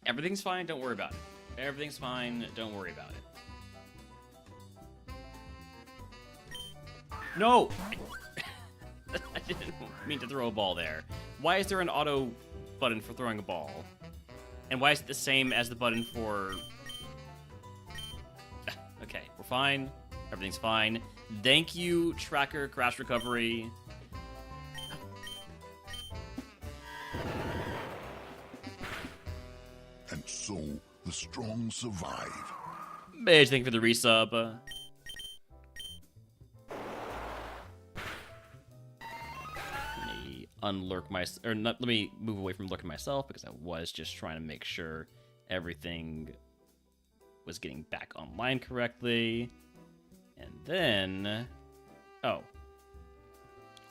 Everything's fine, don't worry about it. Everything's fine, don't worry about it. No! I didn't mean to throw a ball there. Why is there an auto button for throwing a ball? And why is it the same as the button for... Okay, we're fine. Everything's fine. Thank you, Tracker Crash Recovery. And so, the strong survive. Mage, thank you for the resub. Let me unlurk my... Or not, let me move away from lurking myself, because I was just trying to make sure everything was getting back online correctly. And then... Oh.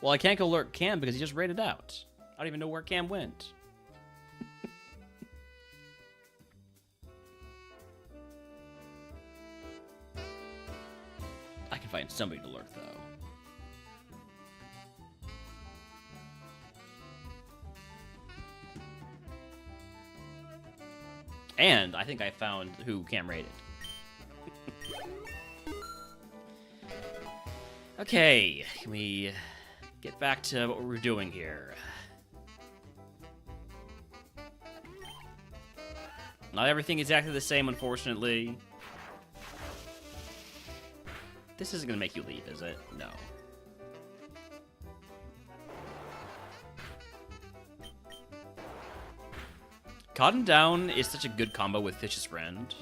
Well, I can't go lurk Cam because he just raided out. I don't even know where Cam went. I can find somebody to lurk, though. And I think I found who Cam raided. Okay, can we get back to what we're doing here? Not everything exactly the same, unfortunately. This isn't gonna make you leave, is it? No. Cotton Down is such a good combo with Fish's Friend.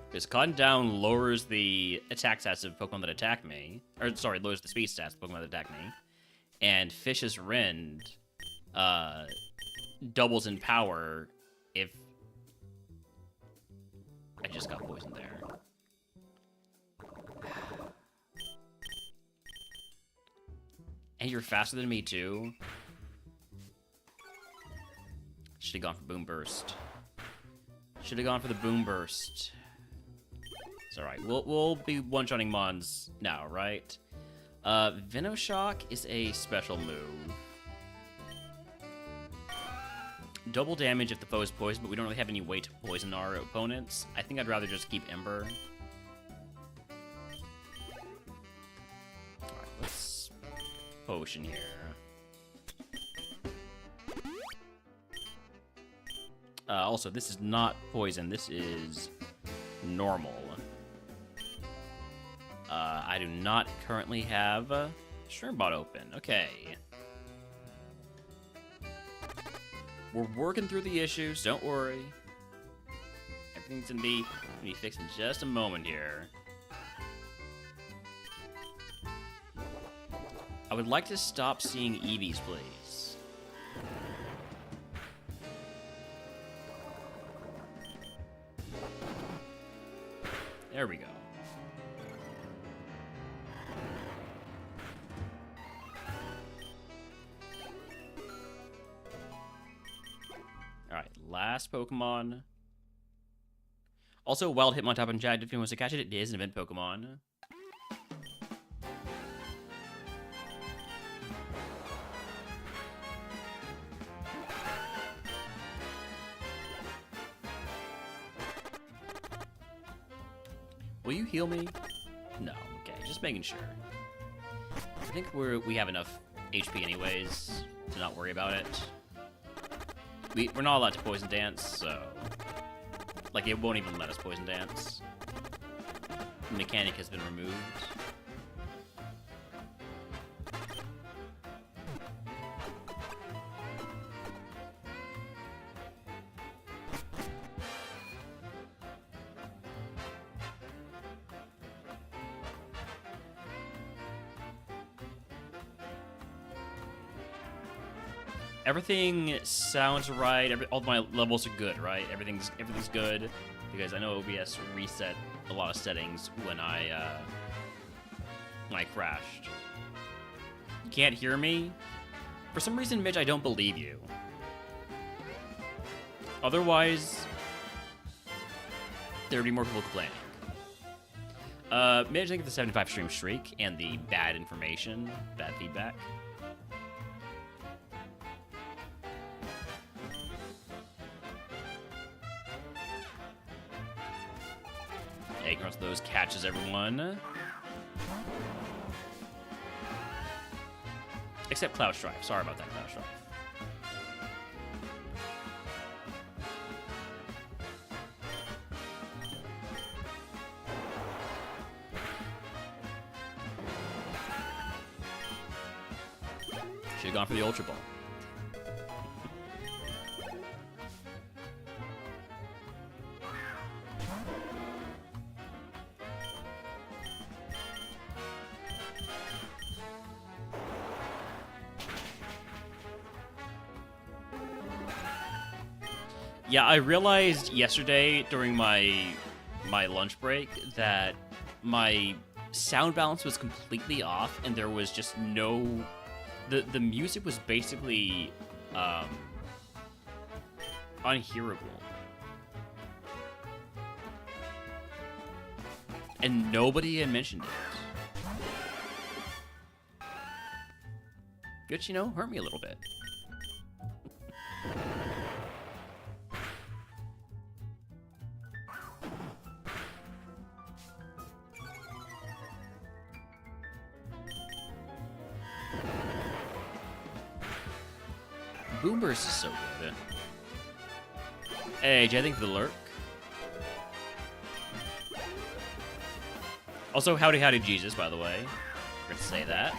Because Cotton Down lowers the attack stats of Pokemon that attack me. Or, sorry, lowers the speed stats of Pokemon that attack me. And Fish's Friend doubles in power if... I just got poisoned there. And you're faster than me, too? Should've gone for Boom Burst. Should've gone for the Boom Burst. It's alright. We'll be one-shotting Mons now, right? Venoshock is a special move. Double damage if the foe is poisoned, but we don't really have any way to poison our opponents. I think I'd rather just keep Ember. Alright, let's potion here. Also, this is not poison. This is normal. I do not currently have Shrimbbot open. Okay. We're working through the issues. Don't worry. Everything's gonna be fixed in just a moment here. I would like to stop seeing Eevees, please. There we go. Alright, last Pokemon. Also, Wild Hitmontop in chat if you want to catch it. It is an event Pokemon. Will you heal me? No. Okay, just making sure. I think we have enough HP anyways to not worry about it. We're not allowed to Poison Dance, so... Like, it won't even let us Poison Dance. The mechanic has been removed. Everything sounds right. All my levels are good, right? Everything's good because I know OBS reset a lot of settings when I crashed. You can't hear me? For some reason, Midge, I don't believe you. Otherwise, there would be more people complaining. Midge, thank you for the 75 stream streak and the bad information, bad feedback. Across those catches everyone. Except Cloud Strife. Sorry about that, Cloud Strife. Should have gone for the Ultra Ball. Yeah, I realized yesterday during my lunch break that my sound balance was completely off, and there was just no... The music was basically unhearable. And nobody had mentioned it. Which, you know, hurt me a little bit. Boom Burst is so good. Hey, Jay, thank you for the lurk. Also, howdy Jesus, by the way. We're going to say that.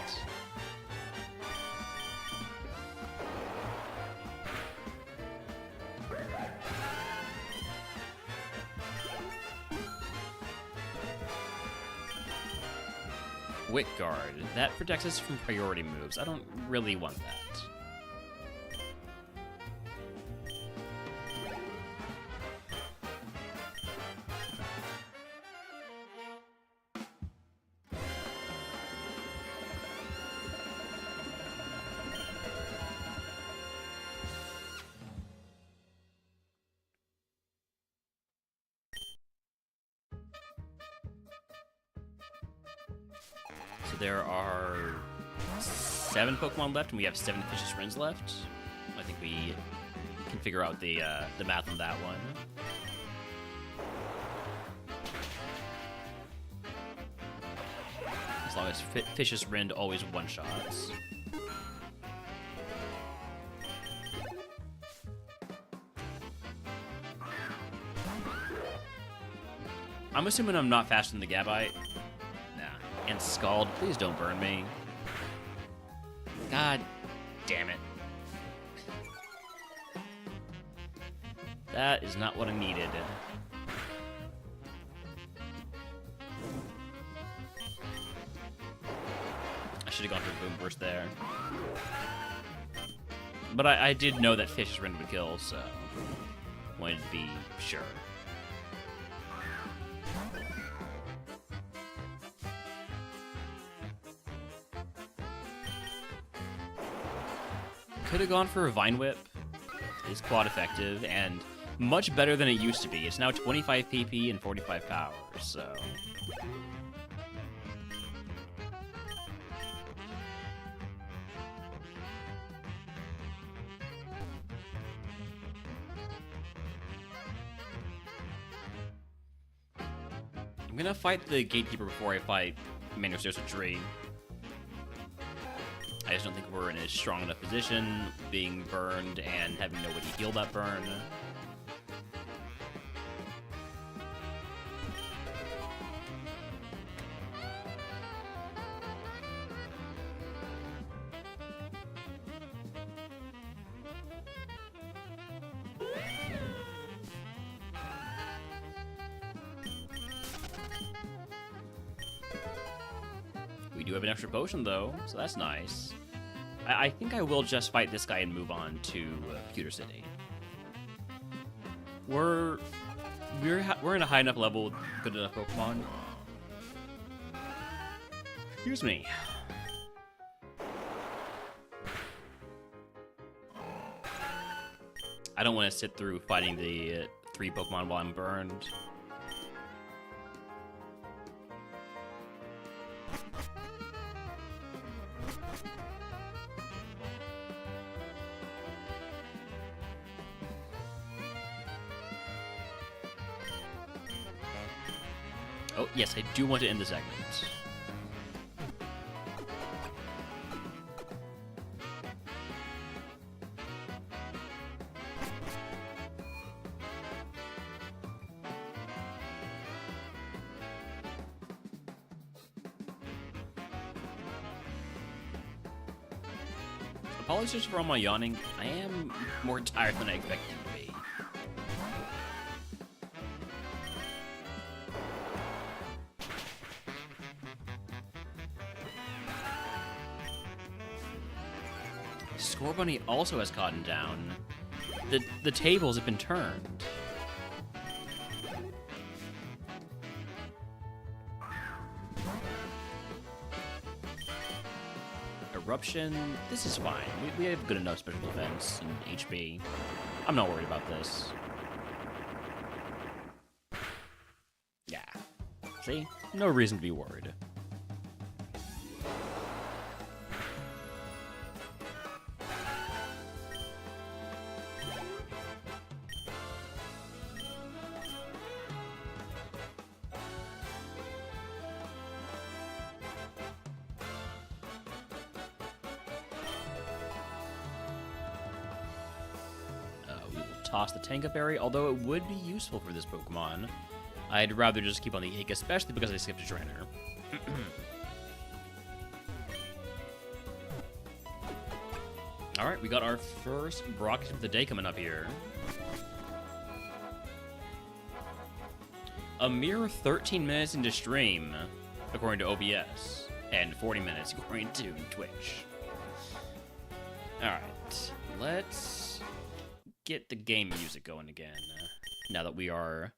Wick Guard. That protects us from priority moves. I don't really want that. So there are 7 Pokemon left, and we have 7 Vicious Rins left. I think we can figure out the math on that one. As long as Vicious Rin always one-shots. I'm assuming I'm not faster than the Gabite. And Scald, please don't burn me. God damn it. That is not what I needed. I should have gone for Boom Burst there. But I did know that Vicious Rin would kill, so wanted to be sure. Could have gone for a Vine Whip. It's quad effective and much better than it used to be. It's now 25 PP and 45 power, so... I'm gonna fight the Gatekeeper before I fight Manual Stairs of Tree. I just don't think we're in a strong enough position, being burned and having nobody heal that burn. We do have an extra potion, though, so that's nice. I think I will just fight this guy and move on to Pewter City. We're in a high enough level with good enough Pokemon. Excuse me. I don't want to sit through fighting the 3 Pokemon while I'm burned. Oh, yes, I do want to end the segment. Apologies for all my yawning. I am more tired than I expected to be. Score Bunny also has gotten down. The tables have been turned. Eruption, this is fine. We have good enough special defense and HP. I'm not worried about this. Yeah. See? No reason to be worried. Toss the Tanka Berry, although it would be useful for this Pokemon. I'd rather just keep on the Egg, especially because I skipped a trainer. Alright, we got our first broadcast of the day coming up here. A mere 13 minutes into stream, according to OBS, and 40 minutes according to Twitch. Alright, let's get the game music going again, now that we are...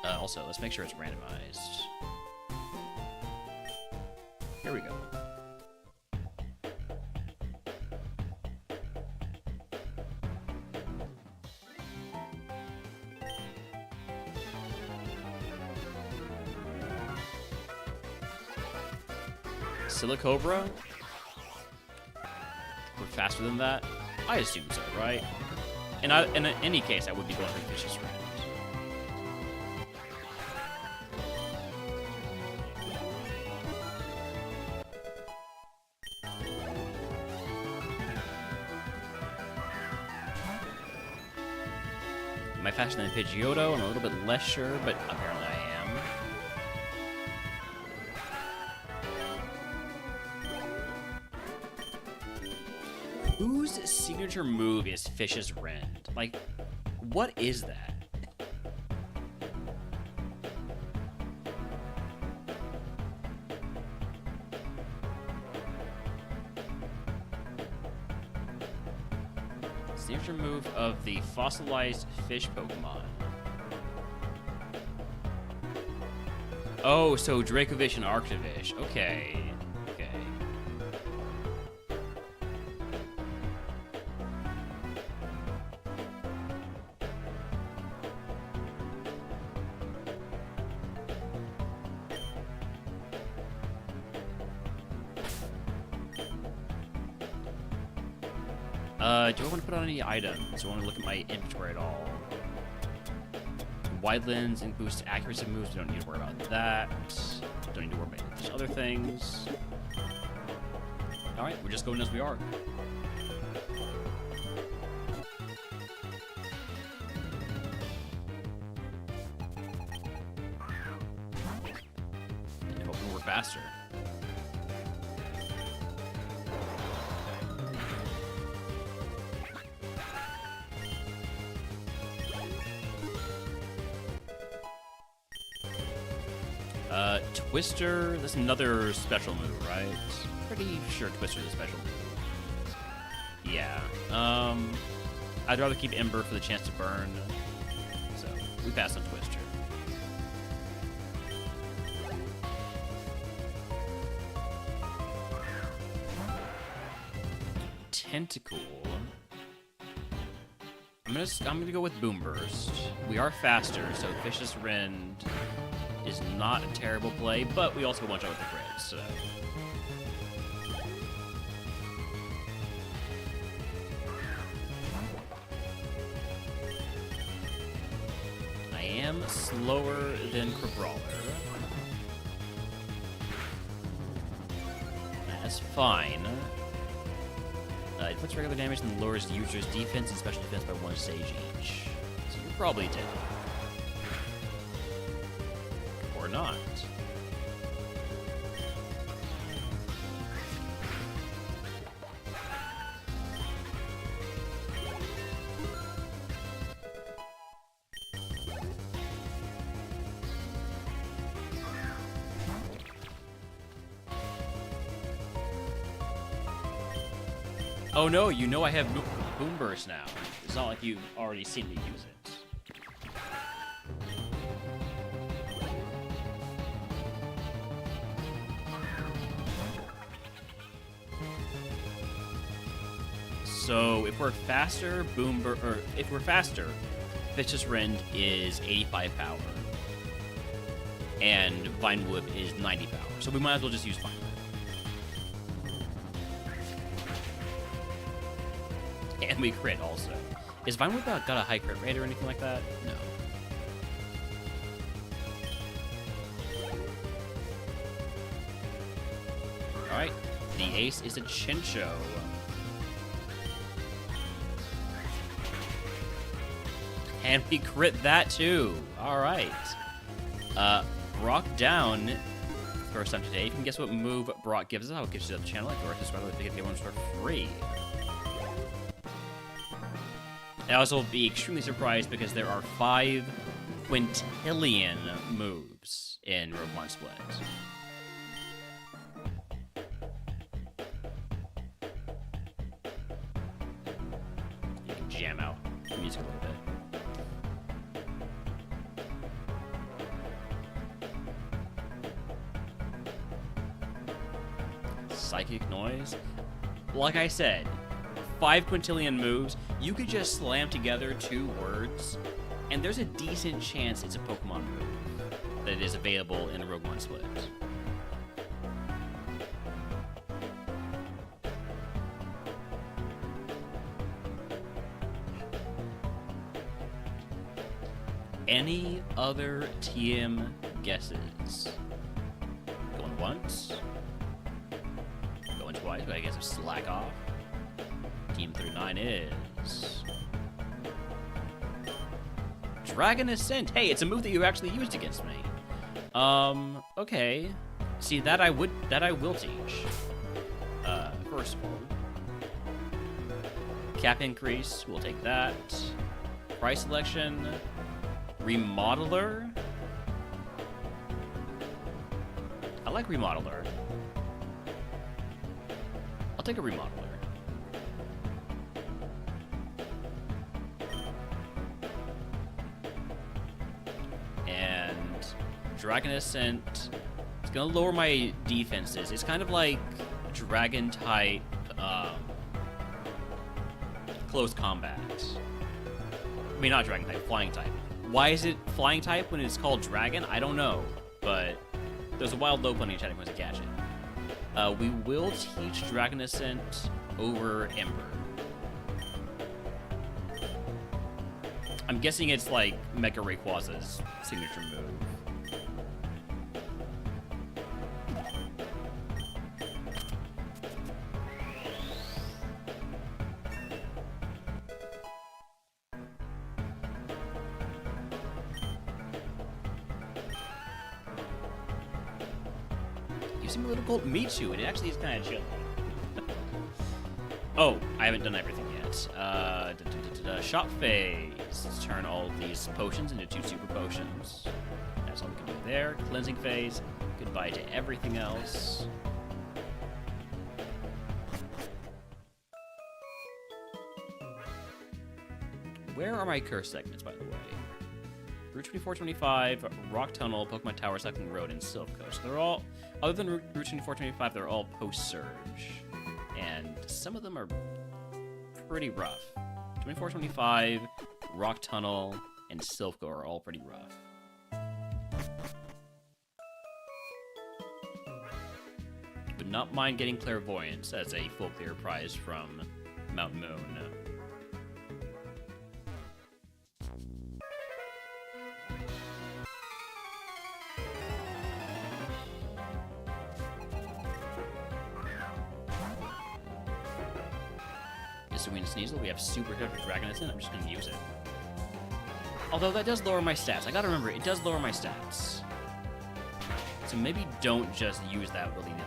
also, let's make sure it's randomized. Here we go. Silicobra? We're faster than that? I assume so, right? And in any case, I would be going for Vicious Rend. Am I faster than Pidgeotto? I'm a little bit less sure, but apparently I am. Whose signature move is Fish's Rend? Like, what is that? Signature move of the fossilized fish Pokemon. Oh, so Dracovish and Arctovish. Okay. Do I want to put on any items? Do I want to look at my inventory at all? Wide lens and boost accuracy moves. We don't need to worry about that. Don't need to worry about these other things. Alright, we're just going as we are. And hoping we're faster. Twister, that's another special move, right? Pretty sure Twister's a special move. Yeah. I'd rather keep Ember for the chance to burn. So, we pass on Twister. Tentacool. I'm gonna go with Boom Burst. We are faster, so Vicious Rend is not a terrible play, but we also one shot with the crit, so. I am slower than Crabrawler. That's fine. It puts regular damage and lowers the user's defense and special defense by 1 stage each. So you're probably dead. Or not. Oh no, you know I have Boom Burst now. It's not like you've already seen me use it. So if we're faster, Vicious Rend is 85 power. And Vine Whip is 90 power. So we might as well just use Vine Whip. And we crit also. Is Vine Whip got a high crit rate or anything like that? No. Alright. The ace is a Chincho. And we crit that too. Alright. Brock down. First time today. You can guess what move Brock gives us. I'll give you the channel. Like, or just rather to get the ones for free. I also will be extremely surprised because there are 5 quintillion moves in RogueMon Split. You can jam out the music a little bit. Psychic Noise? Like I said, 5 quintillion moves, you could just slam together 2 words, and there's a decent chance it's a Pokemon move that is available in RogueMon Split. Any other TM guesses? Going once? Going twice? I guess it's slack off. Team 39 is Dragon Ascent. Hey, it's a move that you actually used against me. Okay. See, that I will teach. First of all, cap increase, we'll take that. Price selection, Remodeler. I like Remodeler. I'll take a Remodeler. Dragon Ascent, it's gonna lower my defenses. It's kind of like Dragon type, close combat. I mean, not Dragon type, Flying type. Why is it Flying type when it's called Dragon? I don't know, but there's a wild low plenty of chatting points to catch it. We will teach Dragon Ascent over Ember. I'm guessing it's like Mega Rayquaza's signature move. You seem a little cold. Me too. It actually is kind of chill. Oh, I haven't done everything yet. Shop phase. Let's turn all these potions into 2 super potions. That's all we can do there. Cleansing phase. Goodbye to everything else. Where are my curse segments, by the way? Route 2425, Rock Tunnel, Pokemon Tower, Sucking Road, and Silph Coast. They're all, other than Route 2425, they're all post-surge. And some of them are pretty rough. 2425, Rock Tunnel, and Silph Coast are all pretty rough. Would not mind getting Clairvoyance as a full clear prize from Mount Moon. Hisuian Sneasel. We have Super Hit for Dragonison. I'm just going to use it. Although that does lower my stats. I gotta remember, it does lower my stats. So maybe don't just use that willy-nilly.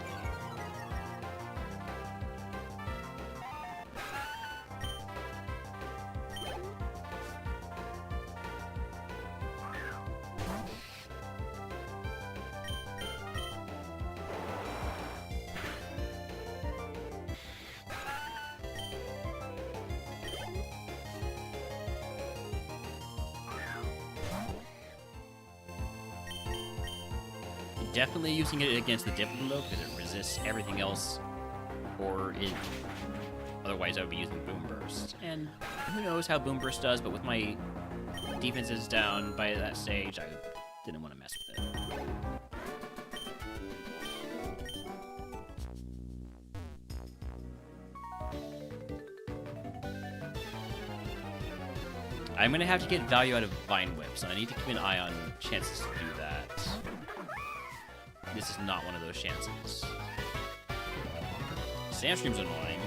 Definitely using it against the Dippin' though, because it resists everything else, or it. Otherwise, I would be using Boom Burst. And who knows how Boom Burst does, but with my defenses down by that stage, I didn't want to mess with it. I'm going to have to get value out of Vine Whip, so I need to keep an eye on chances to do that. This is not one of those chances. Sandstream's annoying.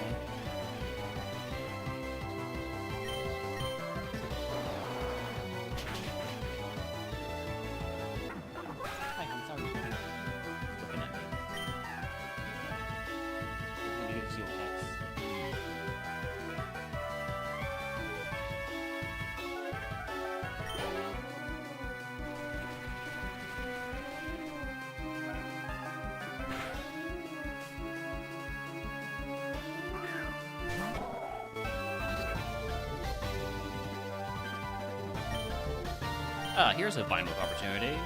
Hi, I'm sorry. Looking at me. I'm gonna use your X. Here's a Vine Whip opportunity.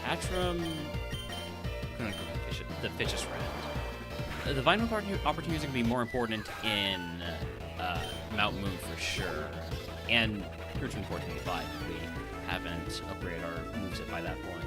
Hatchram. I'm gonna go with the Fish's Friend. The Vine Whip opportunities are gonna be more important in Mount Moon for sure, and Routine 425 if we haven't upgraded our moveset by that point.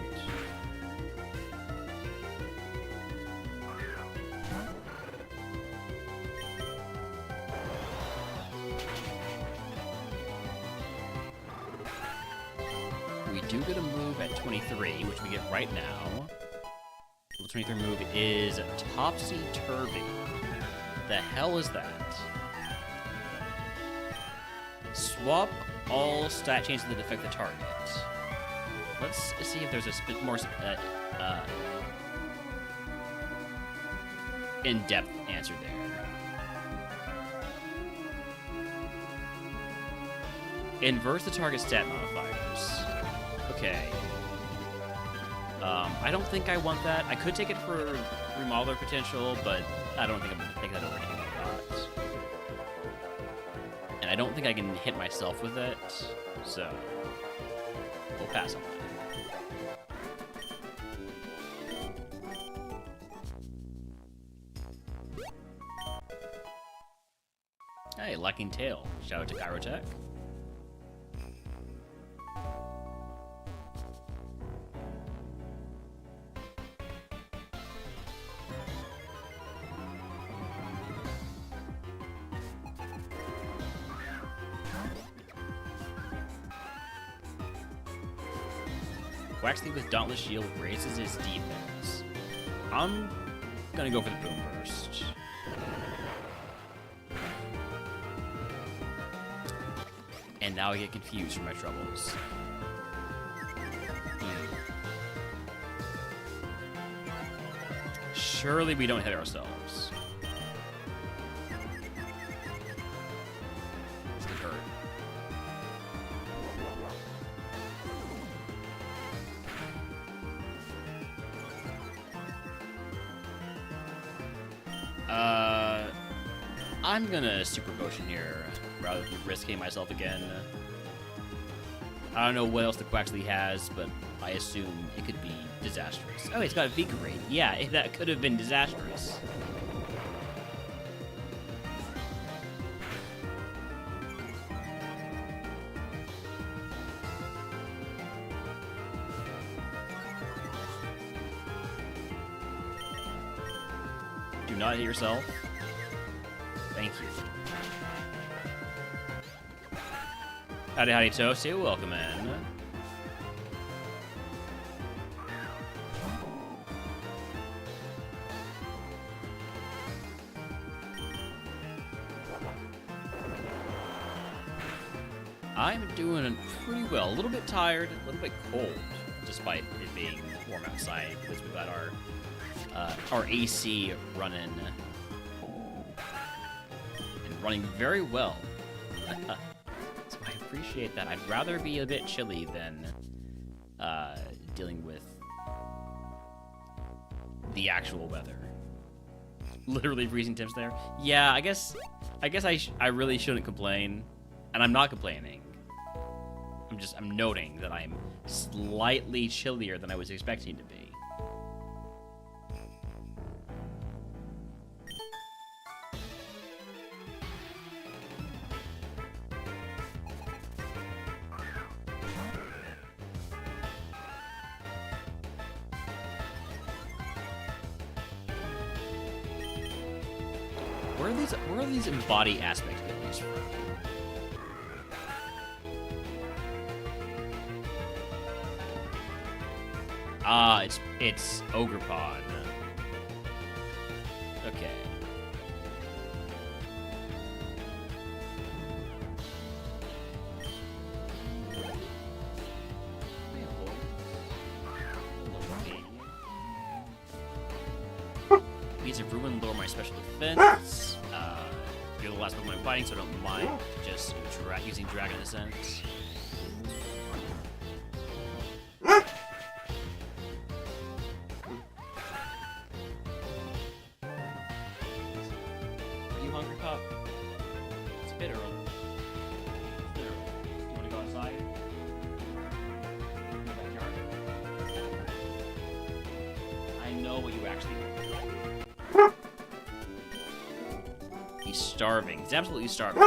We do get a move at 23, which we get right now. The 23 move is Topsy-Turvy. The hell is that? Swap all stat changes that affect the target. Let's see if there's a bit more in-depth answer there. Inverse the target stat modifiers. Okay. I don't think I want that. I could take it for remodeler potential, but I don't think I'm going to take that over anything like that. And I don't think I can hit myself with it, so we'll pass on that. Hey, Lacking Tail. Shout out to Kyrotech. Waxley with Dauntless Shield raises his defense. I'm gonna go for the Boom Burst. And now I get confused for my troubles. Surely we don't hit ourselves. This could hurt. I'm gonna Super Potion here, rather than risking myself again. I don't know what else the Quaxley has, but I assume it could be disastrous. Oh, it's got a Vigorate. Yeah, that could have been disastrous. Do not hit yourself. Thank you. Howdy, howdy, Toast. You're welcome in. I'm doing pretty well. A little bit tired, a little bit cold, despite it being warm outside, because we've got our AC running and running very well. So I appreciate that. I'd rather be a bit chilly than dealing with the actual weather. Literally freezing temps there. Yeah, I guess I really shouldn't complain, and I'm not complaining. I'm noting that I'm slightly chillier than I was expecting to be. Where are these embody aspects getting used from? Ah, it's OrgueMon. Okay. Needs a ruin, lower my special defense. You're the last Pokemon I'm fighting, so I don't mind just using Dragon Ascent. Starving. He's absolutely starving.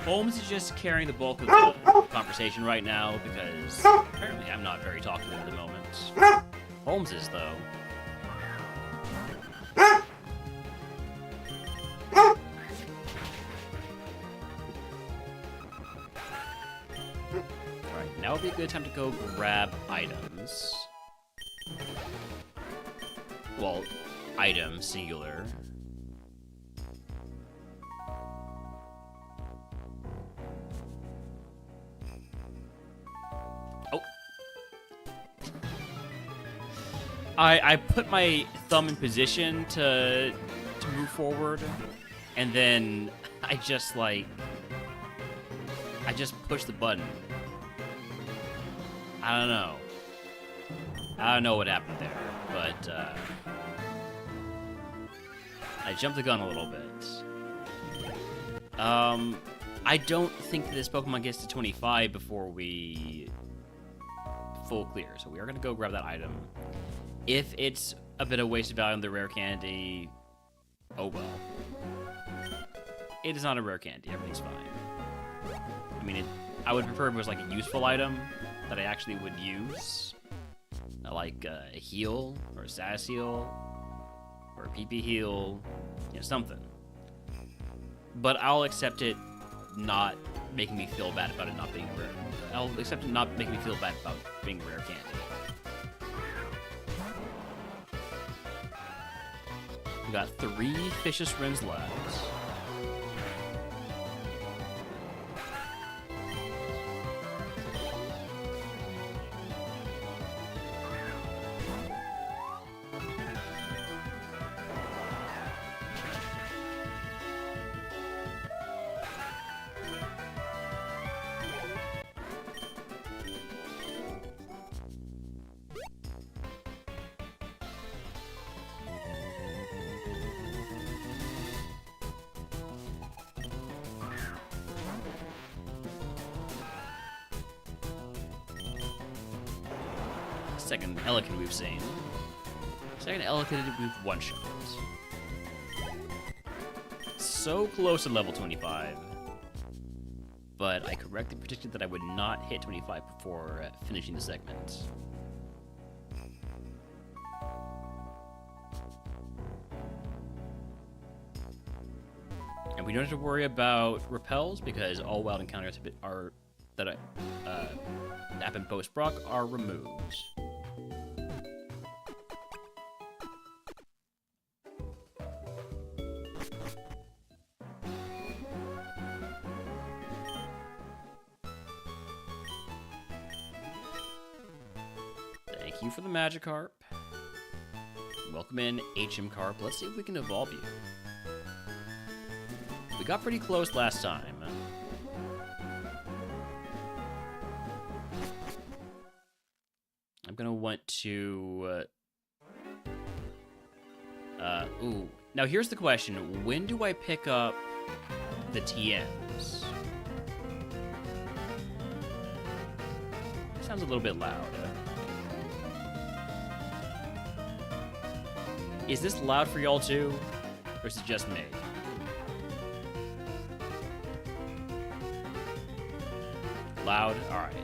Holmes is just carrying the bulk of the conversation right now because apparently I'm not very talkative at the moment. Holmes is, though. Alright, now would be a good time to go grab items. Well, item, singular. I put my thumb in position to move forward, and then I just pushed the button. I don't know what happened there, but I jumped the gun a little bit. I don't think that this Pokemon gets to 25 before we full clear, so we are going to go grab that item. If it's a bit of wasted value on the rare candy, oh well. It is not a rare candy, everything's fine. I mean, I would prefer if it was like a useful item that I actually would use. Like a heal, or a status heal, or a PP heal, you know, something. But I'll accept it not making me feel bad about it not being rare. I'll accept it not making me feel bad about being rare candy. We got 3 Vicious Rims left. Second Elekid we've seen. Second Elekid we've one-shot. So close to level 25. But I correctly predicted that I would not hit 25 before finishing the segment. And we don't have to worry about repels because all wild encounters that happen post-proc are removed. Thank you for the Magikarp. Welcome in, HM Carp. Let's see if we can evolve you. We got pretty close last time. I'm gonna want to... ooh. Now here's the question. When do I pick up the TMs? Sounds a little bit loud. Is this loud for y'all too? Or is it just me? Loud? Alright.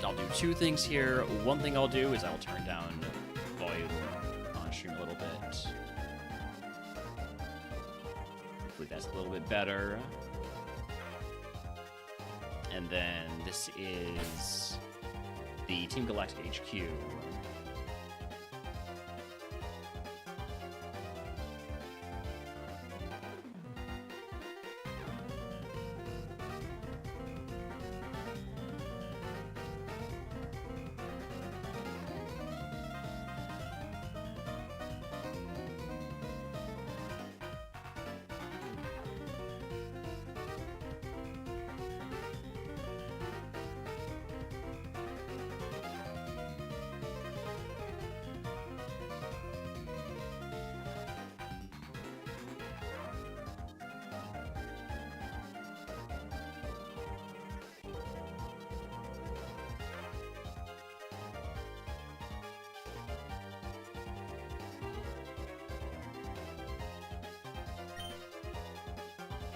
I'll do two things here. One thing I'll do is I'll turn down volume on stream a little bit. Hopefully that's a little bit better. And then this is the Team Galactic HQ.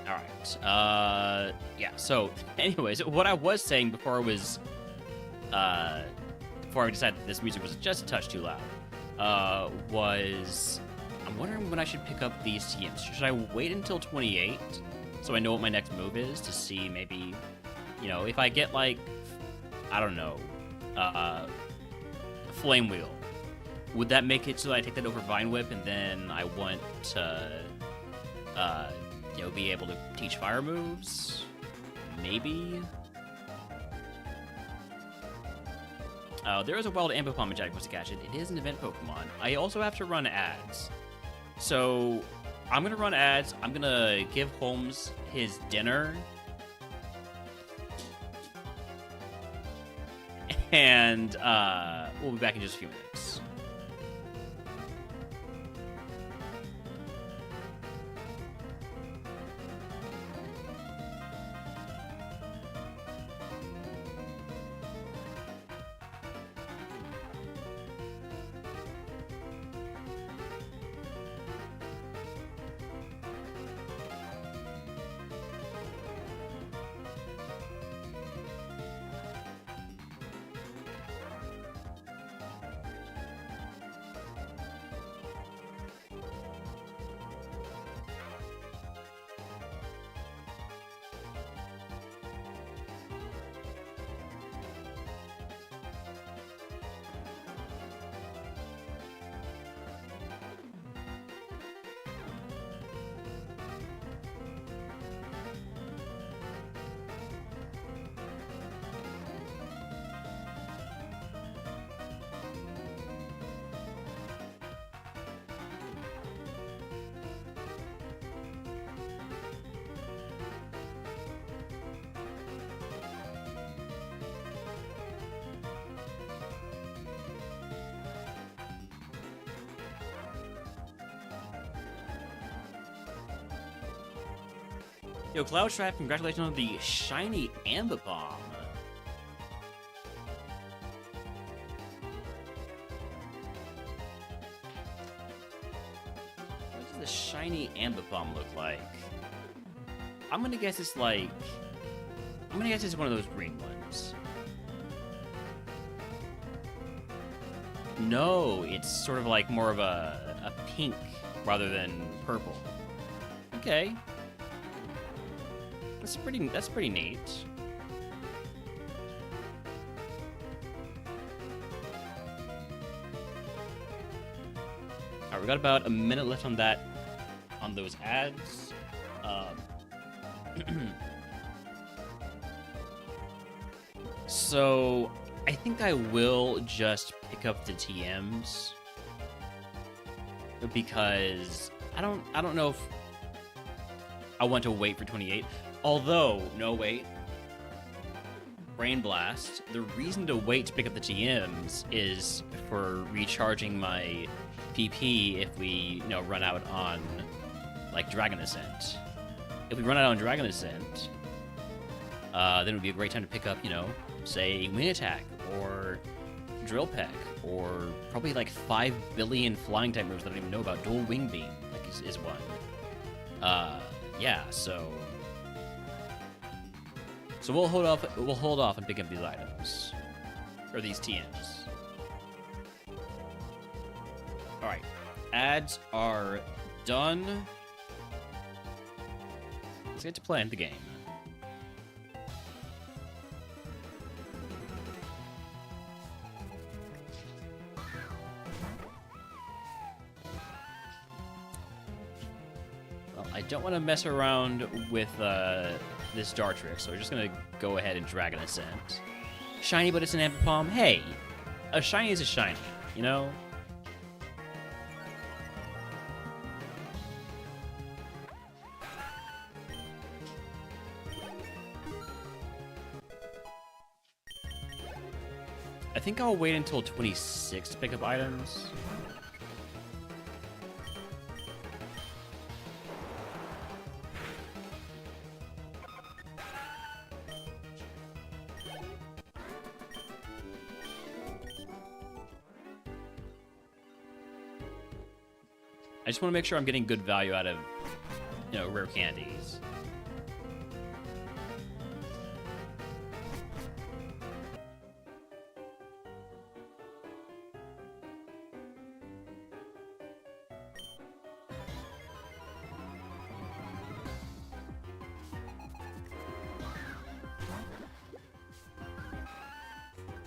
Alright, yeah, so, anyways, what I was saying before I decided that this music was just a touch too loud, was, I'm wondering when I should pick up these TMs. Should I wait until 28, so I know what my next move is, to see maybe, you know, if I get, like, I don't know, Flame Wheel, would that make it so that I take that over Vine Whip, and then I want to, you know, be able to teach fire moves? Maybe? There is a wild Ambipom in Jack wants to catch it. It is an event Pokemon. I also have to run ads. So, I'm going to run ads. I'm going to give Holmes his dinner. And we'll be back in just a few minutes. Yo, Cloudstripe, congratulations on the shiny Ambipom. shiny Ambipom look like? I'm gonna guess it's like... I'm gonna guess it's one of those green ones. No, it's sort of like more of a pink rather than purple. Okay. That's pretty neat. Alright, we got about a minute left on that, on those ads. So I think I will just pick up the TMs because I don't know if I want to wait for 28. Although, no, wait. Brain Blast. The reason to wait to pick up the TMs is for recharging my PP if we, run out on, like, Dragon Ascent. If we run out on Dragon Ascent, then it would be a great time to pick up, say, Wing Attack, or Drill Peck, or probably, like, 5 billion flying type moves that I don't even know about. Dual Wing Beam, like, is one. Yeah, so we'll hold off and pick up these items. Or these TMs. Alright. Ads are done. Let's get to playing the game. Well, I don't want to mess around with this Dartrix, so we're just going to go ahead and Dragon Ascent. Shiny, but it's an Ambipom. Hey, a shiny is a shiny, you know? I think I'll wait until 26 to pick up items. I just want to make sure I'm getting good value out of, rare candies.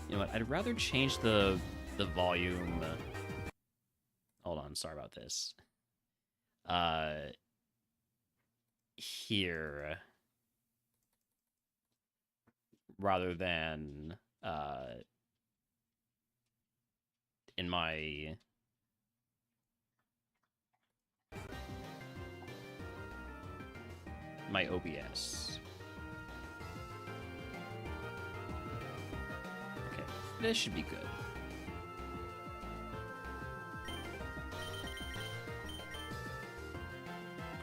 You know what? I'd rather change the volume. Hold on, sorry about this. Here, rather than in my OBS. Okay, this should be good.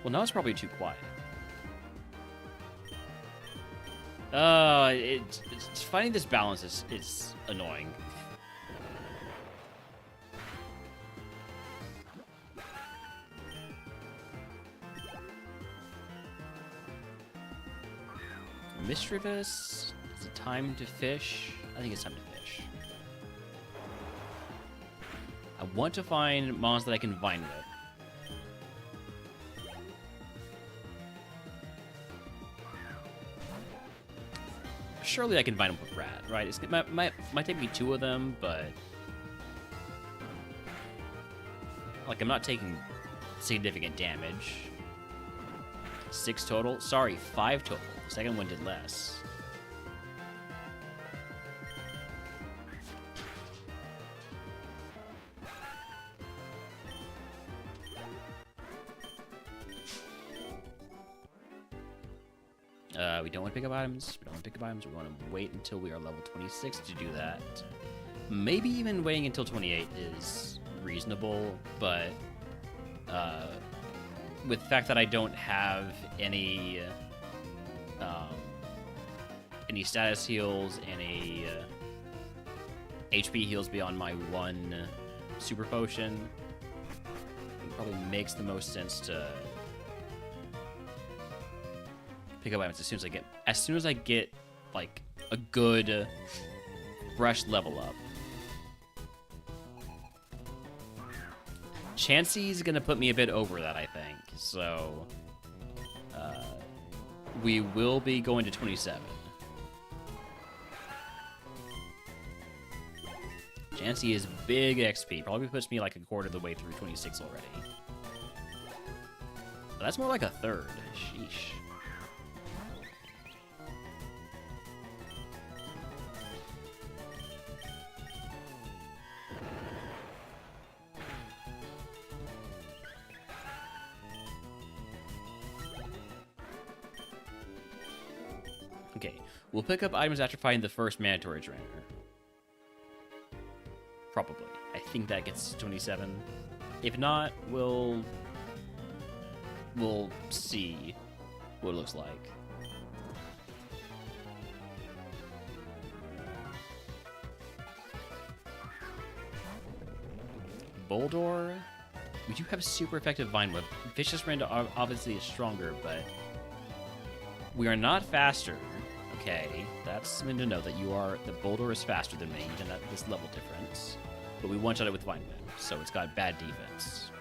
Well, now it's probably too quiet. It's finding this balance is annoying. Mischievous. Is it time to fish? I think it's time to fish. I want to find mons that I can vine with. Surely I can vine them with Rat, right? It might take me 2 of them, but like I'm not taking significant damage. 6 total? Sorry, 5 total. The second one did less. We don't want to pick up items. We don't want to pick up items. We want to wait until we are level 26 to do that. Maybe even waiting until 28 is reasonable, but with the fact that I don't have any status heals, any HP heals beyond my 1 super potion, it probably makes the most sense to pick up items as soon as I get like a good brush level up. Chansey's gonna put me a bit over that, I think. So we will be going to 27. Chansey is big XP. Probably puts me like a quarter of the way through 26 already. But that's more like a third. Sheesh. Okay, we'll pick up items after fighting the first mandatory trainer. Probably. I think that gets 27. If not, we'll see what it looks like. Boldor, we do have super effective Vine Whip. Vicious Rend obviously is stronger, but we are not faster. Okay, that's something to know, that Boldor is faster than me, even at this level difference. But we one-shot it with Vine Whip, so it's got bad defense.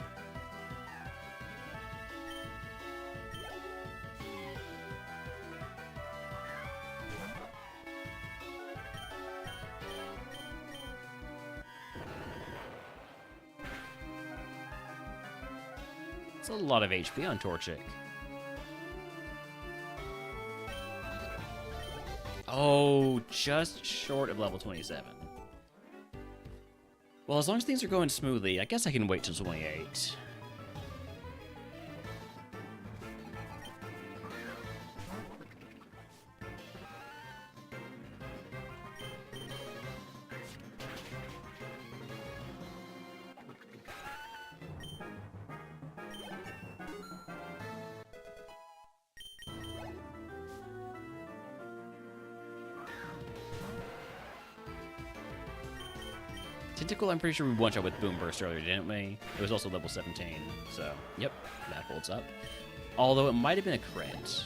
It's a lot of HP on Torchic. Oh, just short of level 27. Well, as long as things are going smoothly, I guess I can wait till 28. Tentacle, I'm pretty sure we one-shot with Boom Burst earlier, didn't we? It was also level 17, so, yep, that holds up. Although it might have been a crit.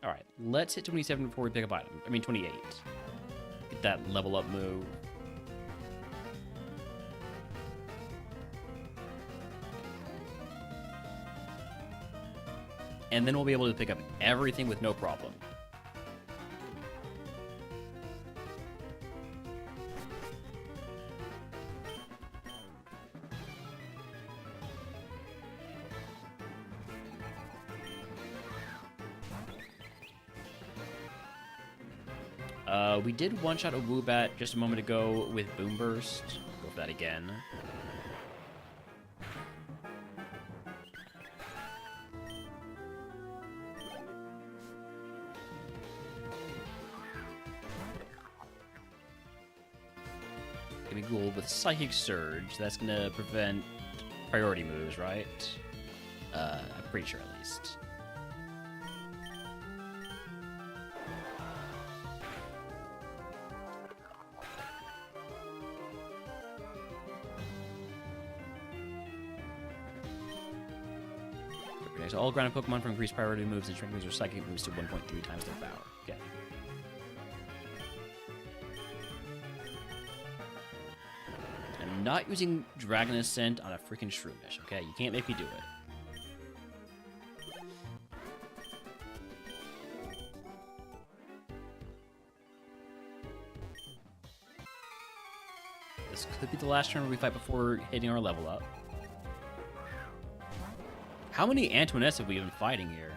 Alright, let's hit 27 before we pick up item. I mean, 28. Get that level up move. And then we'll be able to pick up everything with no problem. We did one-shot a Woobat just a moment ago with Boom Burst. Go for that again. Gonna go with Psychic Surge. That's gonna prevent priority moves, right? I'm pretty sure at least. So all grounded Pokemon from increased priority moves and strength moves or psychic moves to 1.3 times their power. Okay. I'm not using Dragon Ascent on a freaking Shroomish, okay? You can't make me do it. This could be the last turn we fight before hitting our level up. How many Antoinettes have we been fighting here?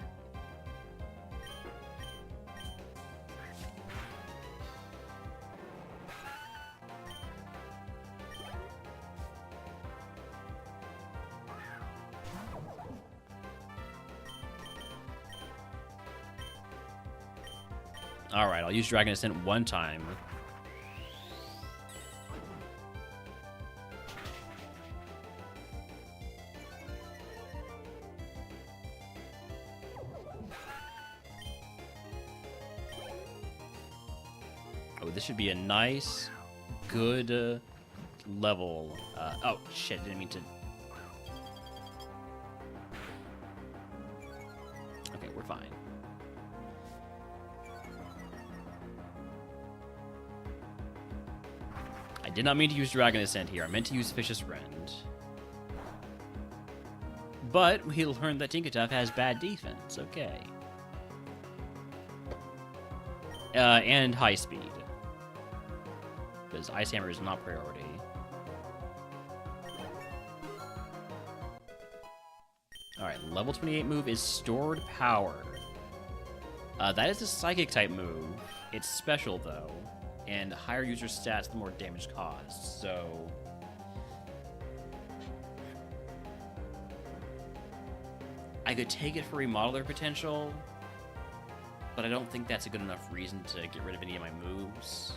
Alright, I'll use Dragon Ascent one time. this should be a nice, good level. Oh, shit, didn't mean to... Okay, we're fine. I did not mean to use Dragon Ascent here. I meant to use Vicious Rend. But we learned that Tinkertuff has bad defense. Okay. And high speed. Because Ice Hammer is not priority. Alright, level 28 move is Stored Power. That is a Psychic type move. It's special, though. And higher user stats, the more damage caused. So... I could take it for Remodeler potential, but I don't think that's a good enough reason to get rid of any of my moves.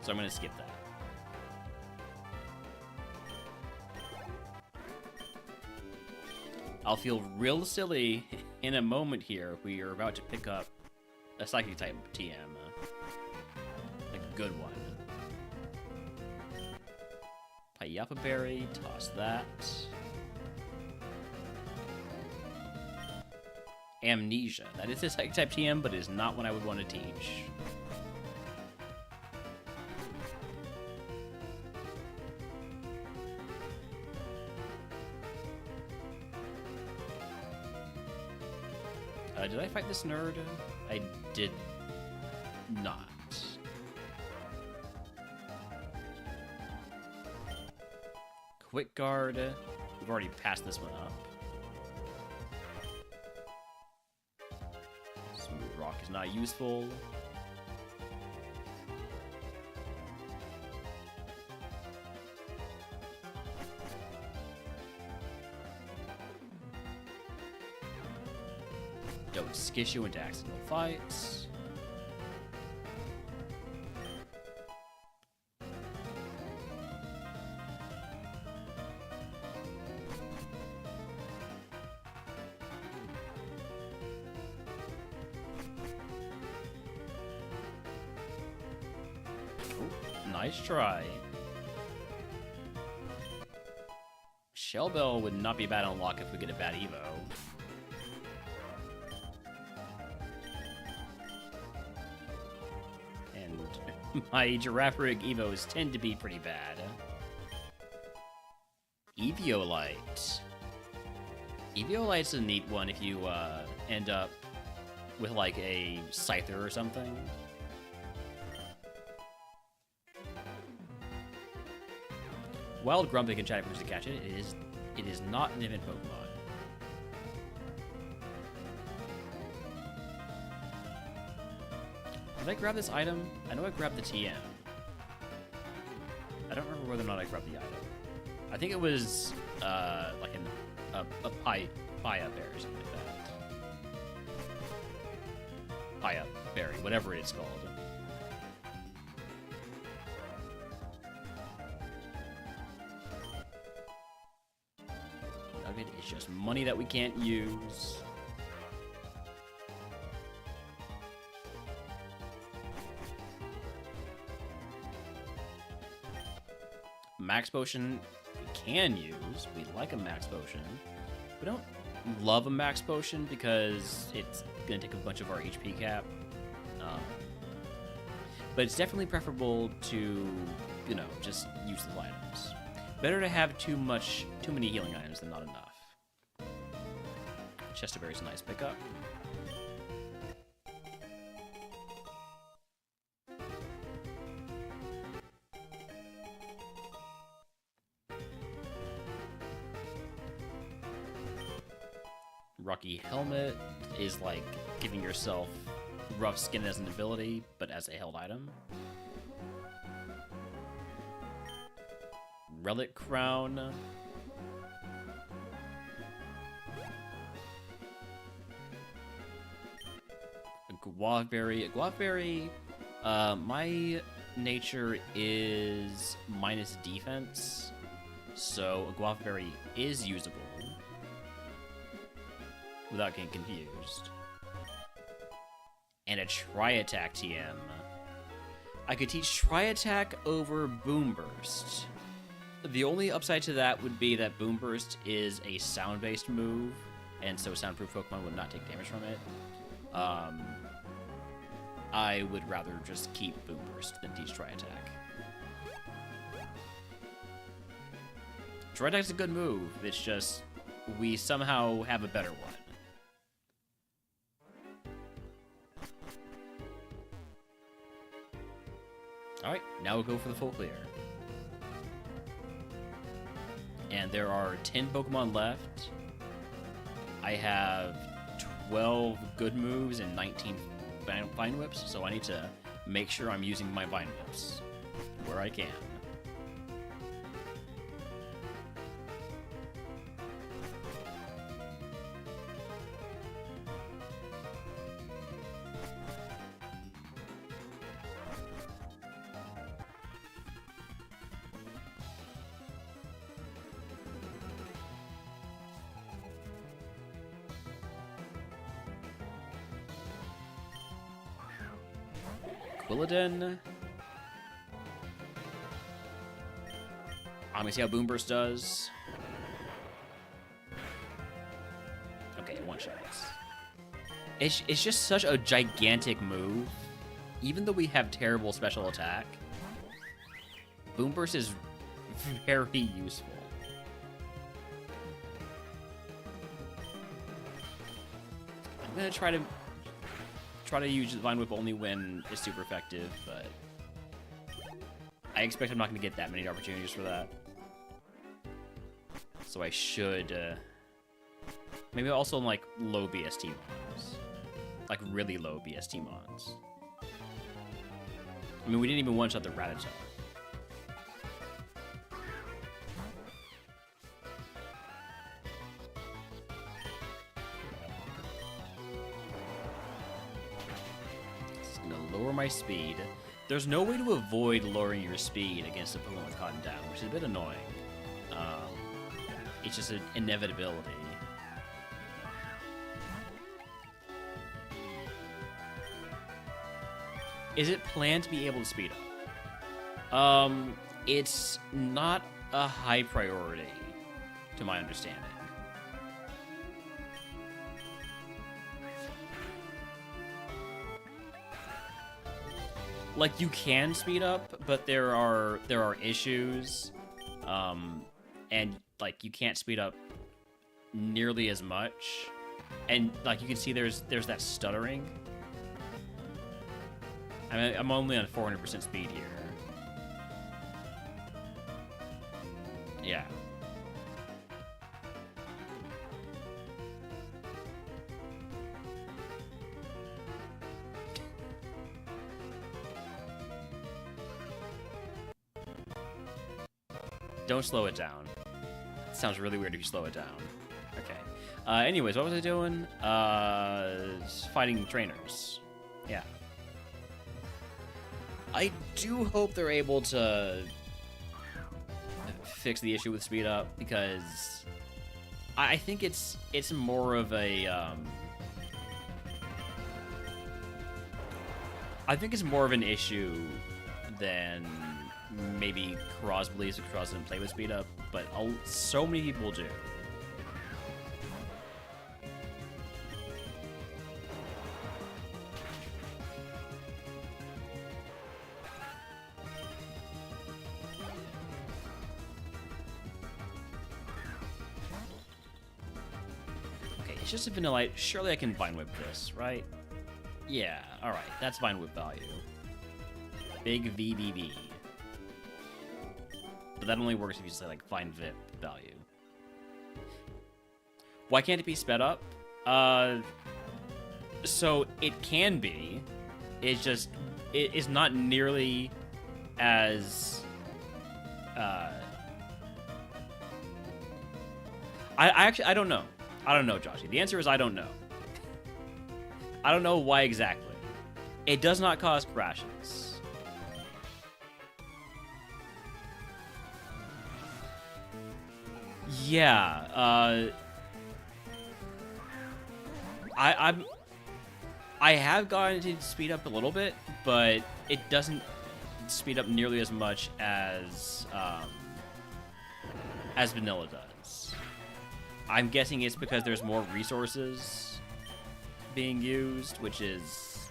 So I'm going to skip that. I'll feel real silly in a moment here if we are about to pick up a Psychic type TM. Like a good one. Payapa Berry, toss that. Amnesia. That is a Psychic type TM, but it is not one I would want to teach. Did I fight this nerd? I did not. Quick Guard. We've already passed this one up. Smooth Rock is not useful. Don't skish you into accidental fights. Ooh, nice try. Shell Bell would not be a bad unlock if we get a bad Evo. My Girafarig Evos tend to be pretty bad. Eviolite. Eviolite's a neat one if you end up with like a Scyther or something. Wild Grumpig can try to catch it. It is not an event Pokemon. Did I grab this item? I know I grabbed the TM. I don't remember whether or not I grabbed the item. I think it was like a Paya Berry or something like that. Paya Berry, whatever it's called. None of it is just money that we can't use. Max Potion we can use. We like a Max Potion. We don't love a Max Potion because it's going to take a bunch of our HP cap. But it's definitely preferable to, you know, just use the items. Better to have too many healing items than not enough. Chest of Berry's a nice pickup. Rocky Helmet is like giving yourself rough skin as an ability, but as a held item. Relic Crown. Guavaberry. Guavaberry, my nature is minus defense, so a Guavaberry is usable without getting confused. And a Tri-Attack TM. I could teach Tri-Attack over Boom Burst. The only upside to that would be that Boom Burst is a sound-based move, and so soundproof Pokemon would not take damage from it. I would rather just keep Boom Burst than teach Tri-Attack. Tri-Attack's a good move, it's just we somehow have a better one. Alright, now we'll go for the full clear. And there are 10 Pokemon left. I have 12 good moves and 19 Vine Whips, so I need to make sure I'm using my Vine Whips where I can. Quilladin. I'm gonna see how Boom Burst does. Okay, one shots. It's just such a gigantic move. Even though we have terrible special attack, Boom Burst is very useful. I'm gonna try to use Vine Whip only when it's super effective, but I expect I'm not going to get that many opportunities for that. So I should maybe also like low BST mons, like really low BST mons. I mean, we didn't even one-shot the Rattata. Lower my speed. There's no way to avoid lowering your speed against a Pokemon with Cotton Down, which is a bit annoying. It's just an inevitability. Is it planned to be able to speed up? It's not a high priority, to my understanding. Like, you can speed up, but there are issues, and like you can't speed up nearly as much, and like you can see there's that stuttering. I mean, I'm only on 400% speed here. Yeah. Don't slow it down. It sounds really weird if you slow it down. Okay. Anyways, what was I doing? Fighting trainers. Yeah. I do hope they're able to fix the issue with speed up, because I think it's more of a I think it's more of an issue than maybe Cross believes that Cross doesn't play with speed up, but so many people do. Okay, it's just a Vanillite. Surely I can Vine Whip this, right? Yeah, alright, that's Vine Whip value. Big VBB. But that only works if you say, like, Vine Vip value. Why can't it be sped up? So it can be. It's just, it is not nearly as, I don't know. I don't know, Joshy. The answer is I don't know. I don't know why exactly. It does not cause crashes. Yeah, I have gotten to speed up a little bit, but it doesn't speed up nearly as much as vanilla does. I'm guessing it's because there's more resources being used, which is,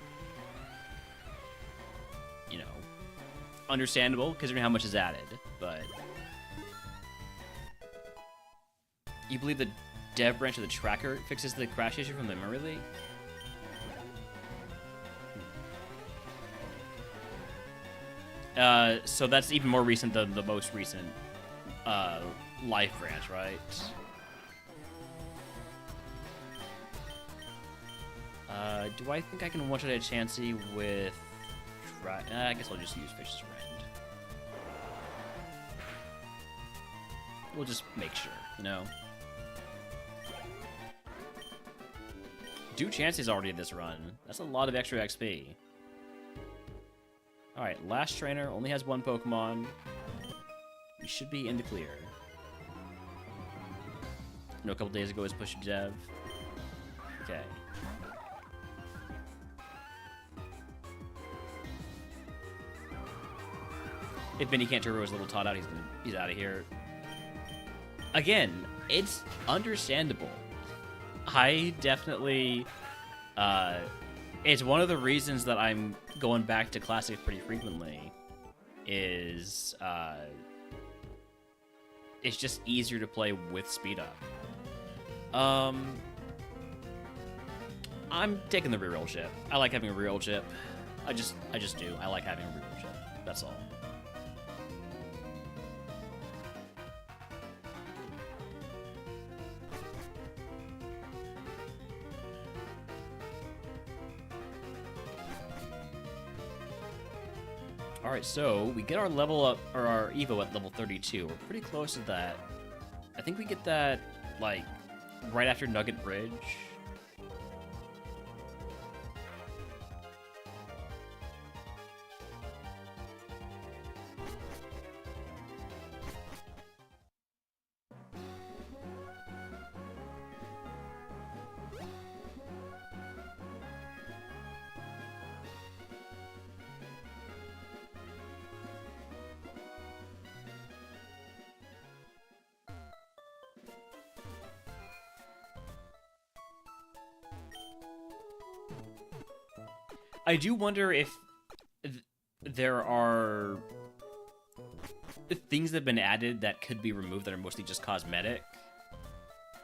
you know, understandable considering how much is added, but you believe the dev branch of the tracker fixes the crash issue from the memory leak? So that's even more recent than the most recent life branch, right? Do I think I can one-shot a Chansey with... I guess I'll just use Fish's Rend. We'll just make sure, you know? Dude, Chansey's already this run. That's a lot of extra XP. Alright, last trainer only has one Pokemon. We should be in the clear. No, a couple days ago was Push Dev. Okay. If Vinny can't turbo his little tot out, he's out of here. Again, it's understandable. I definitely... it's one of the reasons that I'm going back to Classic pretty frequently. Is... it's just easier to play with speed up. I'm taking the reroll chip. I like having a reroll chip. I just do. I like having a reroll chip. That's all. Alright, so we get our level up, or our Evo at level 32. We're pretty close to that. I think we get that, like, right after Nugget Bridge. I do wonder if there are things that have been added that could be removed that are mostly just cosmetic.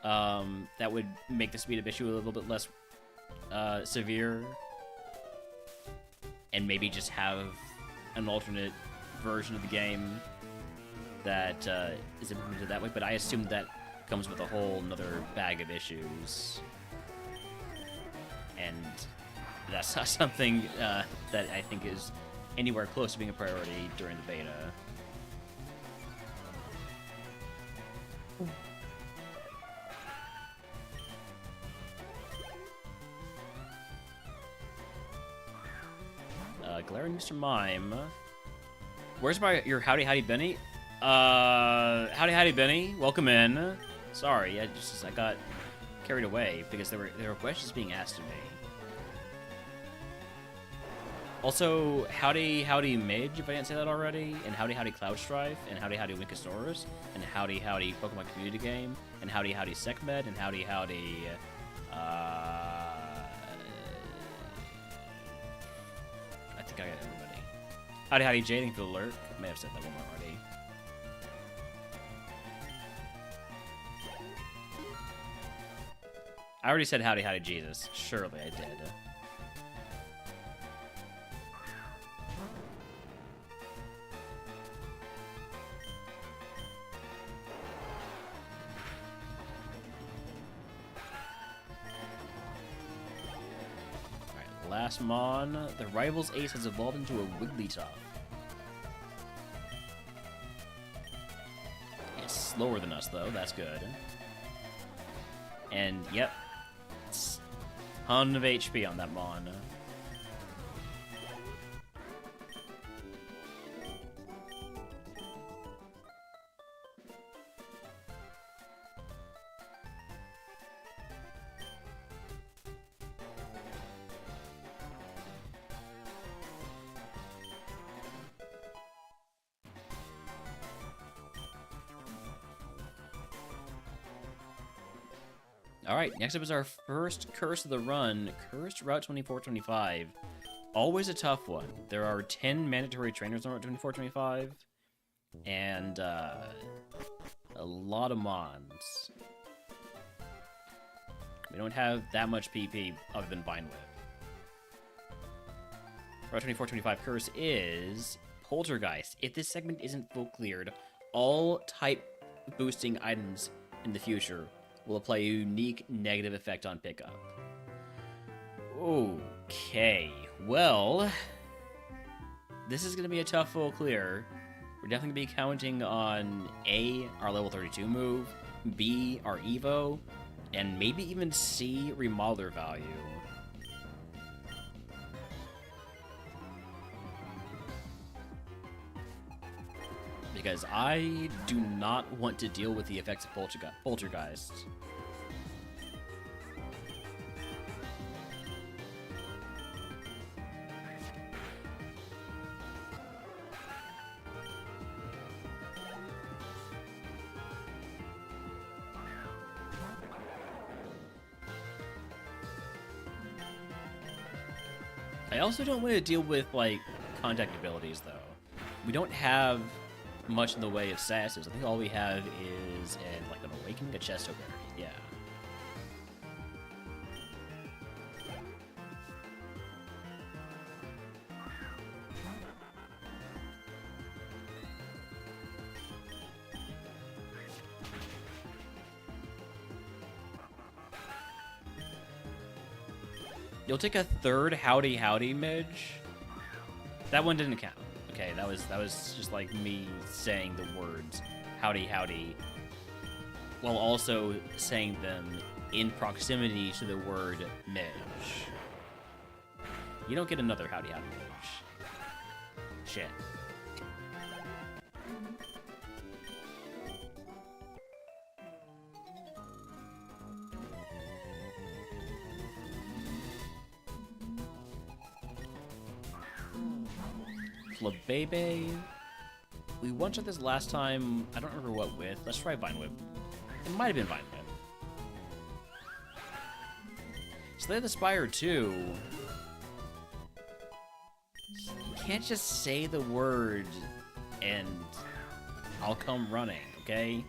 That would make the speed up issue a little bit less severe. And maybe just have an alternate version of the game that is implemented that way. But I assume that comes with a whole nother bag of issues. And... that's not something that I think is anywhere close to being a priority during the beta. Glaring Mr. Mime. Where's your Howdy Benny? Howdy Benny. Welcome in. Sorry, I got carried away because there were questions being asked of me. Also, howdy Mage, if I didn't say that already, and howdy Cloudstrife, and howdy Winkosaurus, and howdy Pokemon Community Game, and howdy Sekmed, and howdy I think I got everybody. Howdy Jading for the lurk. I may have said that one already. I already said howdy Jesus. Surely I did. Last Mon, the rival's ace has evolved into a Wigglytuff. It's slower than us, though. That's good. And, yep. It's a ton of HP on that Mon. Alright, next up is our first Curse of the Run, Cursed Route 2425. Always a tough one. There are 10 mandatory trainers on Route 2425, and a lot of mons. We don't have that much PP other than Vine Whip. Route 2425 Curse is Poltergeist. If this segment isn't full cleared, all type boosting items in the future will apply a unique negative effect on pickup. Okay, well, this is going to be a tough full clear. We're definitely going to be counting on A, our level 32 move, B, our Evo, and maybe even C, remodeler value. Because I do not want to deal with the effects of Poltergeist. I also don't want to deal with, like, contact abilities, though. We don't have much in the way of sasses. I think all we have is like an awakening, a Chesto berry. Yeah. You'll take a third Howdy Howdy Midge. That one didn't count. Okay, that was just like me saying the words howdy howdy while also saying them in proximity to the word midge. You don't get another howdy howdy midge. Shit. Flabebe. We one-shot this last time. I don't remember what with. Let's try Vine Whip. It might have been Vine Whip. Slay the Spire 2. You can't just say the word and I'll come running, okay?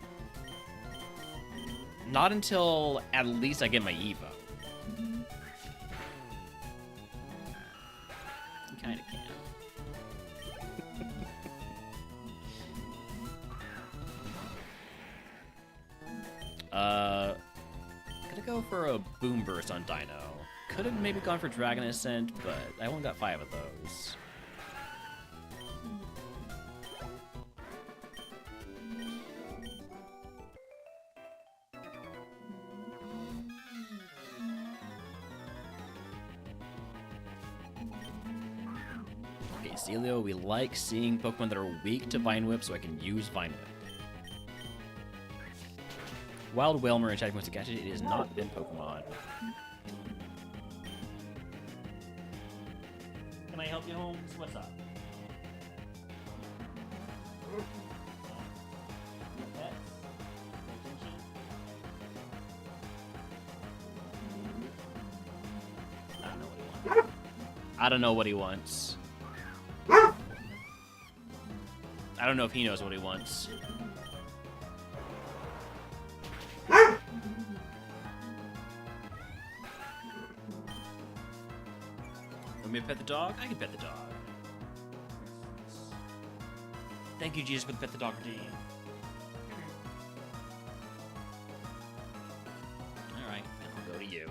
Not until at least I get my Evo. You kinda can. Gonna go for a Boom Burst on Dino. Could have maybe gone for Dragon Ascent, but I only got 5 of those. Okay, Celio, we like seeing Pokemon that are weak to Vine Whip so I can use Vine Whip. Wild Whalmer and Chatty wants to catch it. It is not in Pokemon. Can I help you, Holmes? What's up? I don't know what he wants. I don't know if he knows what he wants. Want me to pet the dog? I can pet the dog. Thank you, Jesus, for the pet the dog routine. Alright, I'll go to you.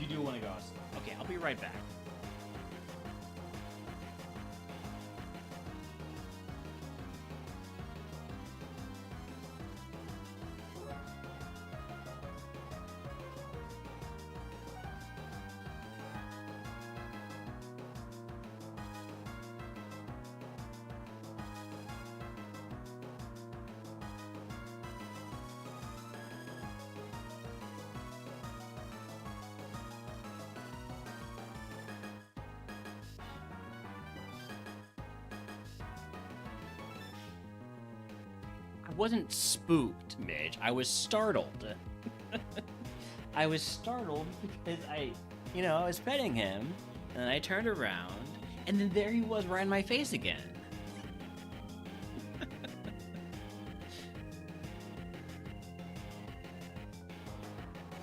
You do want to go outside. Okay, I'll be right back. I wasn't spooked, Midge. I was startled. I was startled because I was petting him, and I turned around, and then there he was right in my face again.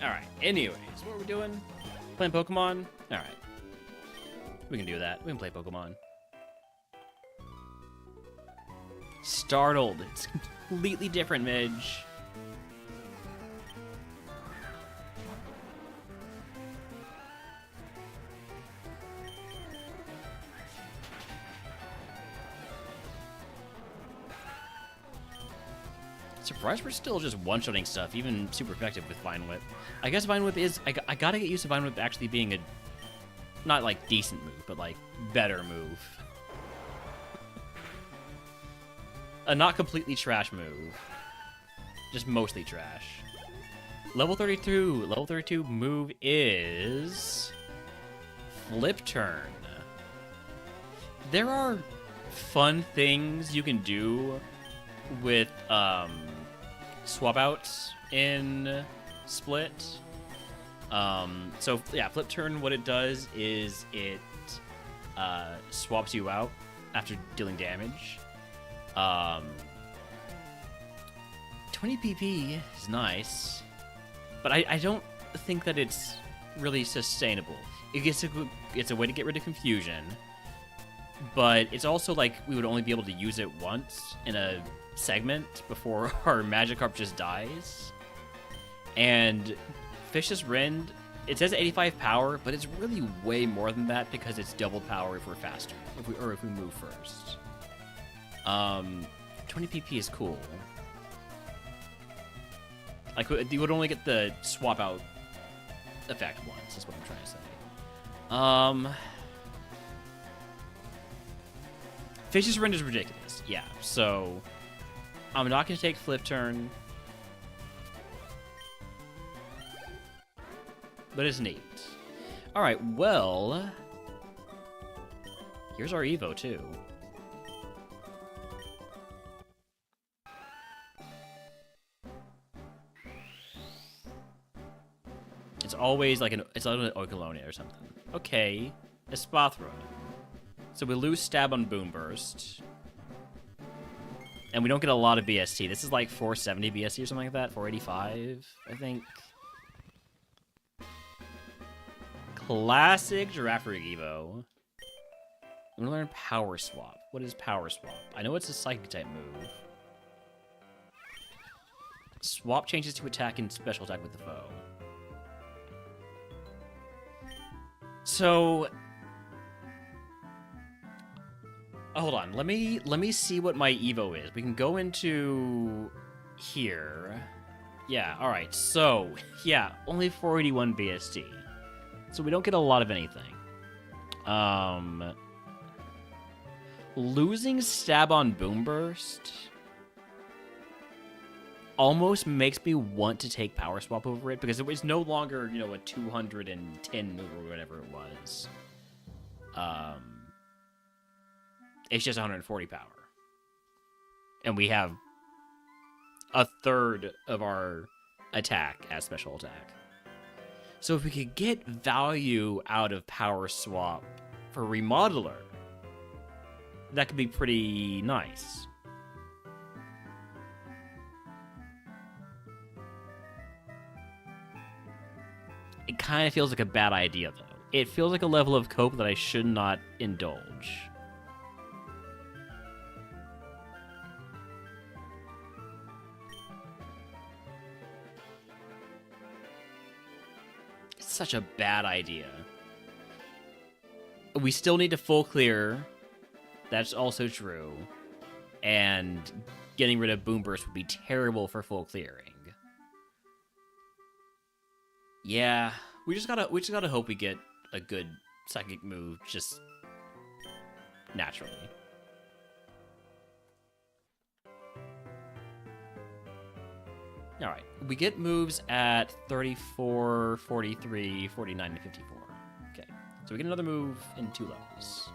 Alright, anyways, what are we doing? Playing Pokemon? Alright. We can do that. We can play Pokemon. Startled. It's completely different, Midge. Surprised we're still just one-shotting stuff, even super effective with Vine Whip. I guess Vine Whip is... I gotta get used to Vine Whip actually being a... not, like, decent move, but, like, better move. A not completely trash move. Just mostly trash. Level 32. Level 32 move is... Flip Turn. There are fun things you can do with swap outs in Split. So yeah, Flip Turn, what it does is it swaps you out after dealing damage. 20 PP is nice, but I don't think that it's really sustainable. It's a way to get rid of confusion, but it's also like we would only be able to use it once in a segment before our Magikarp just dies. And Fish's Rend, it says 85 power, but it's really way more than that because it's double power if we're faster, if we move first. 20 PP is cool. Like, you would only get the swap out effect once, is what I'm trying to say. Fish's Rend is ridiculous, yeah, so I'm not going to take Flip Turn, but it's neat. Alright, well, here's our Evo, too. It's always like it's like an Oikolonia or something. Okay, Espathra. So we lose Stab on Boom Burst. And we don't get a lot of BST. This is like 470 BST or something like that. 485, I think. Classic Girafarig Evo. I'm gonna learn Power Swap. What is Power Swap? I know it's a Psychic type move. Swap changes to attack and special attack with the foe. So, hold on. Let me see what my Evo is. We can go into here. Yeah. All right. So, yeah, only 481 BST. So we don't get a lot of anything. Losing Stab on Boom Burst almost makes me want to take Power Swap over it because it was no longer, a 210 move or whatever it was. It's just 140 power. And we have a third of our attack as special attack. So if we could get value out of Power Swap for Remodeler, that could be pretty nice. It kind of feels like a bad idea, though. It feels like a level of cope that I should not indulge. It's such a bad idea. We still need to full clear. That's also true. And getting rid of Boom Burst would be terrible for full clearing. Yeah, we just gotta hope we get a good psychic move just naturally. All right, we get moves at 34, 43, 49, and 54. Okay, so we get another move in 2 levels.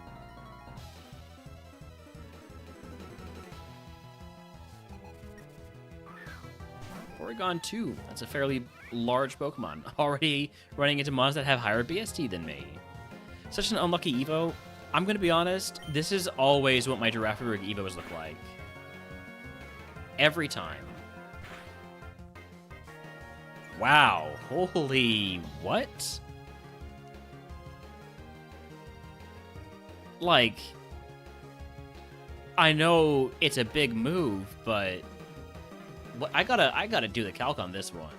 Porygon 2. That's a fairly large Pokemon. Already running into mons that have higher BST than me. Such an unlucky Evo. I'm going to be honest, this is always what my Girafarig Evos look like. Every time. Wow. Holy what? Like, I know it's a big move, but what, I gotta do the calc on this one.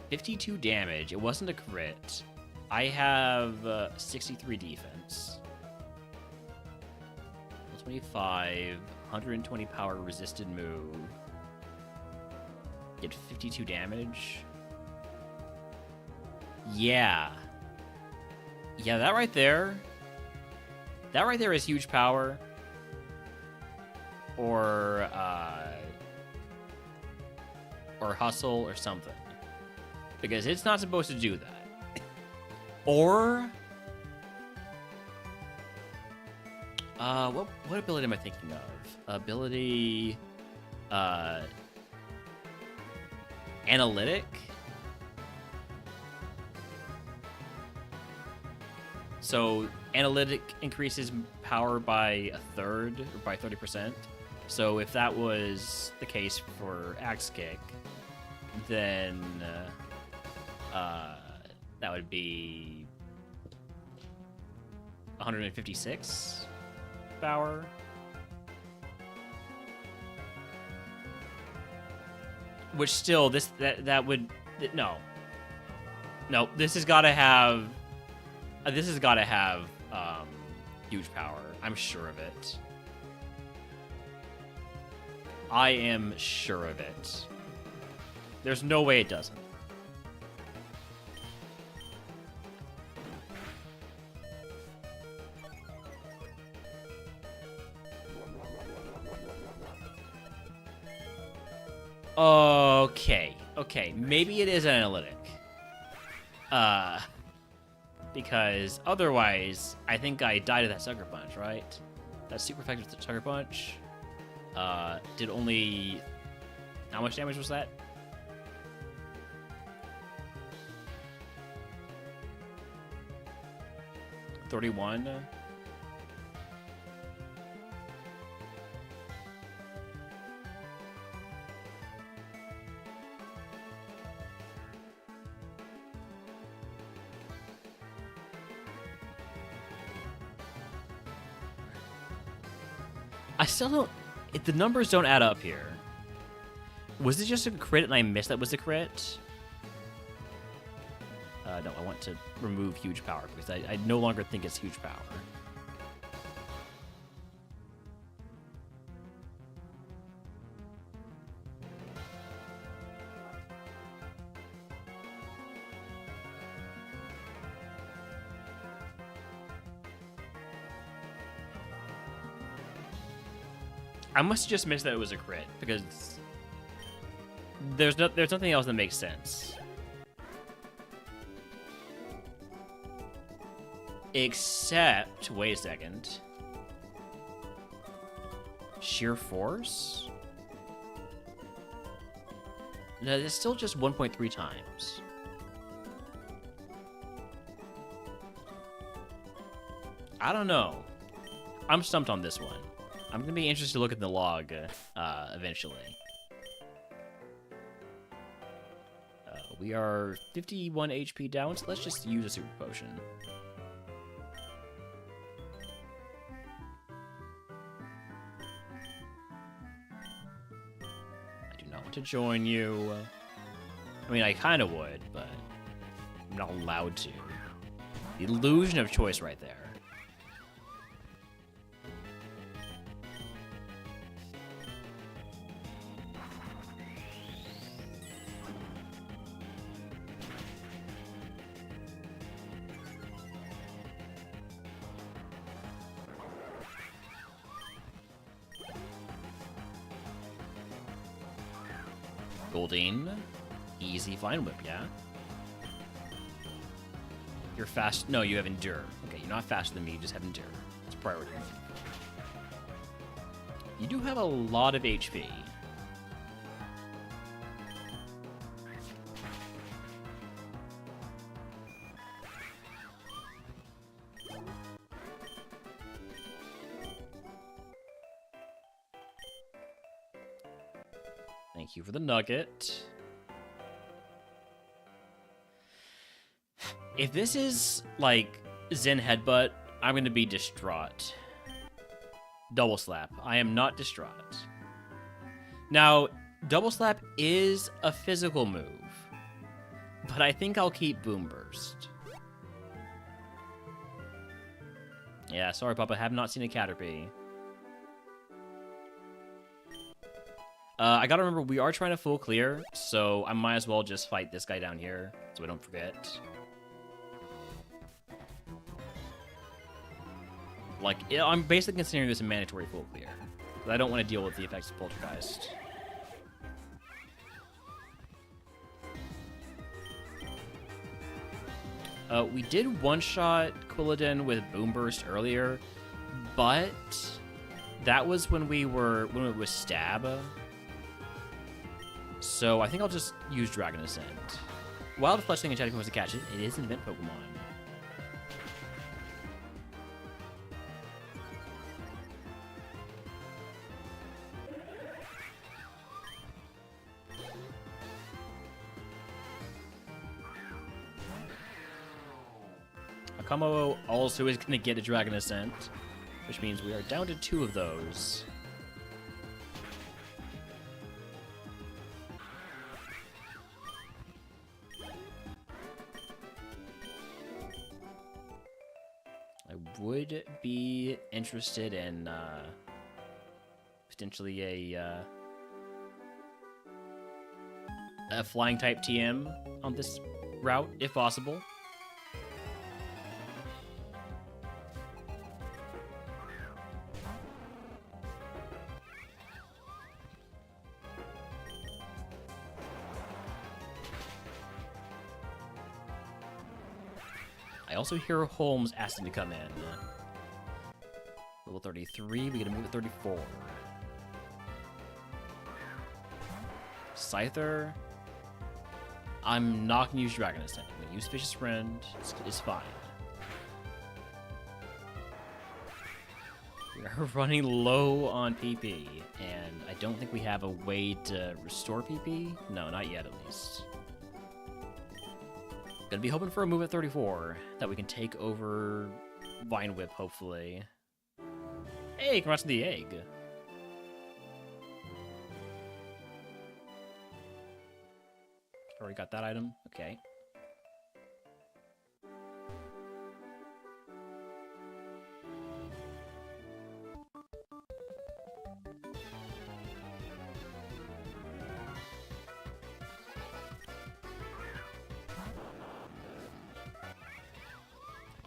52 damage. It wasn't a crit. I have 63 defense. 25, 120 power resisted move. Did 52 damage. Yeah. Yeah, that right there. That right there is huge power. Or hustle or something. Because it's not supposed to do that. Or what ability am I thinking of? Ability analytic? So analytic increases power by 1/3 or by 30%. So if that was the case for Axe Kick, then that would be 156 power. Which still, that would no. This has got to have. This has got to have huge power. I'm sure of it. I am sure of it. There's no way it doesn't. Okay, maybe it is analytic. Because otherwise, I think I died to that Sucker Punch, right? That super effective Sucker Punch did only... How much damage was that? $31? I still don't... The numbers don't add up here. Was it just a crit and I missed that was a crit? No, I want to remove huge power because I no longer think it's huge power. I must have just missed that it was a crit because there's nothing else that makes sense. Except, wait a second. Sheer force? No, it's still just 1.3 times. I don't know. I'm stumped on this one. I'm going to be interested to look at the log eventually. We are 51 HP down, so let's just use a super potion. I do not want to join you. I mean, I kind of would, but I'm not allowed to. The illusion of choice right there. Goldine. Easy Vine Whip, yeah? You're fast. No, you have Endure. Okay, you're not faster than me, you just have Endure. It's priority. You do have a lot of HP. Thank you for the nugget. If this is, like, Zen Headbutt, I'm going to be distraught. Double Slap. I am not distraught. Now, Double Slap is a physical move, but I think I'll keep Boom Burst. Yeah, sorry, Papa. Have not seen a Caterpie. I gotta remember, we are trying to full clear, so I might as well just fight this guy down here, so I don't forget. Like, I'm basically considering this a mandatory full clear, but I don't want to deal with the effects of Poltergeist. We did one-shot Quilladin with Boom Burst earlier, but that was when it was Stab. So I think I'll just use Dragon Ascent. Wild Fletchling and Chatterpie was to catch it. It is an event Pokemon. Akamo also is going to get a Dragon Ascent, which means we are down to 2 of those. I would be interested in potentially a flying type TM on this route, if possible. I also hear Holmes asking to come in. Level 33, we get to move to 34. Scyther. I'm not going to use Dragon Ascent. I'm going to use Vicious Friend. It's fine. We are running low on PP, and I don't think we have a way to restore PP. No, not yet, at least. Gonna be hoping for a move at 34 that we can take over Vine Whip, hopefully. Hey, congrats on the egg. Already got that item? Okay.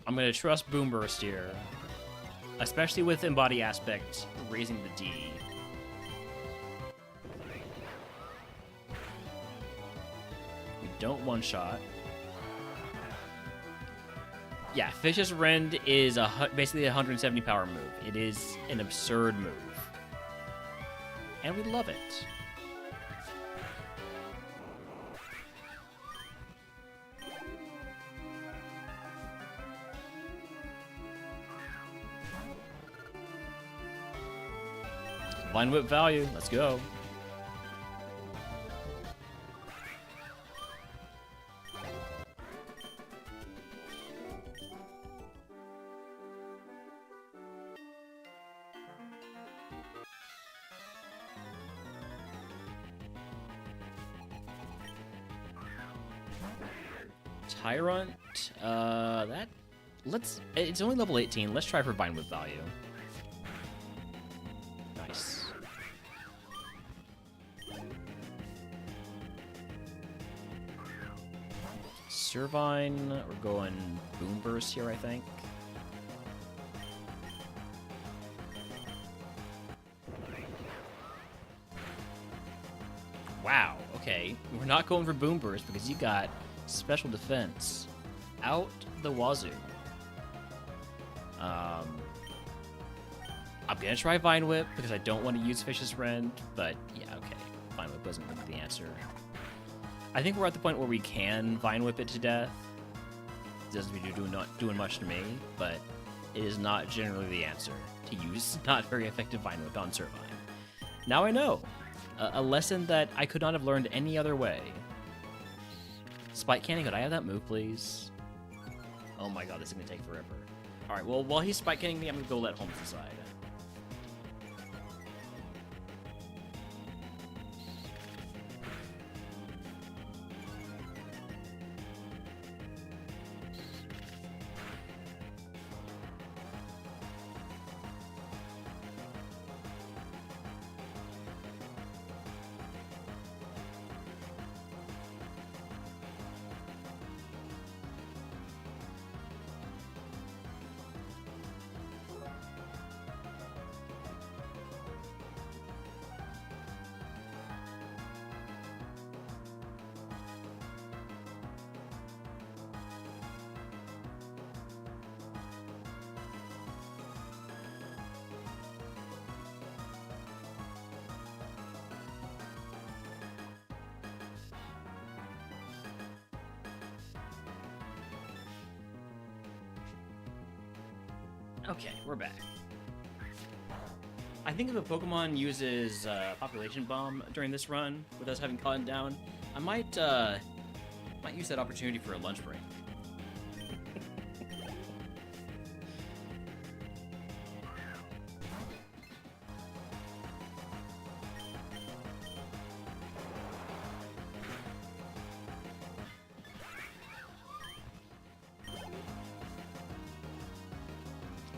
I'm going to trust Boom Burst here, especially with Embody Aspect raising the D. We don't one-shot. Yeah, Vicious Rend is basically a 170 power move. It is an absurd move. And we love it. Vine Whip value, let's go. Tyrant. It's only level 18. Let's try for Vine Whip value. Nice. Servine, we're going Boom Burst here, I think. Wow, okay. We're not going for Boom Burst because you got Special Defense out the wazoo. I'm gonna try Vine Whip because I don't want to use Vicious Rend, but yeah, okay. Vine Whip wasn't really the answer. I think we're at the point where we can Vine Whip it to death. It doesn't mean you're not doing much to me, but it is not generally the answer to use not very effective Vine Whip on Servine. Now I know. A lesson that I could not have learned any other way. Spike Cannon, could I have that move, please? Oh my god, this is gonna take forever. Alright, well, while he's Spike Canning me, I'm gonna go let Holmes decide. Okay, we're back. I think if a Pokemon uses Population Bomb during this run, with us having caught it down, I might use that opportunity for a lunch break.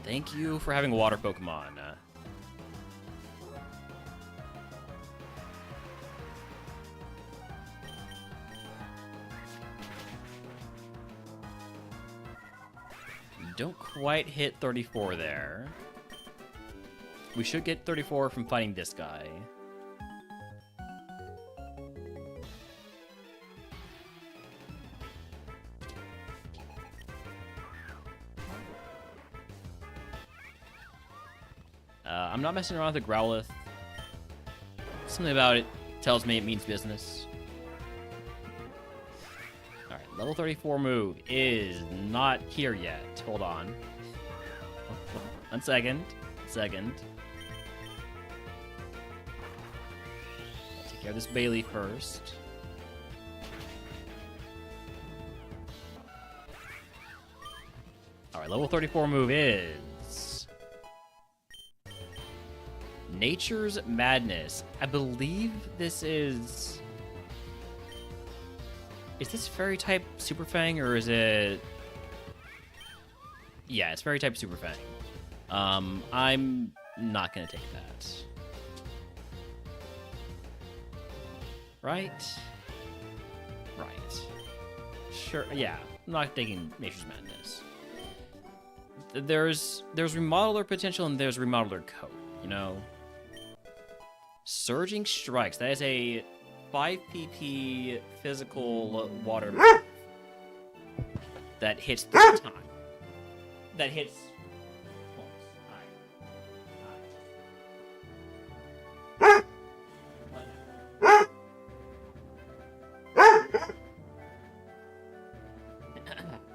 Thank you for having water Pokemon. Don't quite hit 34 there. We should get 34 from fighting this guy. I'm not messing around with the Growlithe. Something about it tells me it means business. Alright, level 34 move is not here yet. Hold on. 1 second. Second. I'll take care of this Bailey first. Alright, level 34 move is Nature's Madness. I believe this is... Is this Fairy type Super Fang or is it... Yeah, it's Fairy type Super Fang. I'm not gonna take that. Right? Right. Sure, yeah. I'm not taking Nature's Madness. There's Remodeler potential and there's Remodeler Coat, you know? Surging Strikes. That is a 5 PP physical water move that hits 3 times. That hits...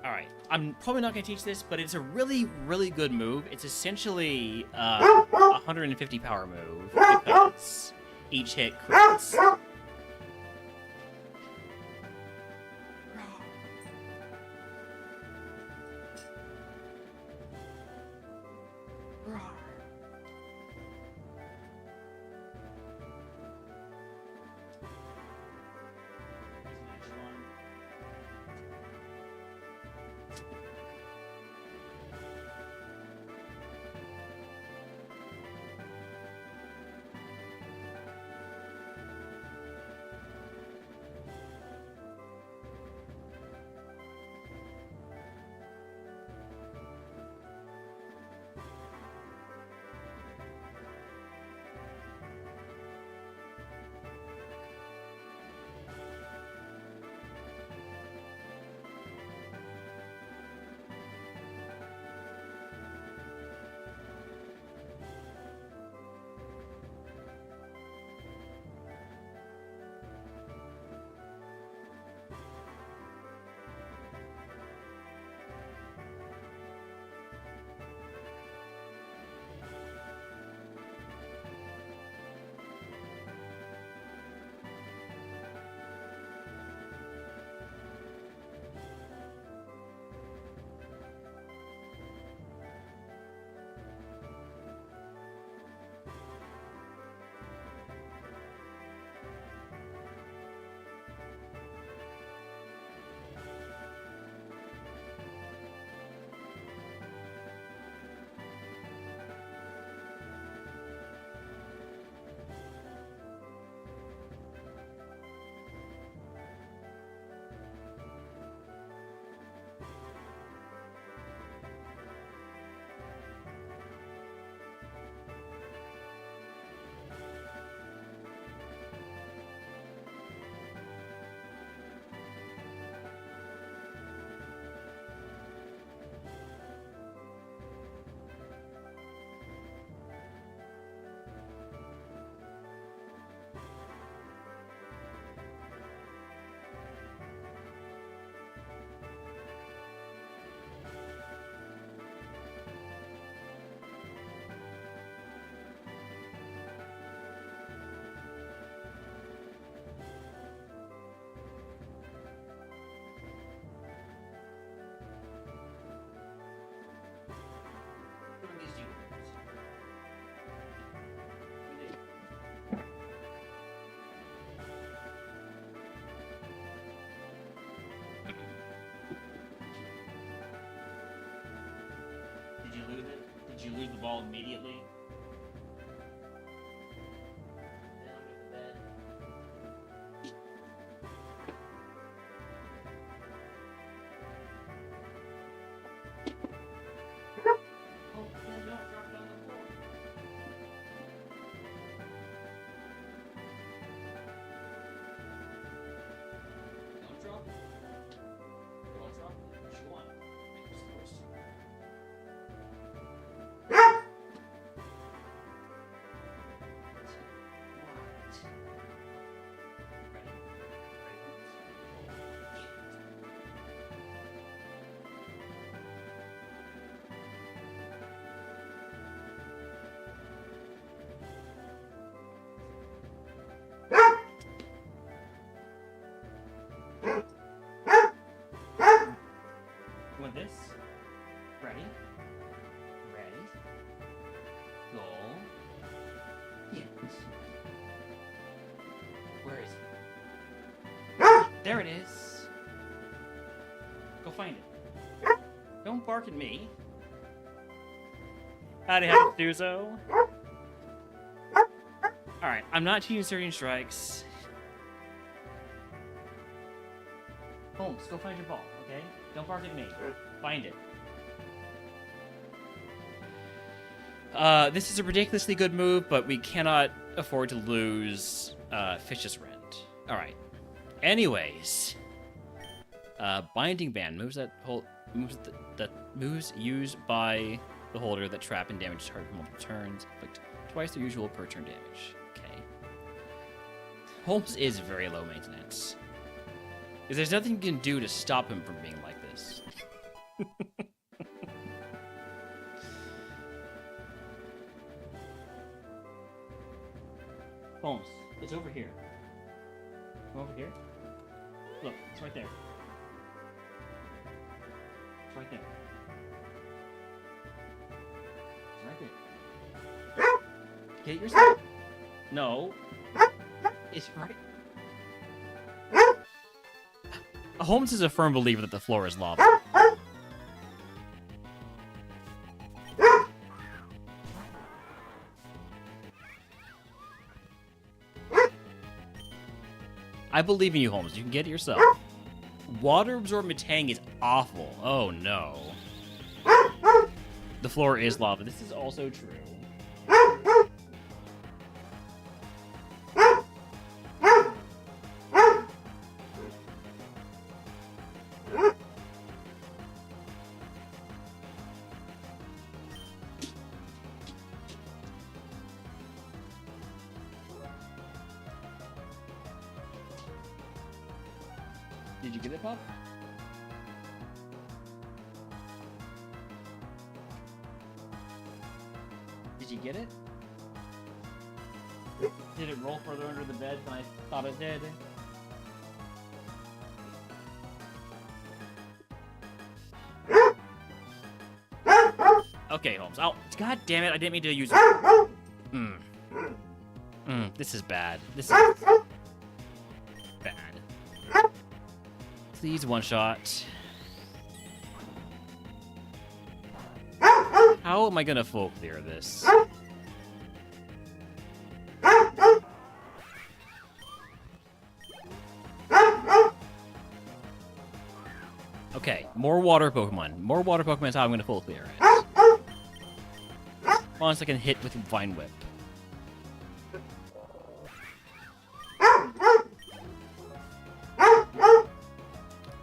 Alright, I'm probably not going to teach this, but it's a really, really good move. It's essentially a 150 power move because each hit crits. Did you lose the ball immediately? With this, ready, go, yes. Where is it? There it is. Go find it. Don't bark at me. Howdy, how do so? Alright, I'm not choosing certain strikes. Holmes, go find your ball, okay? Don't bark at me. Find it. This is a ridiculously good move, but we cannot afford to lose Fish's Rent. Alright. Anyways. Binding Band. Moves used by the holder that trap and damage target for multiple turns. Inflict twice the usual per turn damage. Okay. Holmes is very low maintenance. Because there's nothing you can do to stop him from being like this. Holmes, it's over here. Come over here. Look, it's right there. It's right there. It's right there. Get it yourself. No. It's right. Holmes is a firm believer that the floor is lava. I believe in you, Holmes. You can get it yourself. Water absorbed Metang is awful. Oh no. The floor is lava. This is also true. Did you get it, Pop? Did you get it? Did it roll further under the bed than I thought it did? Okay, Holmes. Oh, god damn it! I didn't mean to use it. This is bad. This is bad. Please one shot. How am I gonna full clear this? Okay, more water Pokemon. More water Pokemon is how I'm gonna full clear it. Once I can hit with Vine Whip.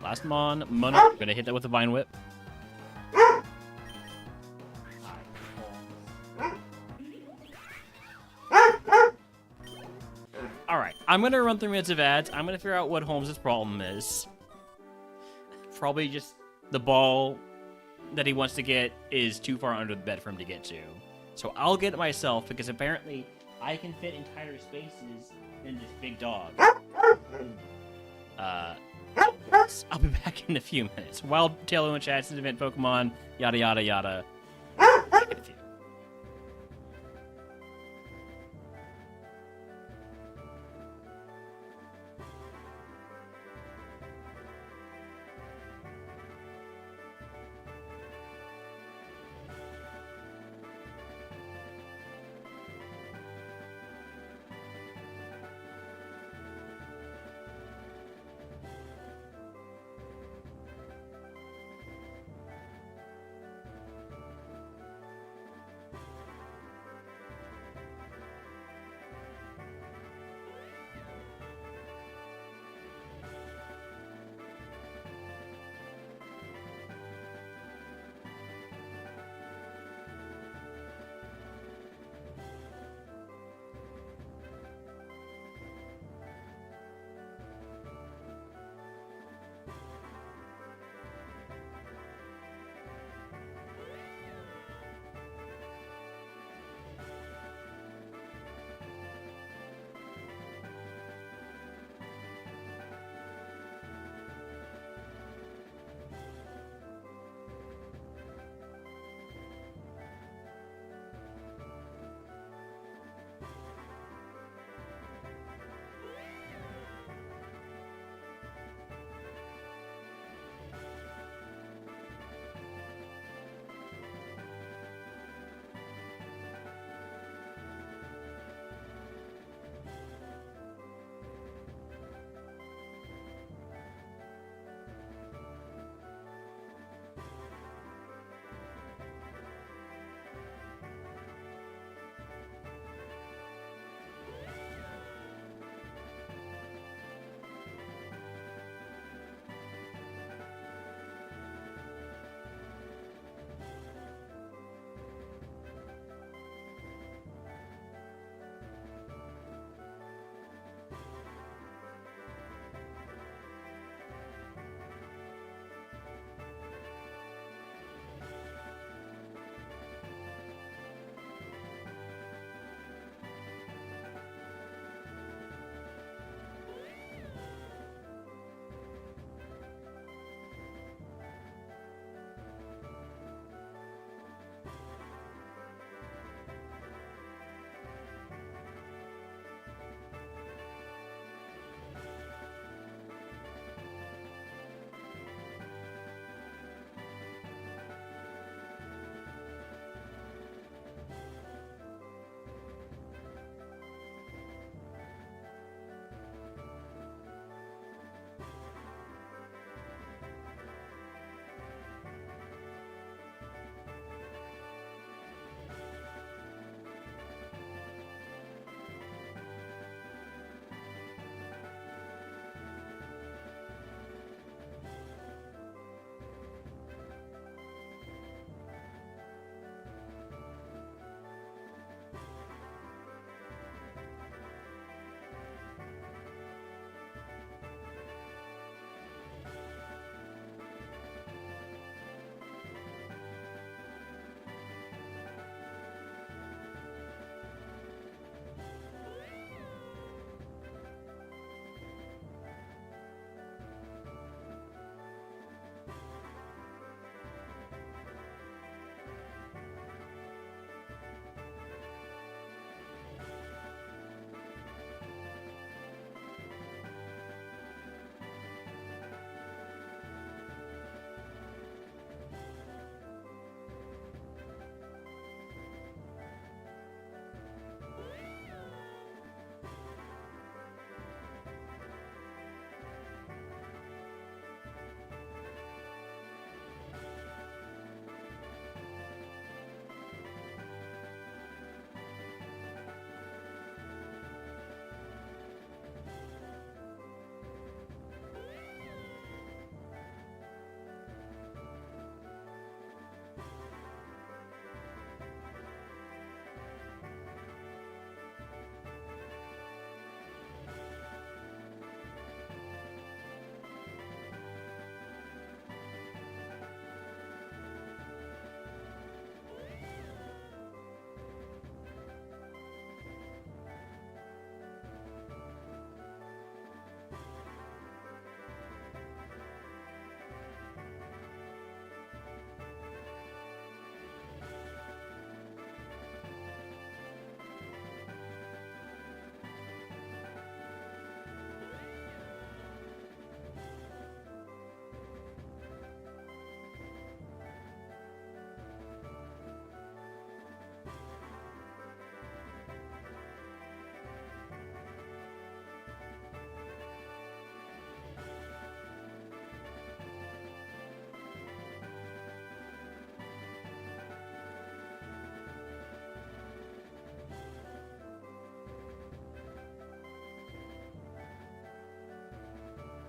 Last Mon, Mona, gonna hit that with a Vine Whip. Alright, I'm gonna run 3 minutes of ads. I'm gonna figure out what Holmes' problem is. Probably just the ball that he wants to get is too far under the bed for him to get to. So I'll get it myself, because apparently I can fit entire spaces in this big dog. I'll be back in a few minutes. Wild Tailwind in chat, event Pokemon, yada yada yada. Back in a few.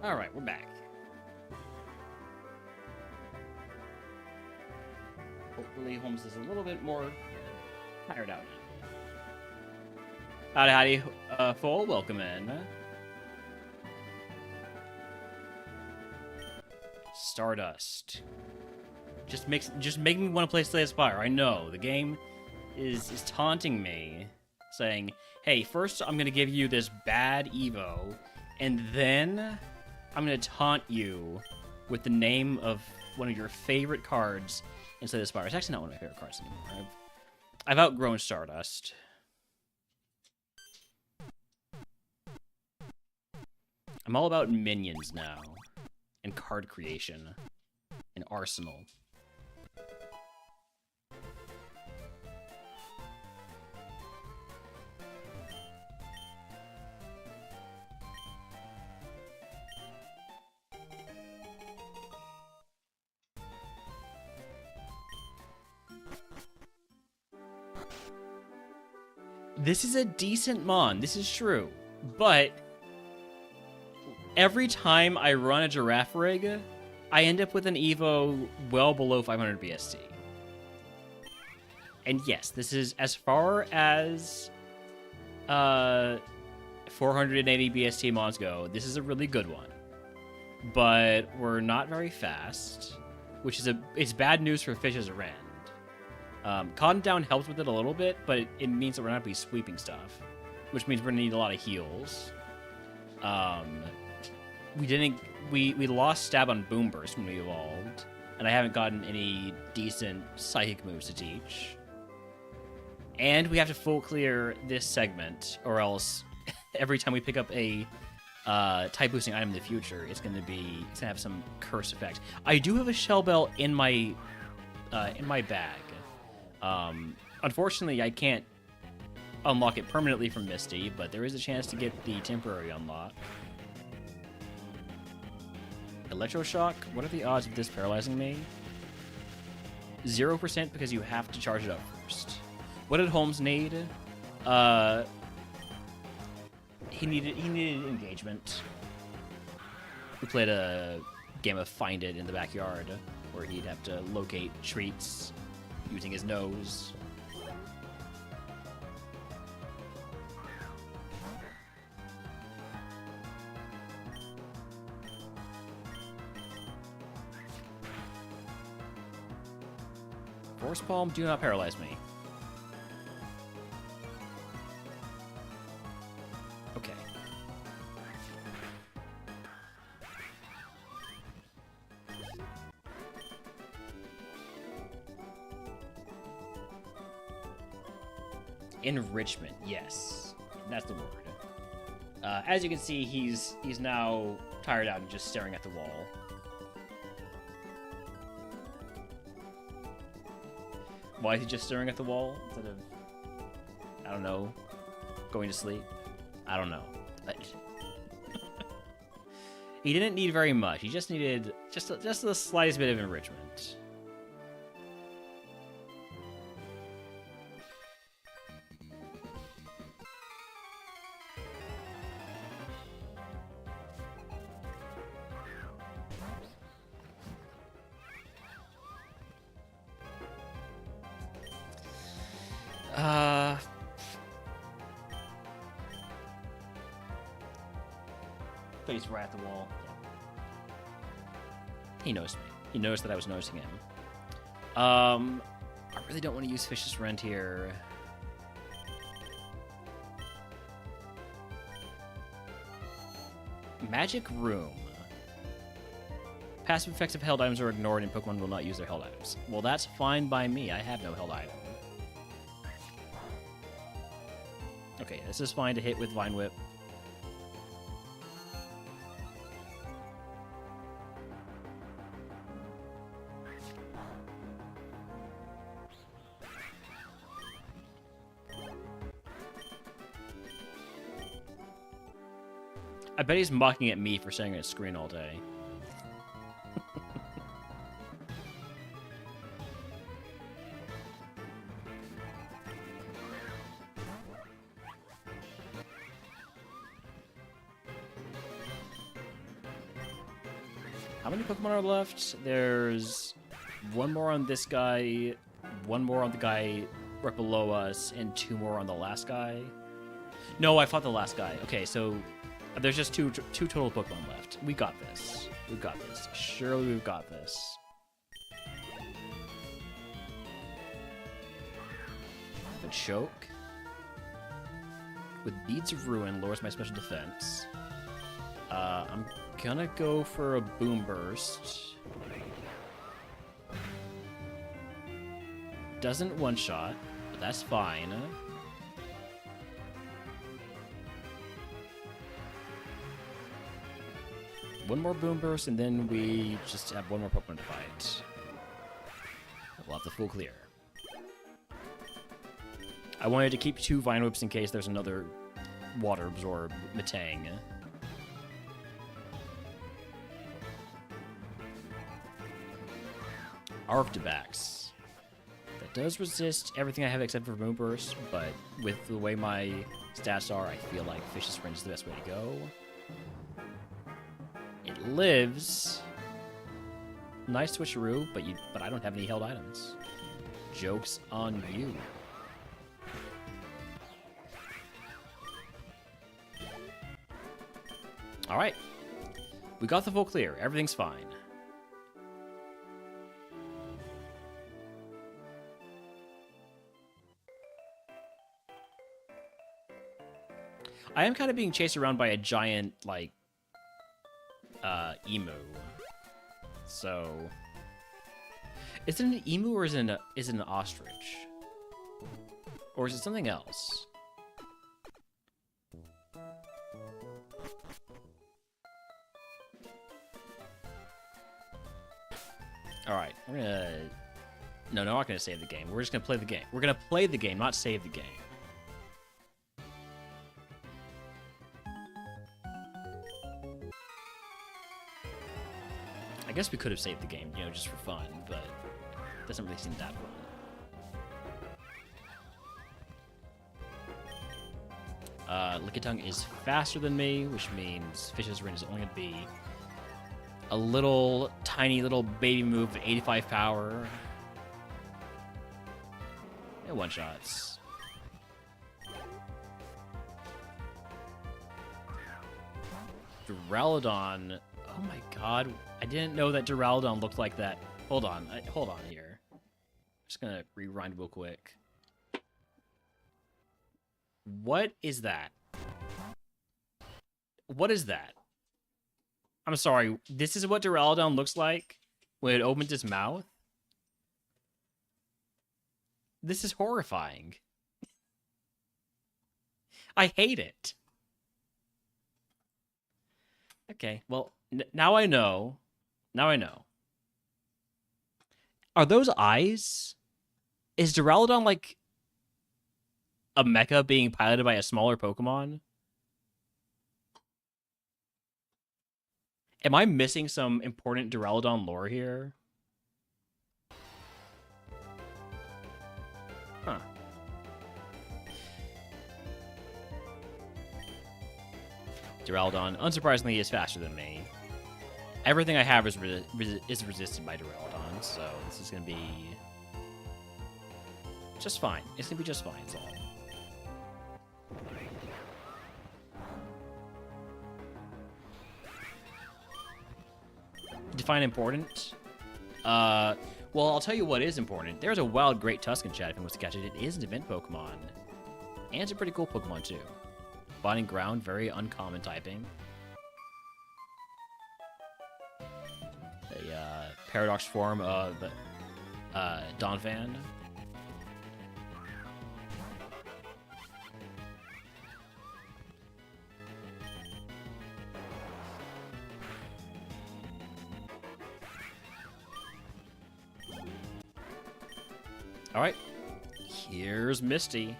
All right, we're back. Hopefully Holmes is a little bit more tired out now. Howdy, Foal, welcome in. Stardust. Just making me want to play Slay the Spire. I know, the game is taunting me, saying, hey, first I'm going to give you this bad Evo, and then I'm going to taunt you with the name of one of your favorite cards in Slay the Spire. It's actually not one of my favorite cards anymore. I've outgrown Stardust. I'm all about minions now, and card creation, and arsenal. This is a decent mon, this is true, but every time I run a giraffe rig, I end up with an Evo well below 500 BST. And yes, this is as far as 480 BST mons go, this is a really good one. But we're not very fast, which is it's bad news for Fish as a Rend. Calm Down helps with it a little bit, but it means that we're not going to be sweeping stuff, which means we're going to need a lot of heals. We lost Stab on Boom Burst when we evolved, and I haven't gotten any decent psychic moves to teach. And we have to full clear this segment, or else every time we pick up a type boosting item in the future, it's gonna have some curse effect. I do have a Shell Bell in my bag. Unfortunately, I can't unlock it permanently from Misty, but there is a chance to get the temporary unlock. Electroshock? What are the odds of this paralyzing me? 0% because you have to charge it up first. What did Holmes need? He needed engagement. We played a game of Find It in the backyard, where he'd have to locate treats using his nose. Force Palm, do not paralyze me. Okay. Enrichment, yes. That's the word. As you can see, he's now tired out and just staring at the wall. Why is he just staring at the wall instead of, I don't know, going to sleep? I don't know. He didn't need very much. He just needed just the slightest bit of enrichment. Face right at the wall. Yeah. He noticed me. He noticed that I was noticing him. I really don't want to use Fish's Rent here. Magic Room. Passive effects of held items are ignored and Pokemon will not use their held items. Well, that's fine by me. I have no held item. Okay, this is fine to hit with Vine Whip. I bet he's mocking at me for staring at his screen all day. How many Pokemon are left? There's one more on this guy, one more on the guy right below us, and 2 more on the last guy. No, I fought the last guy. Okay, so there's just two total Pokemon left. We got this. We've got this. Surely we've got this. A choke. With Beads of Ruin, lowers my special defense. I'm gonna go for a Boom Burst. Doesn't one-shot, but that's fine. One more Boom Burst, and then we just have one more Pokemon to fight. We'll have the full clear. I wanted to keep 2 Vine Whips in case there's another Water Absorb Metang. Arctibax. That does resist everything I have except for Boom Burst, but with the way my stats are, I feel like Fish's Friend is the best way to go. It lives. Nice switcheroo, but I don't have any held items. Joke's on you. Alright. We got the full clear. Everything's fine. I am kind of being chased around by a giant, like, emu. So, is it an emu or is it an ostrich? Or is it something else? Alright, we're gonna... No, we're not gonna save the game. We're just gonna play the game. We're gonna play the game, not save the game. I guess we could have saved the game, you know, just for fun, but it doesn't really seem that fun. Lickitung is faster than me, which means Fish's Ring is only going to be a little, tiny little baby move of 85 power. And one-shots. Duraludon. Oh my god. I didn't know that Duraludon looked like that. Hold on here. I'm just gonna rewind real quick. What is that? What is that? I'm sorry. This is what Duraludon looks like when it opens its mouth? This is horrifying. I hate it. Okay, well, now I know. Now I know. Are those eyes? Is Duraludon like a mecha being piloted by a smaller Pokemon? Am I missing some important Duraludon lore here? Huh. Duraludon, unsurprisingly, is faster than me. Everything I have is resisted by Duraludon, so this is going to be just fine. It's going to be just fine, so. Define important? Well, I'll tell you what is important. There's a wild Great Tuscan chat if you wants to catch it. It is an event Pokemon. And it's a pretty cool Pokemon, too. Bonding Ground, very uncommon typing. A paradox form of Donphan. Alright, here's Misty.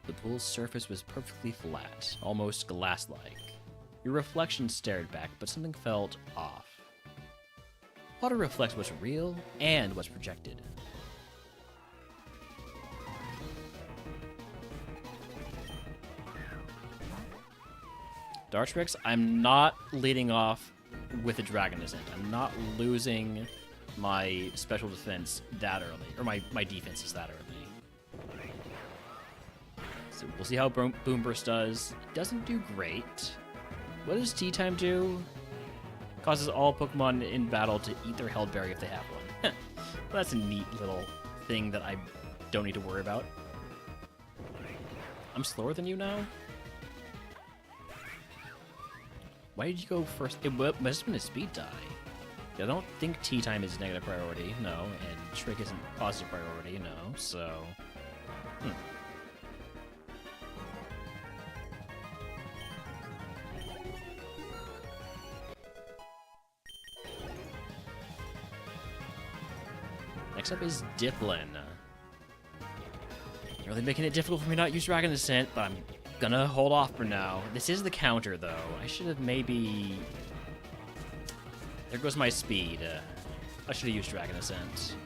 The pool's surface was perfectly flat, almost glass-like. Your reflection stared back, but something felt off. Water reflects what's real and what's projected. Dartrix, I'm not leading off with a Dragon Ascent. I'm not losing my special defense that early, or my defenses that early. So we'll see how Boom Burst does. It doesn't do great. What does Tea Time do? Causes all Pokemon in battle to eat their Held Berry if they have one. Well, that's a neat little thing that I don't need to worry about. I'm slower than you now? Why did you go first? It must have been a speed die. I don't think Tea Time is negative priority, no, and Trick isn't positive priority, no, so... Next up is Diplin. Really making it difficult for me not to use Dragon Ascent, but I'm gonna hold off for now. This is the counter, though. I should have maybe... There goes my speed. I should have used Dragon Ascent.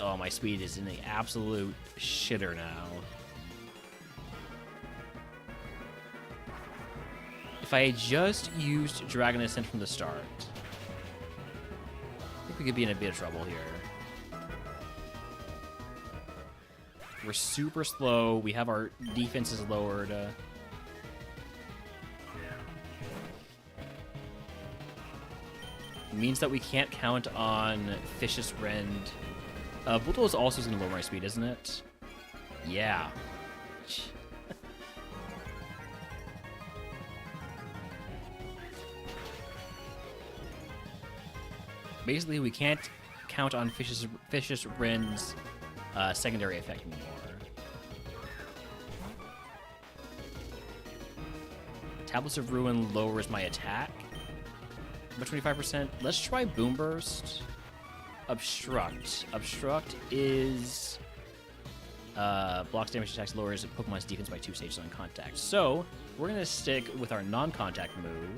Oh, my speed is in the absolute shitter now. If I had just used Dragon Ascent from the start, I think we could be in a bit of trouble here. We're super slow. We have our defenses lowered. Means that we can't count on Vicious Rend. Bulldoze also is going to lower my speed, isn't it? Yeah. Basically, we can't count on Vicious Rend's secondary effect anymore. Tablets of Ruin lowers my attack by 25%. Let's try Boom Burst. Obstruct. Obstruct is blocks damage attacks, lowers Pokemon's defense by 2 stages on contact. So we're gonna stick with our non-contact move.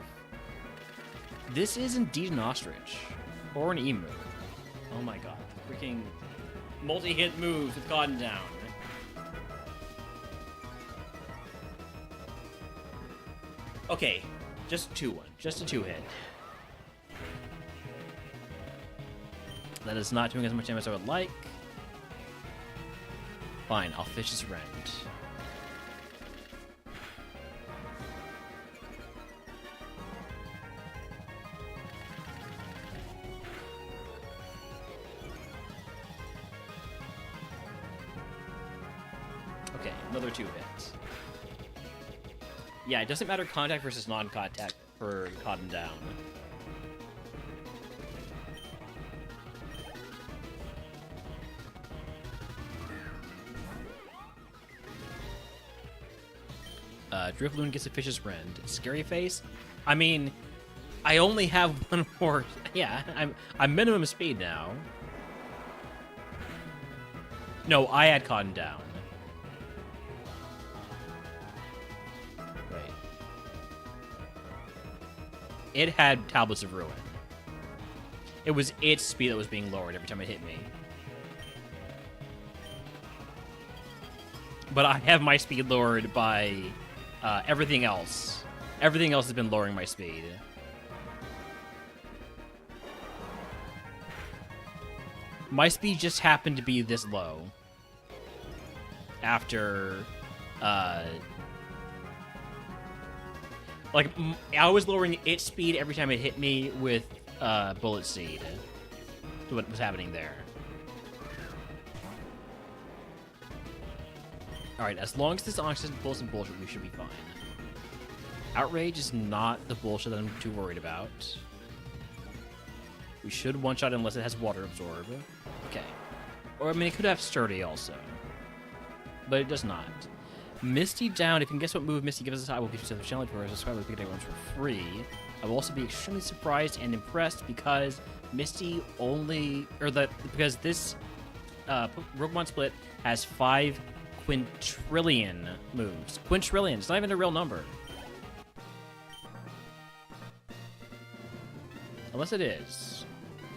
This is indeed an Ostrich or an Emu. Oh my god! Freaking multi-hit moves with Cotton Down. Okay, just a 2-hit. That is not doing as much damage as I would like. Fine, I'll Vicious Rend. Okay, another 2 hits. Yeah, it doesn't matter contact versus non-contact for Cotton Down. Drifloon gets a Vicious Rend. Scary Face? I mean, I only have one more... Yeah, I'm minimum speed now. No, I had Cotton Down. Wait. It had Tablets of Ruin. It was its speed that was being lowered every time it hit me. But I have my speed lowered by... everything else. Everything else has been lowering my speed. My speed just happened to be this low. After, like, I was lowering its speed every time it hit me with, Bullet Seed. What was happening there. Alright, as long as this Oxygen pulls some bullshit, we should be fine. Outrage is not the bullshit that I'm too worried about. We should one-shot unless it has Water Absorb. Okay. Or, I mean, it could have Sturdy also. But it does not. Misty down. If you can guess what move Misty gives us, I will give you some challenge for us. Subscribe with Pikachu ones for free. I will also be extremely surprised and impressed because Misty only... because this RogueMon Split has 5 quintillion moves. Quintillion. It's not even a real number. Unless it is.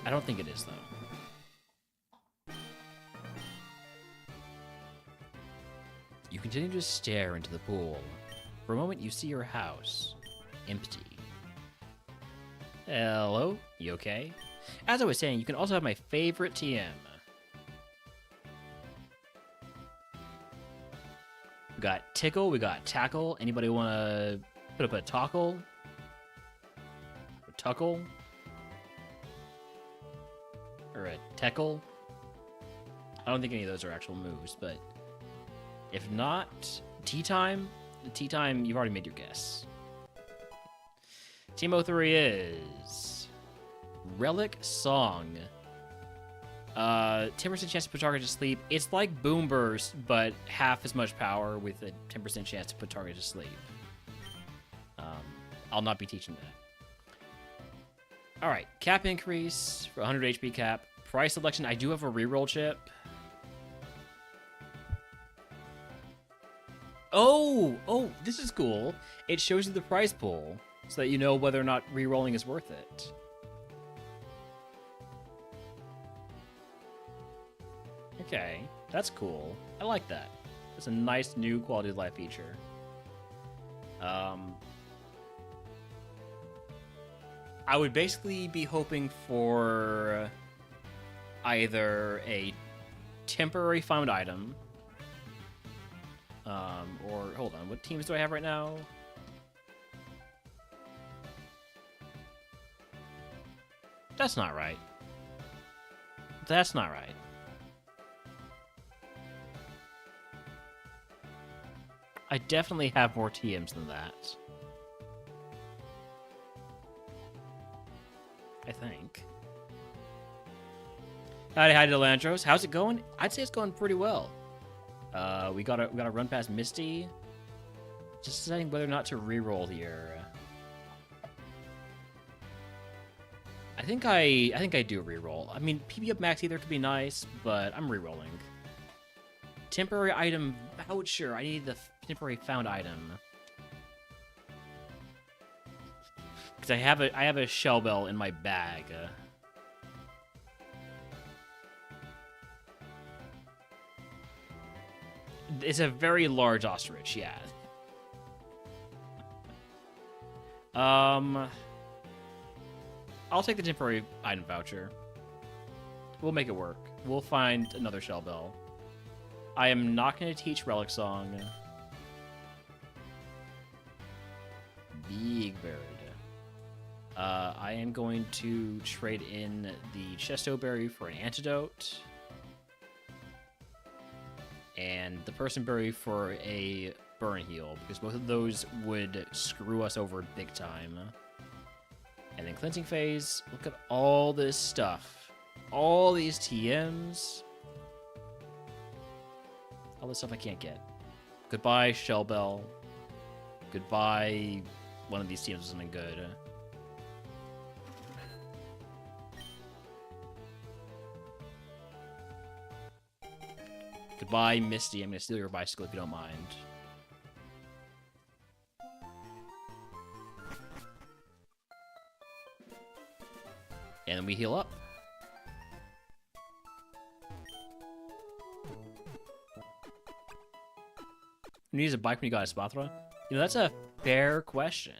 I don't think it is, though. You continue to stare into the pool. For a moment, you see your house. Empty. Hello? You okay? As I was saying, you can also have my favorite TM. We got Tickle, we got Tackle. Anybody want to put up a Tackle? Or Tuckle? Or a Teckle? I don't think any of those are actual moves, but if not, Tea Time? Tea Time, you've already made your guess. Team 03 is Relic Song. 10% chance to put target to sleep. It's like Boom Burst, but half as much power with a 10% chance to put target to sleep. I'll not be teaching that. Alright, cap increase for 100 HP cap. Price selection, I do have a reroll chip. Oh, this is cool. It shows you the prize pool, so that you know whether or not rerolling is worth it. Okay, that's cool. I like that. It's a nice new quality of life feature. I would basically be hoping for either a temporary found item, or hold on, what teams do I have right now? That's not right. That's not right. I definitely have more TMs than that. I think. Hi, Delantros. How's it going? I'd say it's going pretty well. We gotta run past Misty. Just deciding whether or not to reroll here. I think I do reroll. I mean, PB up max either could be nice, but I'm rerolling. Temporary item voucher. I need the temporary found item. Because I have a shell bell in my bag. It's a very large ostrich, yeah. I'll take the temporary item voucher. We'll make it work. We'll find another shell bell. I am not going to teach Relic Song. Big Bird. I am going to trade in the Chesto Berry for an Antidote. And the Person Berry for a Burn Heal, because both of those would screw us over big time. And then Cleansing Phase. Look at all this stuff. All these TMs. All this stuff I can't get. Goodbye, Shell Bell. Goodbye, one of these teams is something good. Goodbye, Misty. I'm going to steal your bicycle if you don't mind. And then we heal up. Who needs a bike when you got a Spathra? You know, that's a fair question.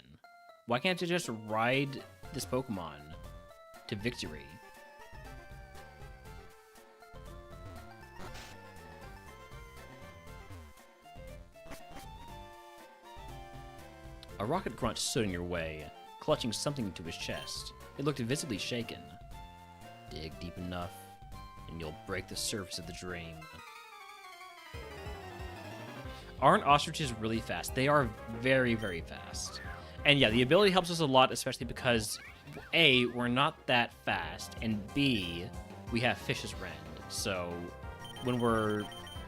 Why can't you just ride this Pokemon to victory? A rocket grunt stood in your way, clutching something to his chest. It looked visibly shaken. Dig deep enough, and you'll break the surface of the drain. Aren't ostriches really fast? They are very, very fast. And yeah, the ability helps us a lot, especially because A, we're not that fast, and B, we have Fish's Rend. So when we're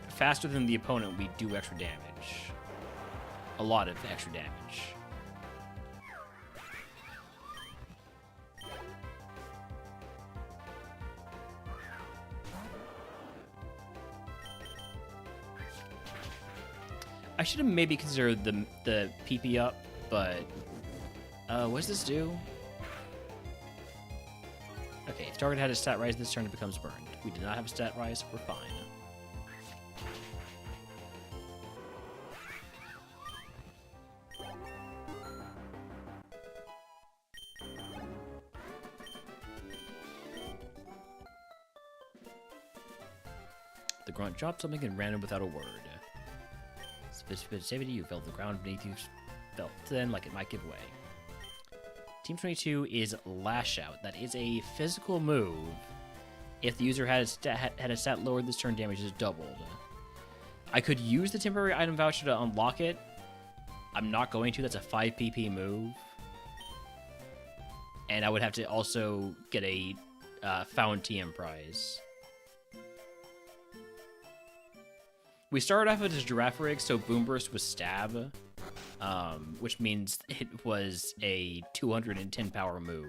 faster than the opponent, we do extra damage. A lot of extra damage. I should have maybe considered the PP up, but what does this do? Okay, if target had a stat rise this turn, it becomes burned. We did not have a stat rise, we're fine. The grunt dropped something and ran without a word. Specificity, you felt the ground beneath you felt thin, like it might give way. Team 22 is Lash Out. That is a physical move. If the user had a stat lower, this turn damage is doubled. I could use the temporary item voucher to unlock it. I'm not going to. That's a 5 PP move. And I would have to also get a Found TM prize. We started off with this Giraffe Rig, so Boom Burst was Stab, which means it was a 210 power move.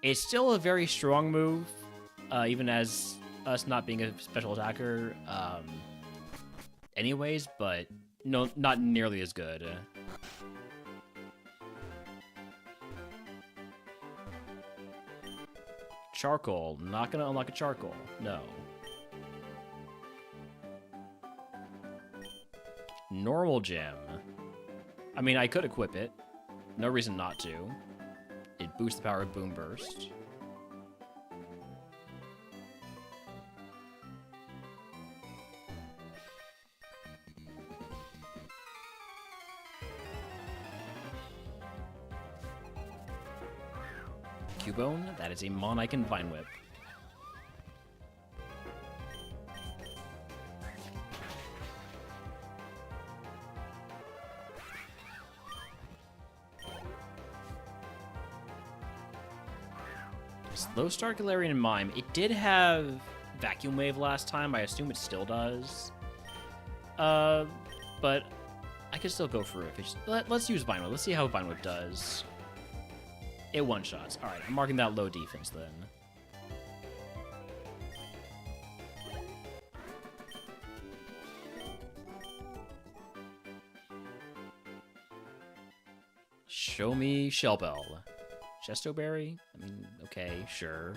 It's still a very strong move, even as us not being a special attacker anyways, but no, not nearly as good. Charcoal. Not gonna unlock a charcoal. No. Normal gem. I mean, I could equip it. No reason not to. It boosts the power of Boom Burst. Cubone, that is a Mon-Icon Vine Whip. Slow Start, Galarian, and Mime. It did have Vacuum Wave last time. I assume it still does. But I could still go for it. Let's use Vine Whip. Let's see how Vine Whip does. It one-shots. Alright, I'm marking that low defense then. Show me Shell Bell. Chesto Berry? I mean, okay, sure.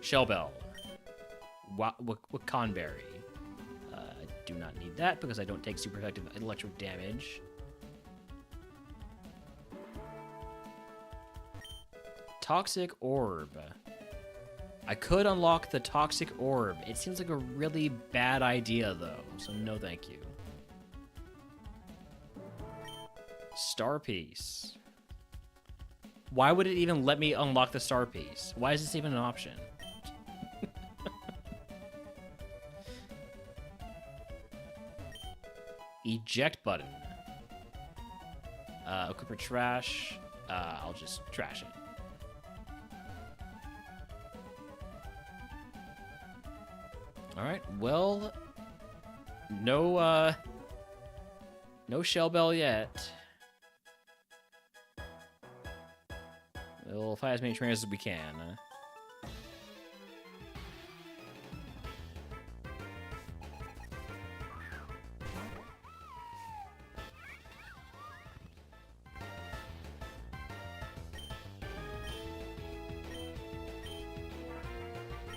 Shell Bell. Wakanberry. Do not need that because I don't take super effective electric damage. Toxic Orb. I could unlock the Toxic Orb. It seems like a really bad idea though, so no thank you. Star Piece. Why would it even let me unlock the Star Piece? Why is this even an option? Eject button. Equip trash. I'll just trash it. Alright, well, no Shell Bell yet. We'll fight as many trainers as we can.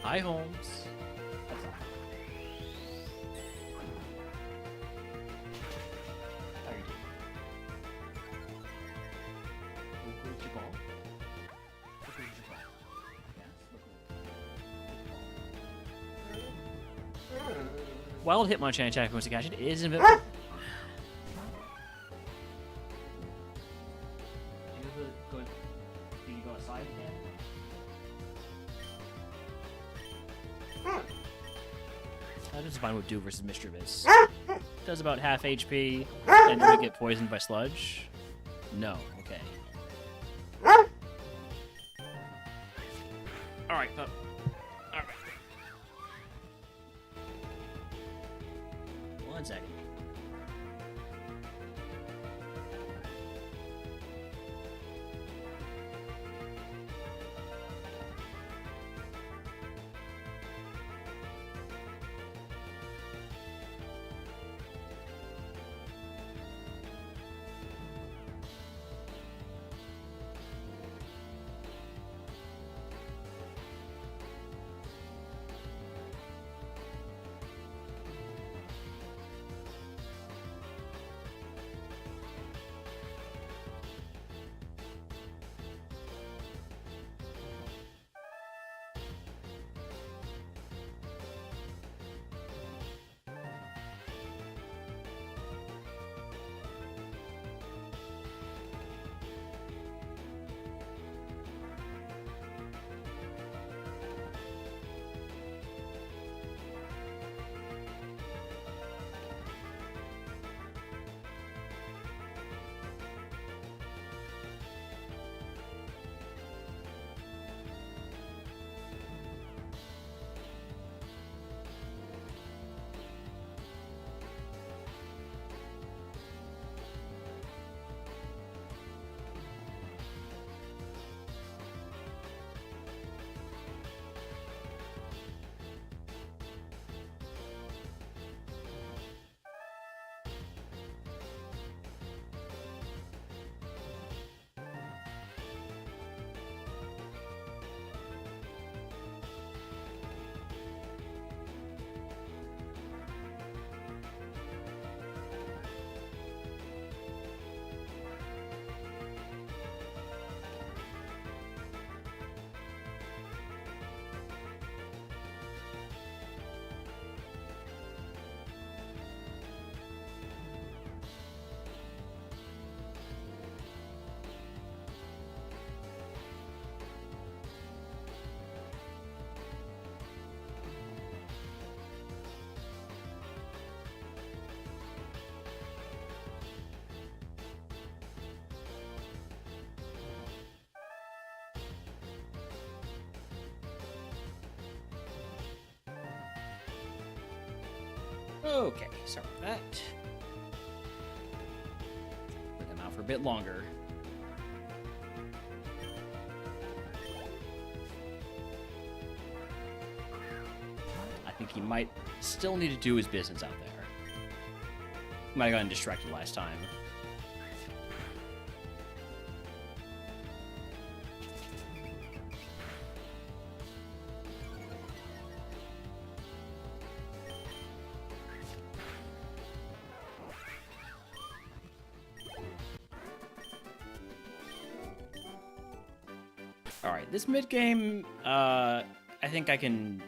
Hi, Holmes. How are you doing? Where's your ball? Where's your ball? Yes, Wild Hitmonchan attack once again. It is invincible. Do you go outside again? How does Vine Whip do versus Mischievous? Does about half HP, and do we get poisoned by sludge? No, okay. Alright, pup. Alright. 1 second. Okay, sorry about that. Put them out for a bit longer. I think he might still need to do his business out there. Might have gotten distracted last time. Alright, this mid-game, I think I can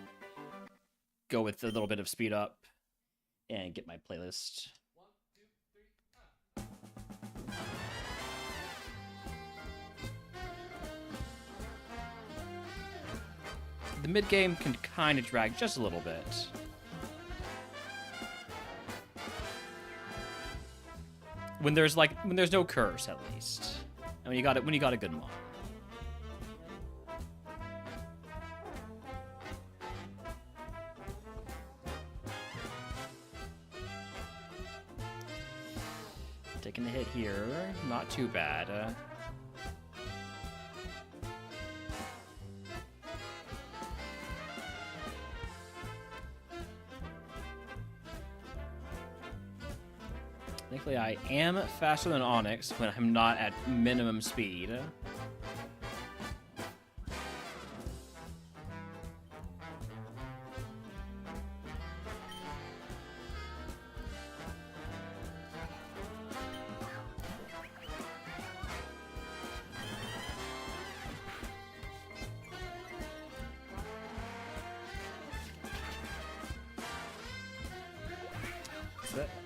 go with a little bit of speed up and get my playlist. The mid-game can kind of drag just a little bit. When there's no curse, at least. And when you got a good mon. Taking a hit here, not too bad. Thankfully, I am faster than Onyx when I'm not at minimum speed.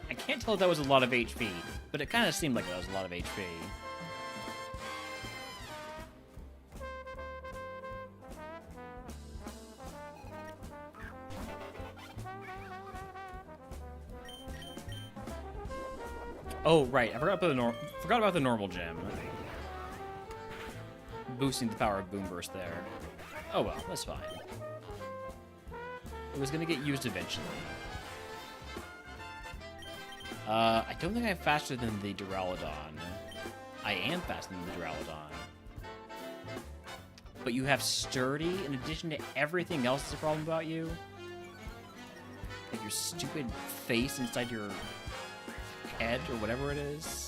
I can't tell if that was a lot of HP, but it kind of seemed like that was a lot of HP. Oh, right. I forgot about the normal gem. Boosting the power of Boom Burst there. Oh well, that's fine. It was going to get used eventually. I don't think I'm faster than the Duraludon. I am faster than the Duraludon. But you have Sturdy in addition to everything else that's a problem about you? Like your stupid face inside your head or whatever it is?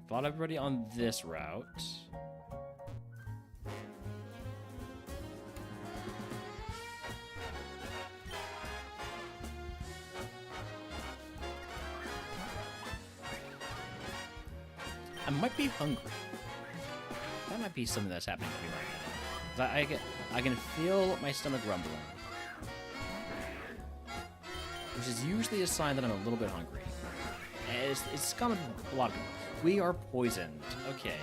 Fought everybody on this route. I might be hungry. That might be something that's happening to me right now. I can feel my stomach rumbling, which is usually a sign that I'm a little bit hungry. It's common for a lot of people. We are poisoned. Okay.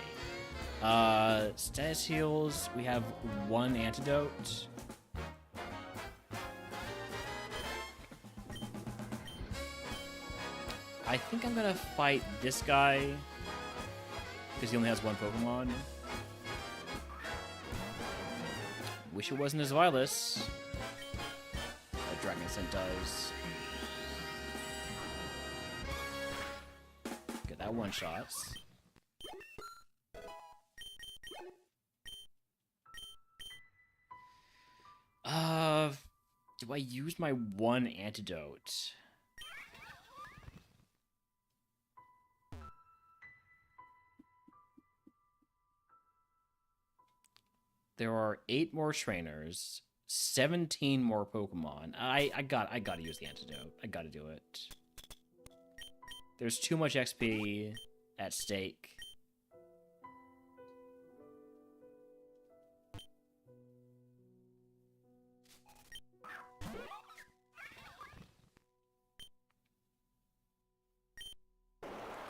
Status heals. We have one antidote. I think I'm gonna fight this guy because he only has one Pokemon. Wish it wasn't as Vilas. Dragon Scent does. That one shots. Do I use my one antidote? There are 8 more trainers, 17 more Pokemon. I gotta use the antidote. I gotta do it. There's too much XP at stake.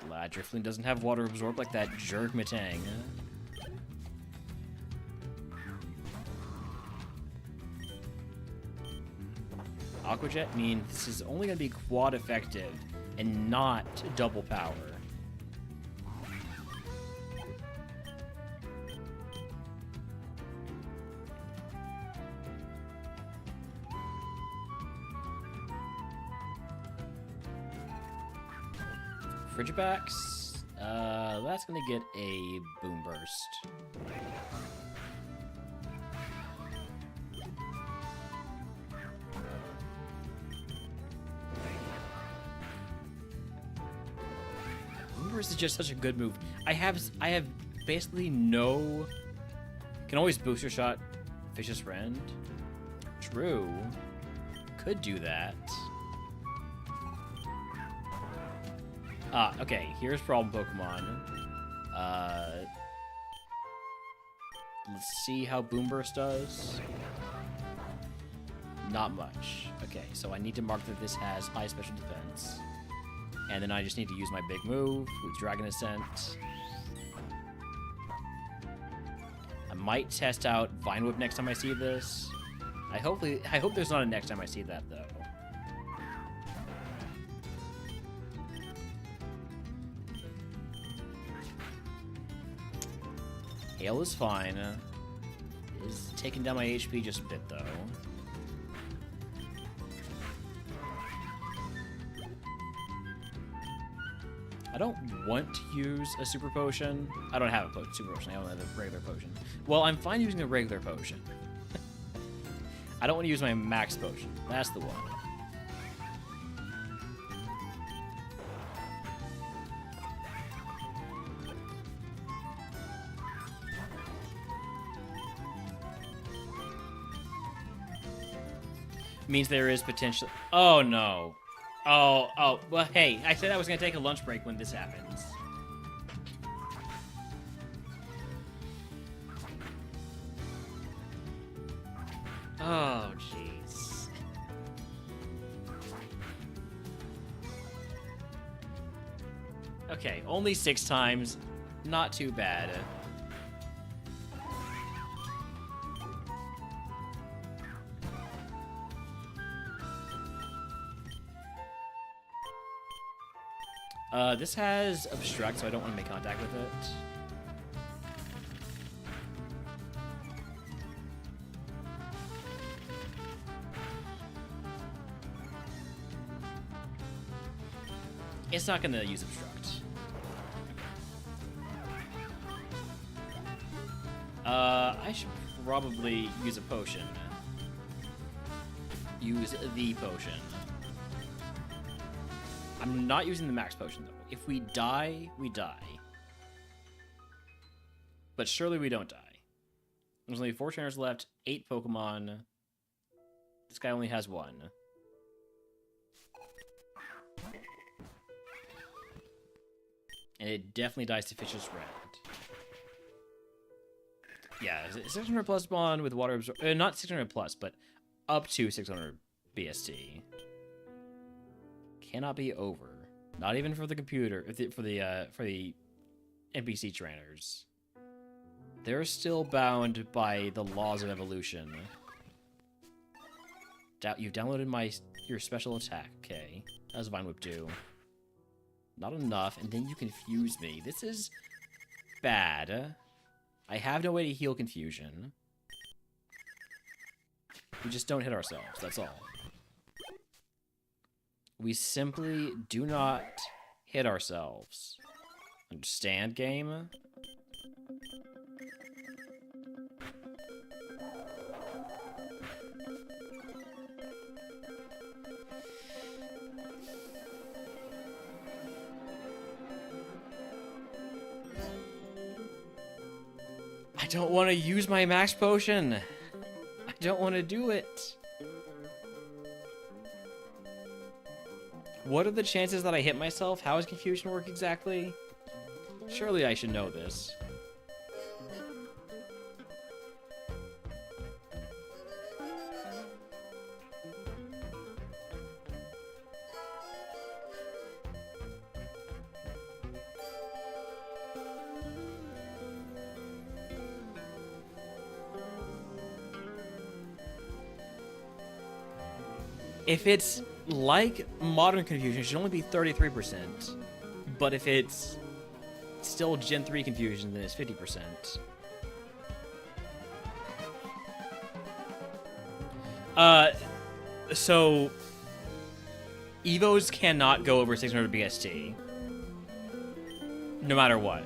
Glad Drifloon doesn't have water absorb like that jerk Matang. Aqua Jet means this is only going to be quad effective and not double power. Frigibacks, that's gonna get a Boom Burst. Boom Burst is just such a good move. I have basically no. Can always booster shot Vicious Rend. True, could do that. Okay, here's problem Pokemon. Let's see how Boom Burst does. Not much. Okay, so I need to mark that this has high special defense. And then I just need to use my big move with Dragon Ascent. I might test out Vine Whip next time I see this. I hope there's not a next time I see that, though. Hail is fine. Is taking down my HP just a bit, though. I don't want to use a super potion. I don't have a super potion. I only have a regular potion. Well, I'm fine using a regular potion. I don't want to use my max potion. That's the one. Means there is potential. Oh no. Oh, well, hey, I said I was gonna take a lunch break when this happens. Oh, jeez. Okay, only 6 times. Not too bad. This has Obstruct, so I don't want to make contact with it. It's not going to use Obstruct. I should probably use a potion. Use the potion. I'm not using the max potion, though. If we die, we die. But surely we don't die. There's only 4 trainers left, 8 Pokemon. This guy only has 1. And it definitely dies to Fish's Rend. Yeah, 600 plus bond with water absorb. Not 600 plus, but up to 600 BST. Cannot be over. Not even for the computer, for the NPC trainers. They're still bound by the laws of evolution. You've downloaded your special attack. Okay, that was Vine Whip 2. Not enough, and then you confuse me. This is bad. I have no way to heal confusion. We just don't hit ourselves, that's all. We simply do not hit ourselves. Understand, game? I don't want to use my max potion. I don't want to do it. What are the chances that I hit myself? How does confusion work exactly? Surely I should know this. If it's like modern confusion, it should only be 33%. But if it's still Gen 3 confusion, then it's 50%. So Evos cannot go over 600 BST. No matter what.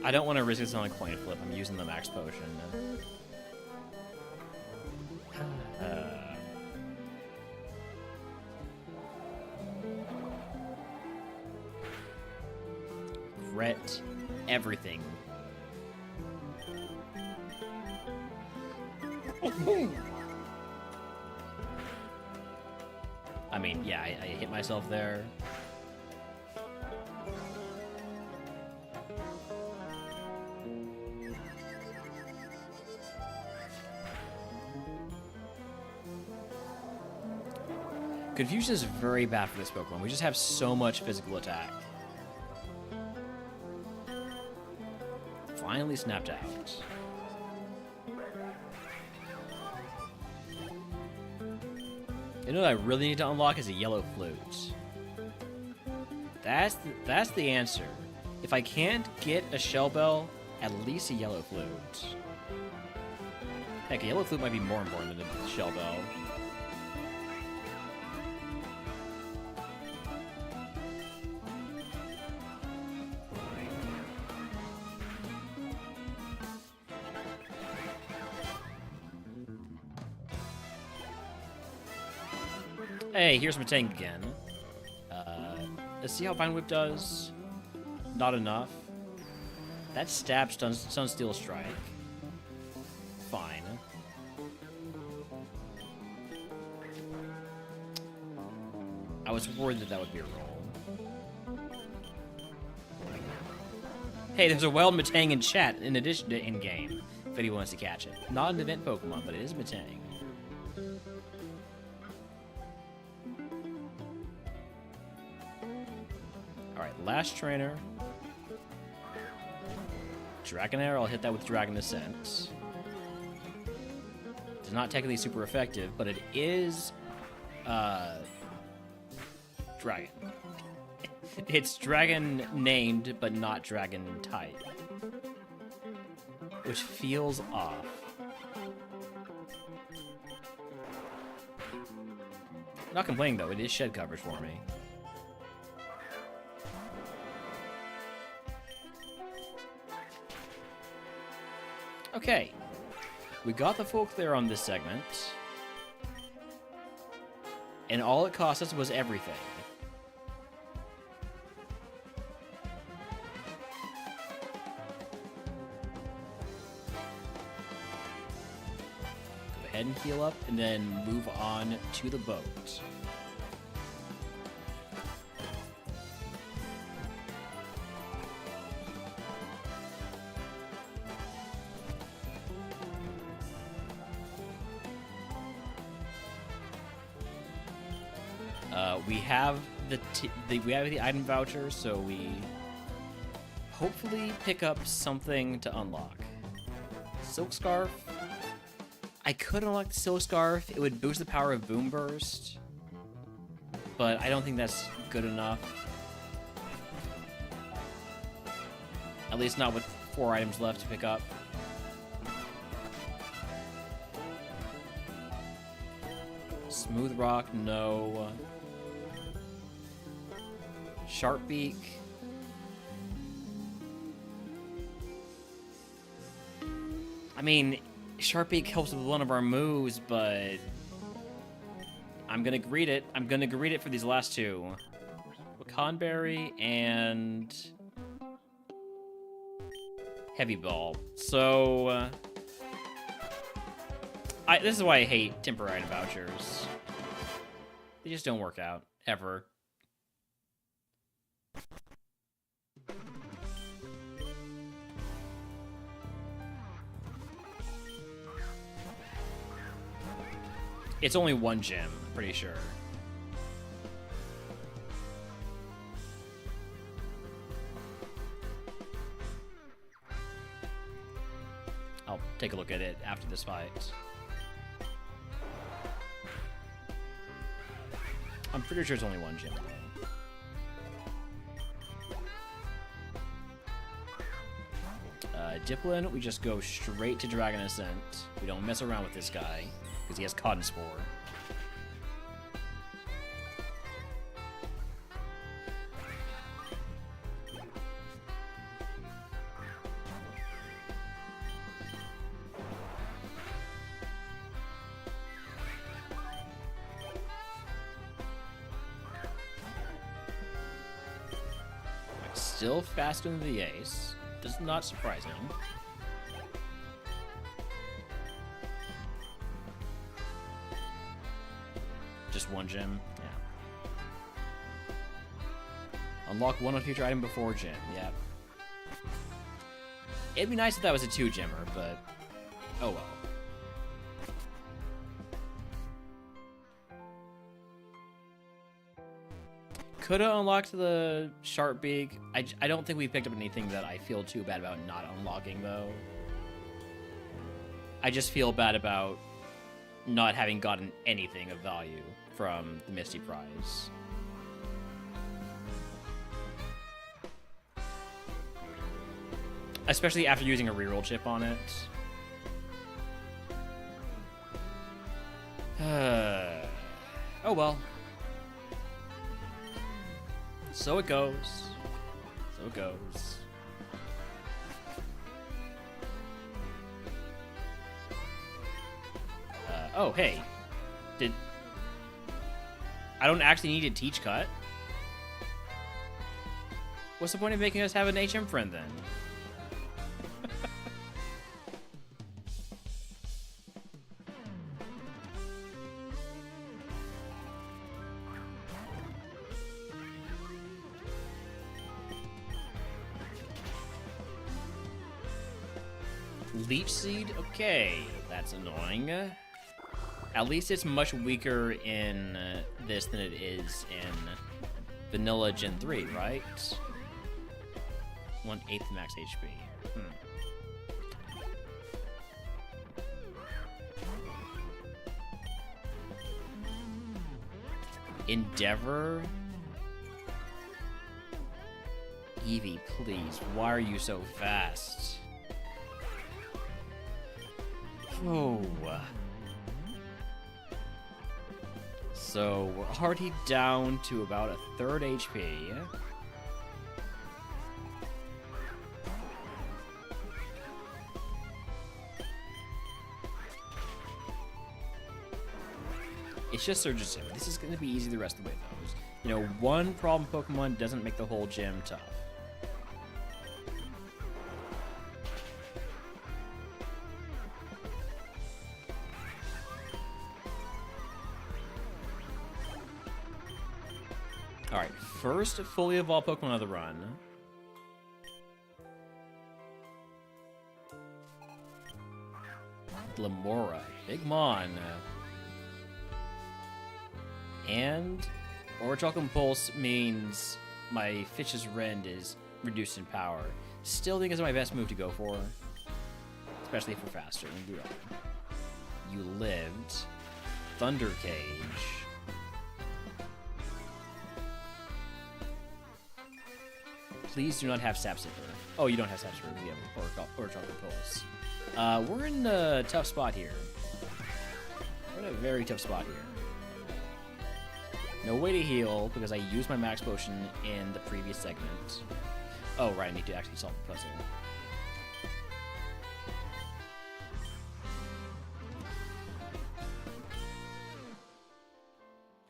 I don't want to risk it on a coin flip. I'm using the max potion. Regret everything. I mean, yeah, I hit myself there. Confusion is very bad for this Pokemon. We just have so much physical attack. Finally snapped out. You know what I really need to unlock is a yellow flute. That's the answer. If I can't get a Shell Bell, at least a yellow flute. Heck, a yellow flute might be more important than a Shell Bell. Hey, here's my tank again. Let's see how Vine Whip does. Not enough. That stab stun Steel Strike. Fine. I was worried that would be a roll. Hey, there's a wild Metang in chat in addition to in-game, if anyone wants to catch it. Not an event Pokemon, but it is Metang. Last trainer. Dragonair, I'll hit that with Dragon Ascent. It's not technically super effective, but it is Dragon. It's Dragon named, but not Dragon type. Which feels off. Not complaining though, it is shed coverage for me. Okay, we got the full clear on this segment, and all it cost us was everything. Go ahead and heal up, and then move on to the boat. We have the item voucher, so we hopefully pick up something to unlock. Silk Scarf. I could unlock the Silk Scarf. It would boost the power of Boom Burst, but I don't think that's good enough. At least not with 4 items left to pick up. Smooth Rock, no. Sharp Beak. I mean, Sharp Beak helps with one of our moves, but I'm gonna greet it. I'm gonna greet it for these last two. Wakanberry and Heavy Ball. So, this is why I hate temporary item vouchers. They just don't work out, ever. It's only 1 gem, I'm pretty sure. I'll take a look at it after this fight. I'm pretty sure it's only one gym, though. Diplin, we just go straight to Dragon Ascent. We don't mess around with this guy, because he has Cotton Spore. Still faster than the Ace. Does not surprise him. Just one gem? Yeah. Unlock one future item before gem. Yep. It'd be nice if that was a 2-gemmer, but oh well. Could have unlocked the Sharp Beak. I don't think we picked up anything that I feel too bad about not unlocking, though. I just feel bad about not having gotten anything of value from the Misty Prize. Especially after using a reroll chip on it. Oh well. So it goes. So it goes. Oh, hey. I don't actually need to teach cut? What's the point of making us have an HM friend, then? Leech Seed? Okay, that's annoying. At least it's much weaker in this than it is in Vanilla Gen 3, right? 1/8 max HP. Endeavor? Eevee, please. Why are you so fast? Oh. So we're already down to about 1/3 HP. It's just Surge's Gym. This is going to be easy the rest of the way, though. You know, one problem Pokemon doesn't make the whole gym tough. Alright, first fully evolved Pokemon of the run. Glamora, Big Mon. And Orichalcum Pulse means my Fish's Rend is reduced in power. Still think it's my best move to go for. Especially if we're faster than we are. You lived. Thunder Cage. Please do not have Sap Sipper. Oh, you don't have Sap Sipper. We have Orichalcum Pulse. We're in a tough spot here. We're in a very tough spot here. No way to heal, because I used my max potion in the previous segment. Oh, right, I need to actually solve the puzzle.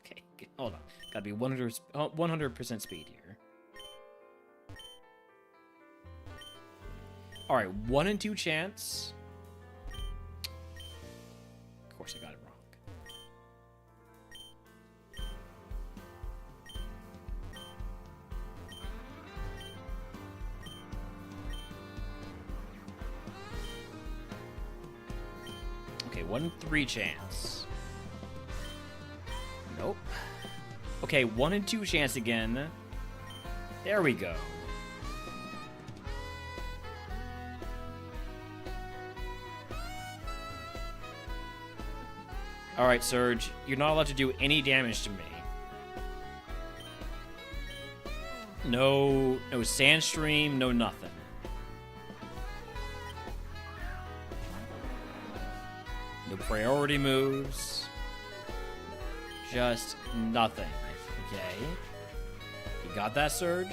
Okay, hold on. Gotta be 100% speed here. Alright, 1 in 2 chance. Of course I got it wrong. Okay, 1 in 3 chance. Nope. Okay, 1 in 2 chance again. There we go. Alright, Surge. You're not allowed to do any damage to me. No Sandstream, no nothing. No priority moves. Just nothing. Okay. You got that, Surge?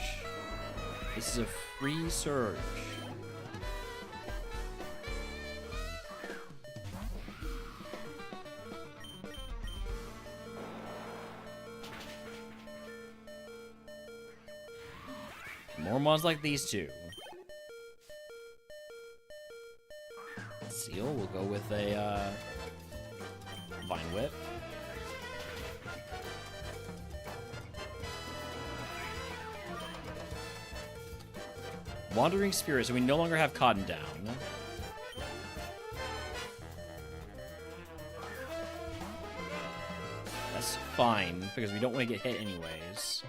This is a free Surge. More mons like these two. Seal, we'll go with a Vine Whip. Wandering Spirit, so we no longer have Cotton down. That's fine, because we don't want to get hit anyways.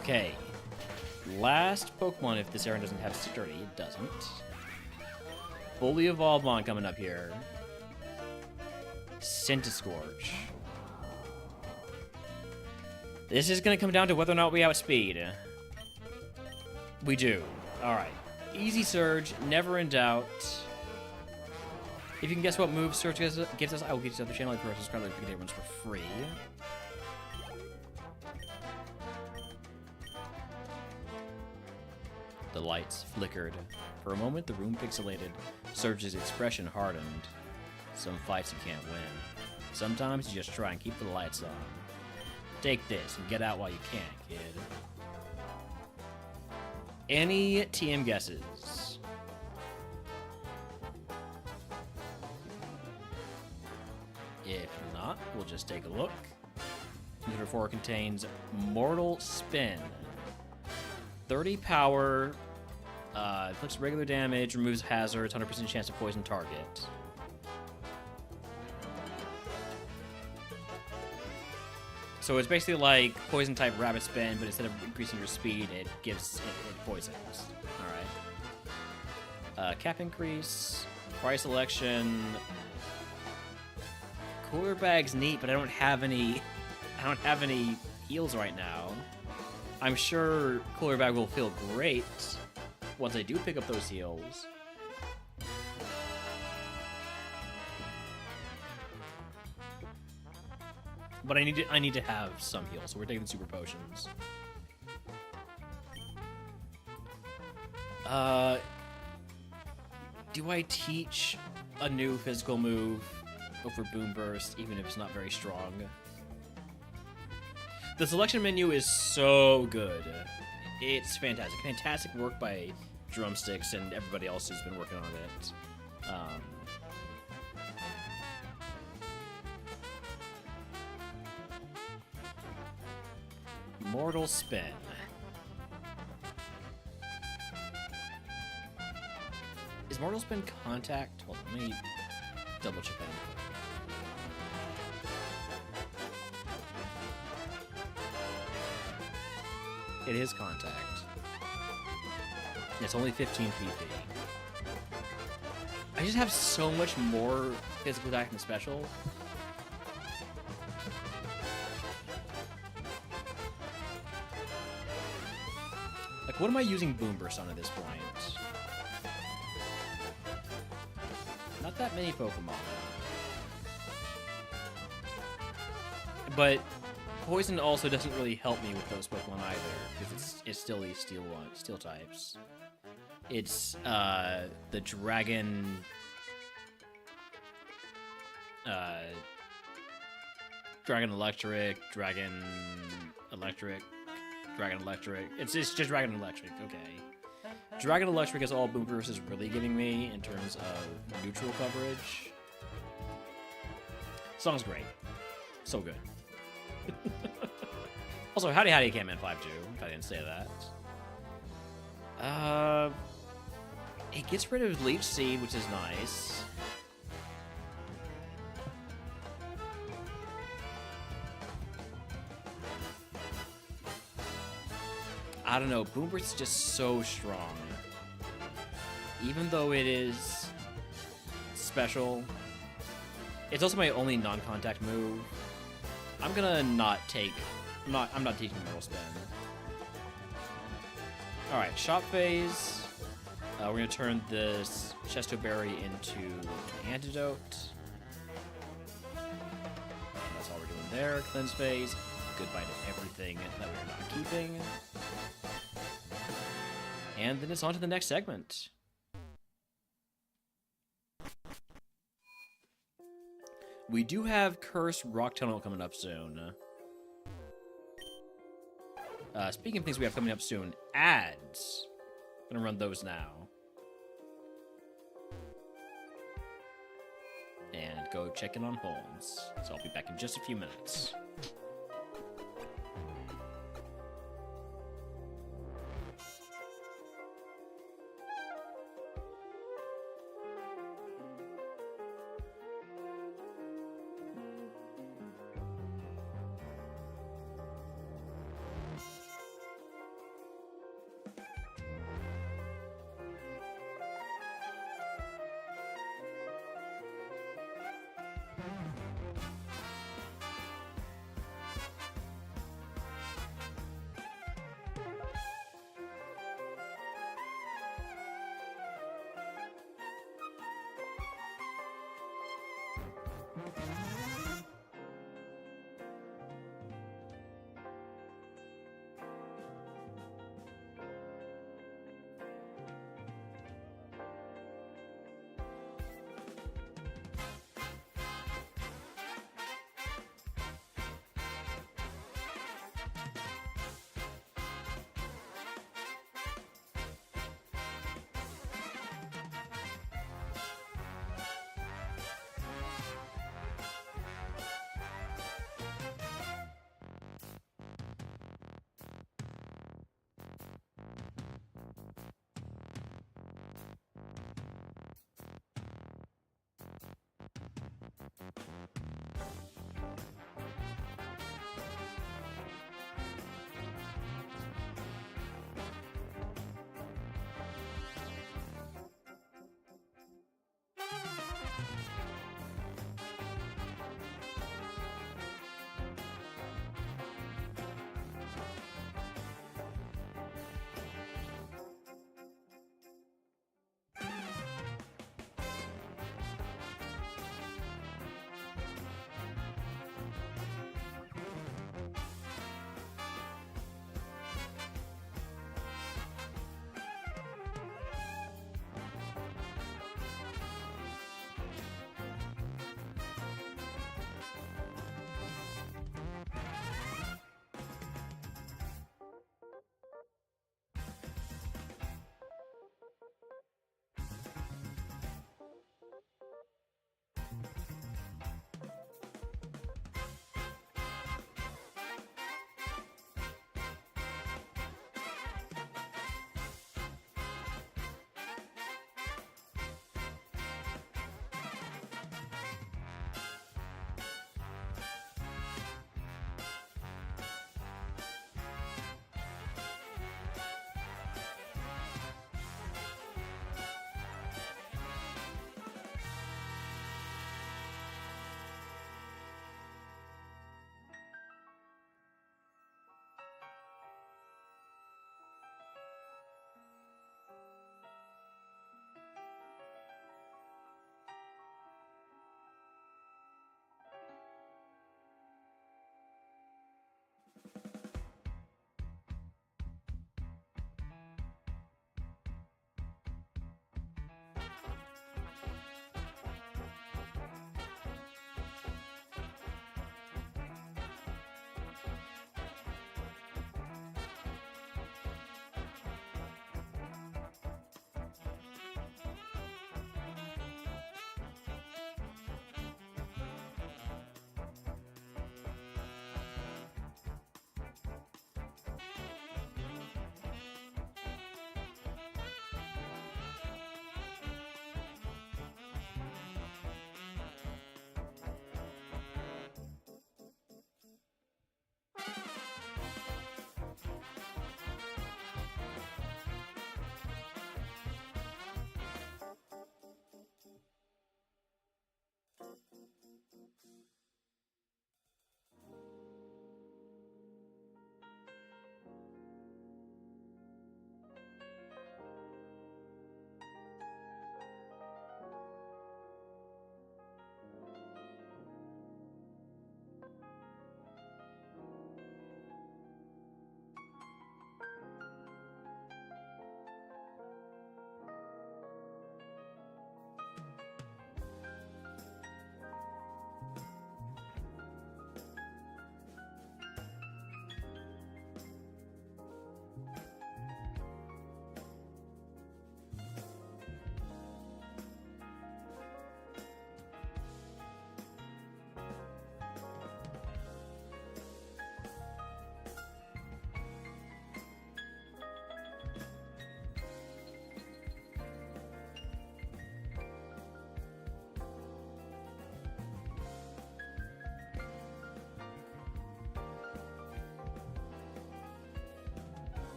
Okay. Last Pokemon, if this area doesn't have Sturdy, it doesn't. Fully evolved mon coming up here. Centiskorch. This is going to come down to whether or not we outspeed. We do. Alright. Easy Surge, never in doubt. If you can guess what move Surge gives us, I will give you the channel for subscribe to the ones for free. The lights flickered. For a moment, the room pixelated. Surge's expression hardened. Some fights you can't win. Sometimes you just try and keep the lights on. Take this and get out while you can, kid. Any TM guesses? If not, we'll just take a look. Number 4 contains Mortal Spin. 30 power, inflicts regular damage, removes hazards, 100% chance to poison target. So it's basically like poison type Rapid Spin, but instead of increasing your speed, it gives it poisons. Alright. Cap increase, price selection. Cooler bag's neat, but I don't have any heals right now. I'm sure Cooler Bag will feel great once I do pick up those heals. But I need to have some heals, so we're taking super potions. Do I teach a new physical move over Boom Burst, even if it's not very strong? The selection menu is so good. It's fantastic. Fantastic work by Drumsticks and everybody else who's been working on it. Mortal Spin. Is Mortal Spin contact? Hold on, let me double check that. It is contact. It's only 15 PP. I just have so much more physical attack and special. Like, what am I using Boom Burst on at this point? Not that many Pokemon. But Poison also doesn't really help me with those Pokemon either, because it's still these steel types. It's the Dragon Dragon Electric, Dragon Electric. It's just Dragon Electric, okay. Dragon Electric is all Boom Burst is really giving me in terms of neutral coverage. Song's great. So good. Also, howdy Catman 5-2, if I didn't say that. It gets rid of Leech Seed, which is nice. I don't know. Boom Burst is just so strong. Even though it is special, it's also my only non-contact move. I'm gonna not take. I'm not taking Mortal Spin. All right, shop phase. We're gonna turn this Chesto Berry into an antidote. That's all we're doing there. Cleanse phase. Goodbye to everything that we're not keeping. And then it's on to the next segment. We do have Cursed Rock Tunnel coming up soon. Speaking of things we have coming up soon, ads. I'm gonna run those now. And go check in on Holmes. So I'll be back in just a few minutes.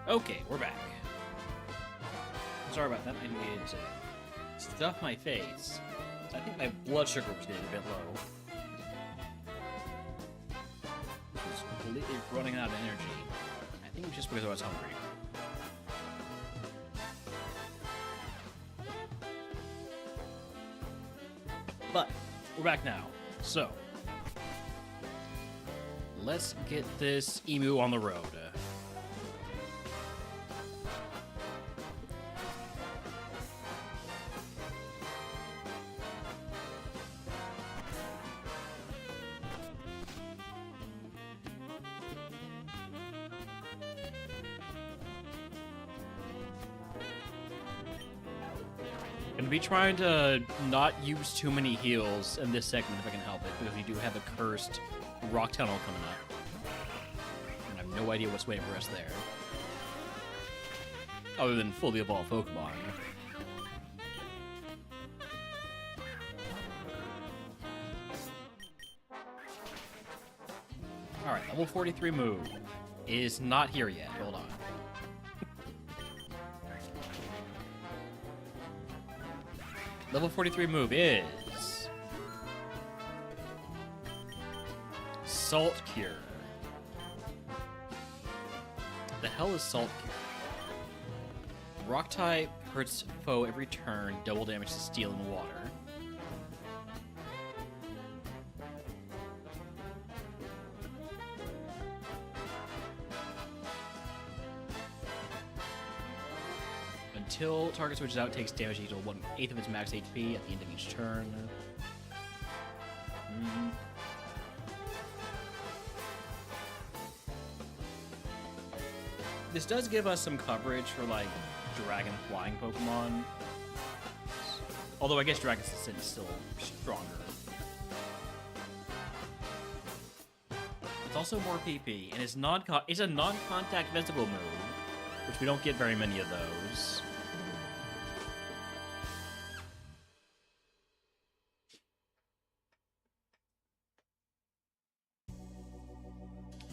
Okay, we're back. Sorry about that. I needed to stuff my face. I think my blood sugar was getting a bit low. I was completely running out of energy. I think it was just because I was hungry. But we're back now. So let's get this emu on the road. Gonna be trying to not use too many heals in this segment if I can help it, because we do have a cursed rock tunnel coming up. And I have no idea what's waiting for us there. Other than fully evolved Pokemon. Alright, level 43 move is not here yet. Hold on. Level 43 move is Salt Cure. The hell is Salt Cure? Rock type hurts foe every turn, double damage to steel and water. Until target switches out, takes damage equal to 1/8 of its max HP at the end of each turn. This does give us some coverage for, like, dragon flying Pokemon. Although I guess Dragon Ascent is still stronger. It's also more PP, and it's a non-contact physical move, which we don't get very many of those.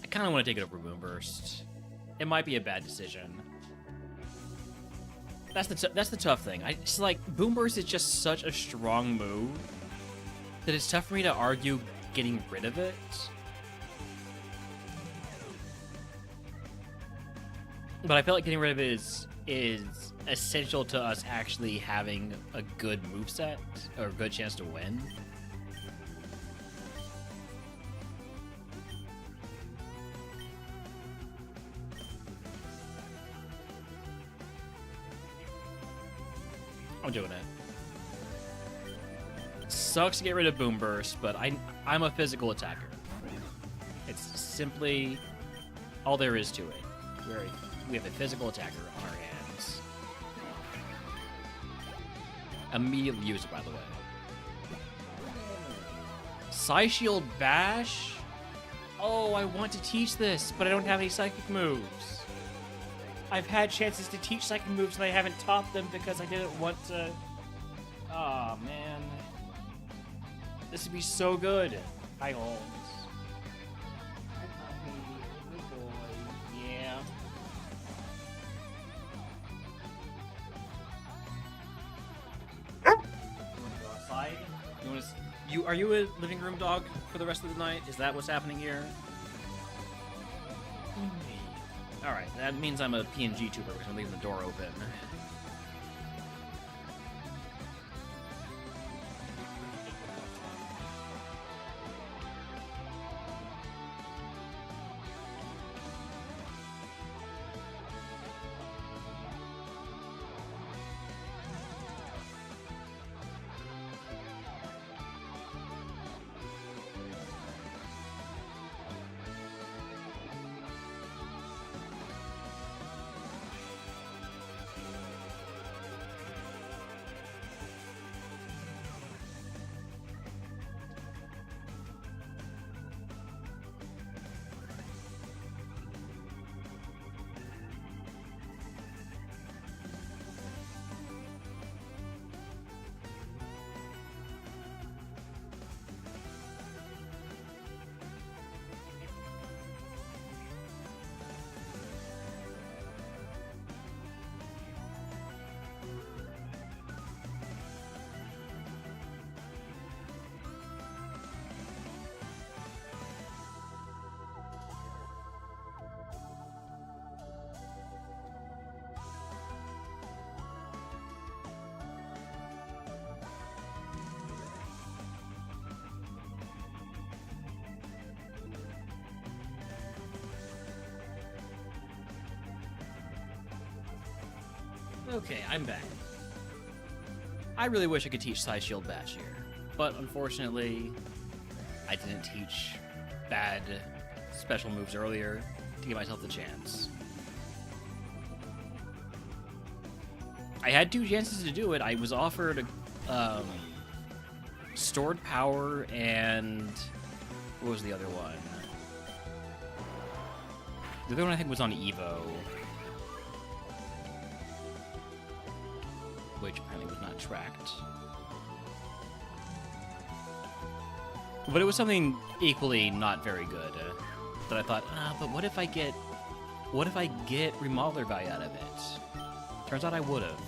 I kind of want to take it over Boomburst. It might be a bad decision. That's the tough thing. It's like Boomburst is just such a strong move that it's tough for me to argue getting rid of it. But I feel like getting rid of it is essential to us actually having a good moveset or a good chance to win. I'm doing it. Sucks to get rid of Boomburst, but I'm a physical attacker. It's simply all there is to it. We have a physical attacker on our hands. Immediately use it, by the way. Psyshield Bash? Oh, I want to teach this, but I don't have any psychic moves. I've had chances to teach psychic moves and I haven't taught them because I didn't want to... Aw, man. This would be so good. Hi, Holmes. Hi, Poppy. Good boy. Yeah. You want to go outside? Are you a living room dog for the rest of the night? Is that what's happening here? Alright, that means I'm a PNG tuber because I'm leaving the door open. Okay, I'm back. I really wish I could teach Side Shield Bash here, but unfortunately, I didn't teach bad special moves earlier to give myself the chance. I had 2 chances to do it. I was offered Stored Power and... what was the other one? The other one I think was on Evo. Which apparently was not tracked. But it was something equally not very good. That I thought, but what if I get remodeler value out of it? Turns out I would have.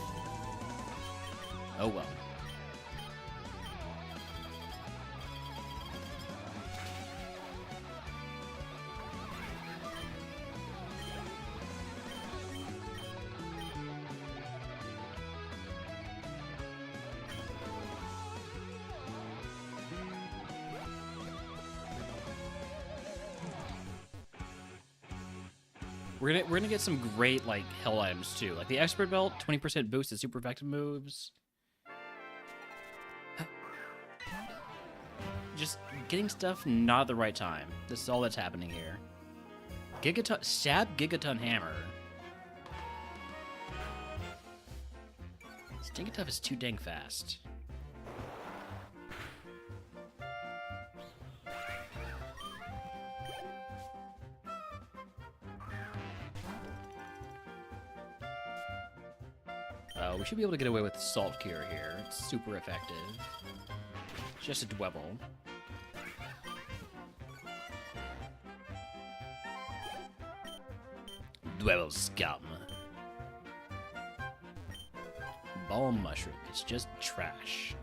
Oh well. We're gonna get some great like hell items too, like the expert belt, 20% boost to super effective moves. Just getting stuff not at the right time. This is all that's happening here. Stab Gigaton Hammer. Stinkertuff is too dang fast. We should be able to get away with Salt Cure here. It's super effective. Just a Dwebble. Dwebble scum. Balm Mushroom. It's just trash.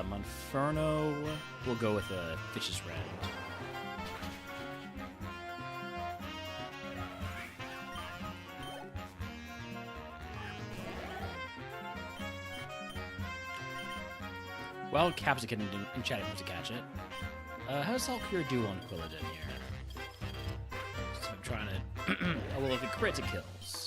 Monferno, we'll go with a Fish's Rend. Wild Capsicum and chatting to catch it. How does Salcure do on Quilladin here? So I'm trying to... oh, well, if it crits, it kills.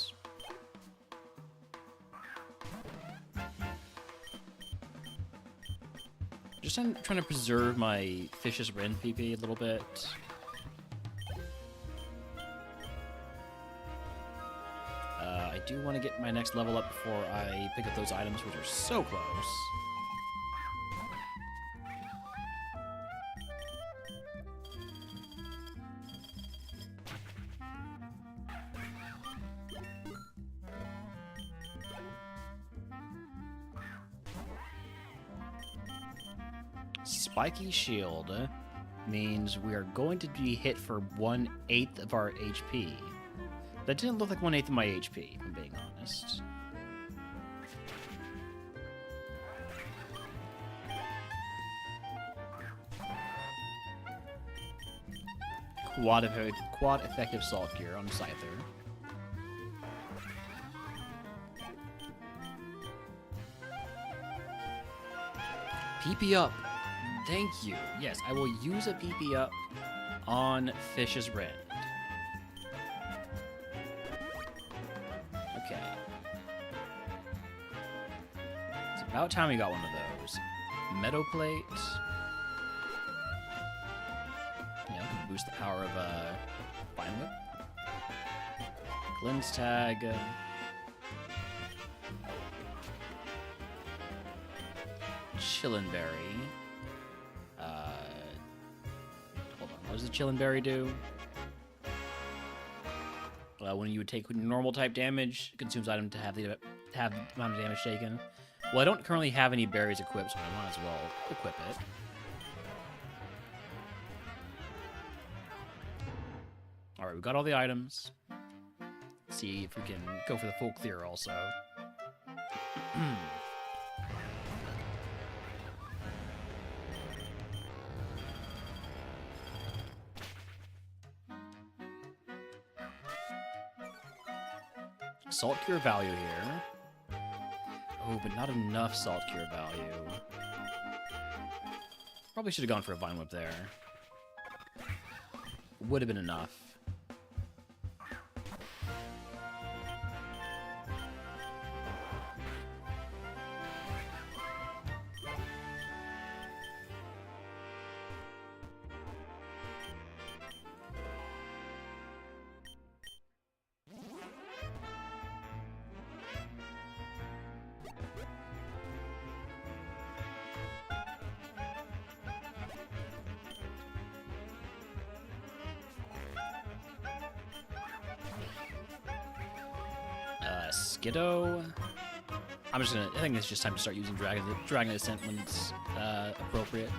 Just trying to preserve my Fish's Rend PP a little bit. I do want to get my next level up before I pick up those items, which are so close. Spiky Shield means we are going to be hit for 1/8 of our HP. That didn't look like 1/8 of my HP, if I'm being honest. Quad effective Salt Cure on Scyther. PP up. Thank you. Yes, I will use a PP up on Fish's Rend. Okay. It's about time we got one of those. Meadow Plate. Yeah, boost the power of Vine Whip. Cleanse Tag. Chillinberry. Hold on. What does the Chillinberry do? When you would take normal type damage, it consumes item to have the amount of damage taken. Well, I don't currently have any berries equipped, so I might as well equip it. Alright, we've got all the items. Let's see if we can go for the full clear also. Salt Cure value here. Oh, but not enough salt cure value. Probably should have gone for a Vine Whip there. Would have been enough. Skiddo. I think it's just time to start using Dragon Ascent when it's appropriate.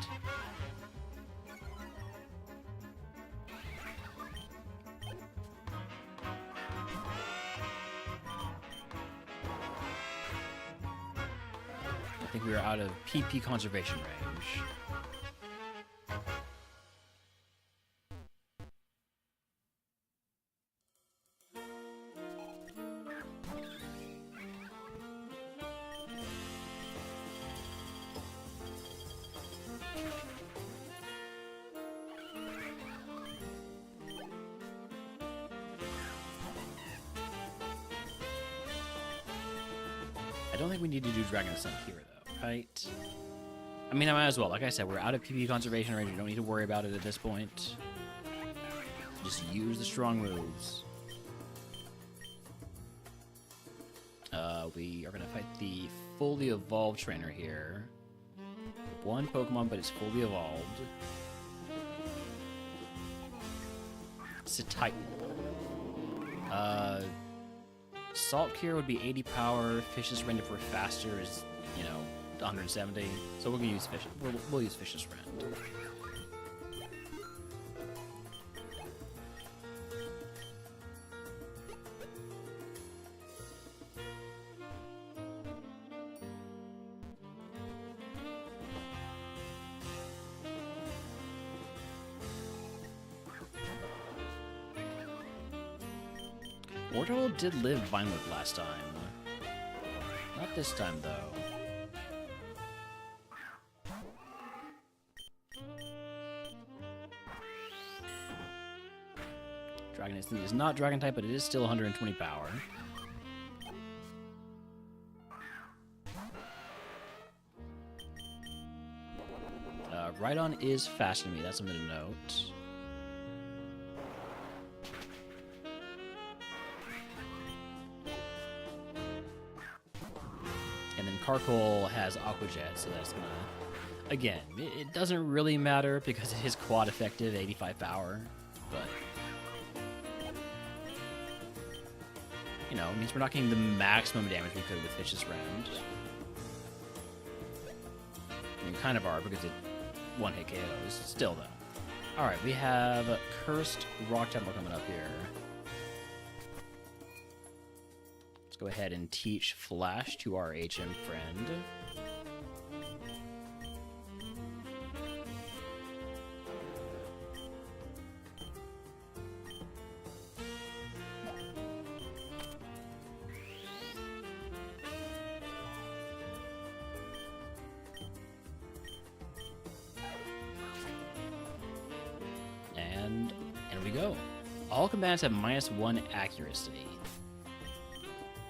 I think we are out of PP conservation range. I don't think we need to do Dragon Ascent here, though, right? I mean, I might as well. Like I said, we're out of PP conservation range. We don't need to worry about it at this point. Just use the strong moves. We are going to fight the fully evolved trainer here. One Pokemon, but it's fully evolved. It's a Titan. Salt Cure would be 80 power. Fish's Friend if we're faster is, 170. So we're gonna use Fish. We'll use Fish's Friend. Wartortle did live Vine Whip last time. Not this time, though. Dragon Instinct is not Dragon type, but it is still 120 power. Rhydon is faster than me. That's something to note. And then Carkol has Aqua Jet, so that's gonna... Again, it doesn't really matter because it is quad effective, 85 power, but... it means we're not getting the maximum damage we could with Fish's Friend. I mean, kind of are, because it one-hit KOs. Still, though. Alright, we have Cursed Rock Temple coming up here. Let's go ahead and teach Flash to our HM friend. And we go. All combatants have -1 accuracy.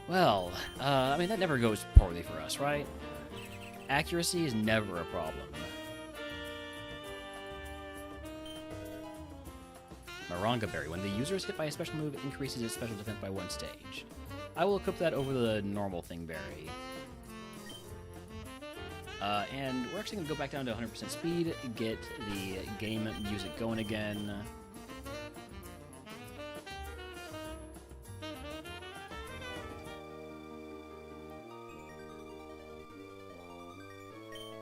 Well, I mean, that never goes poorly for us, right? Accuracy is never a problem. Maranga Berry. When the user is hit by a special move, it increases its special defense by 1 stage. I will equip that over the normal thing berry. And we're actually going to go back down to 100% speed, get the game music going again.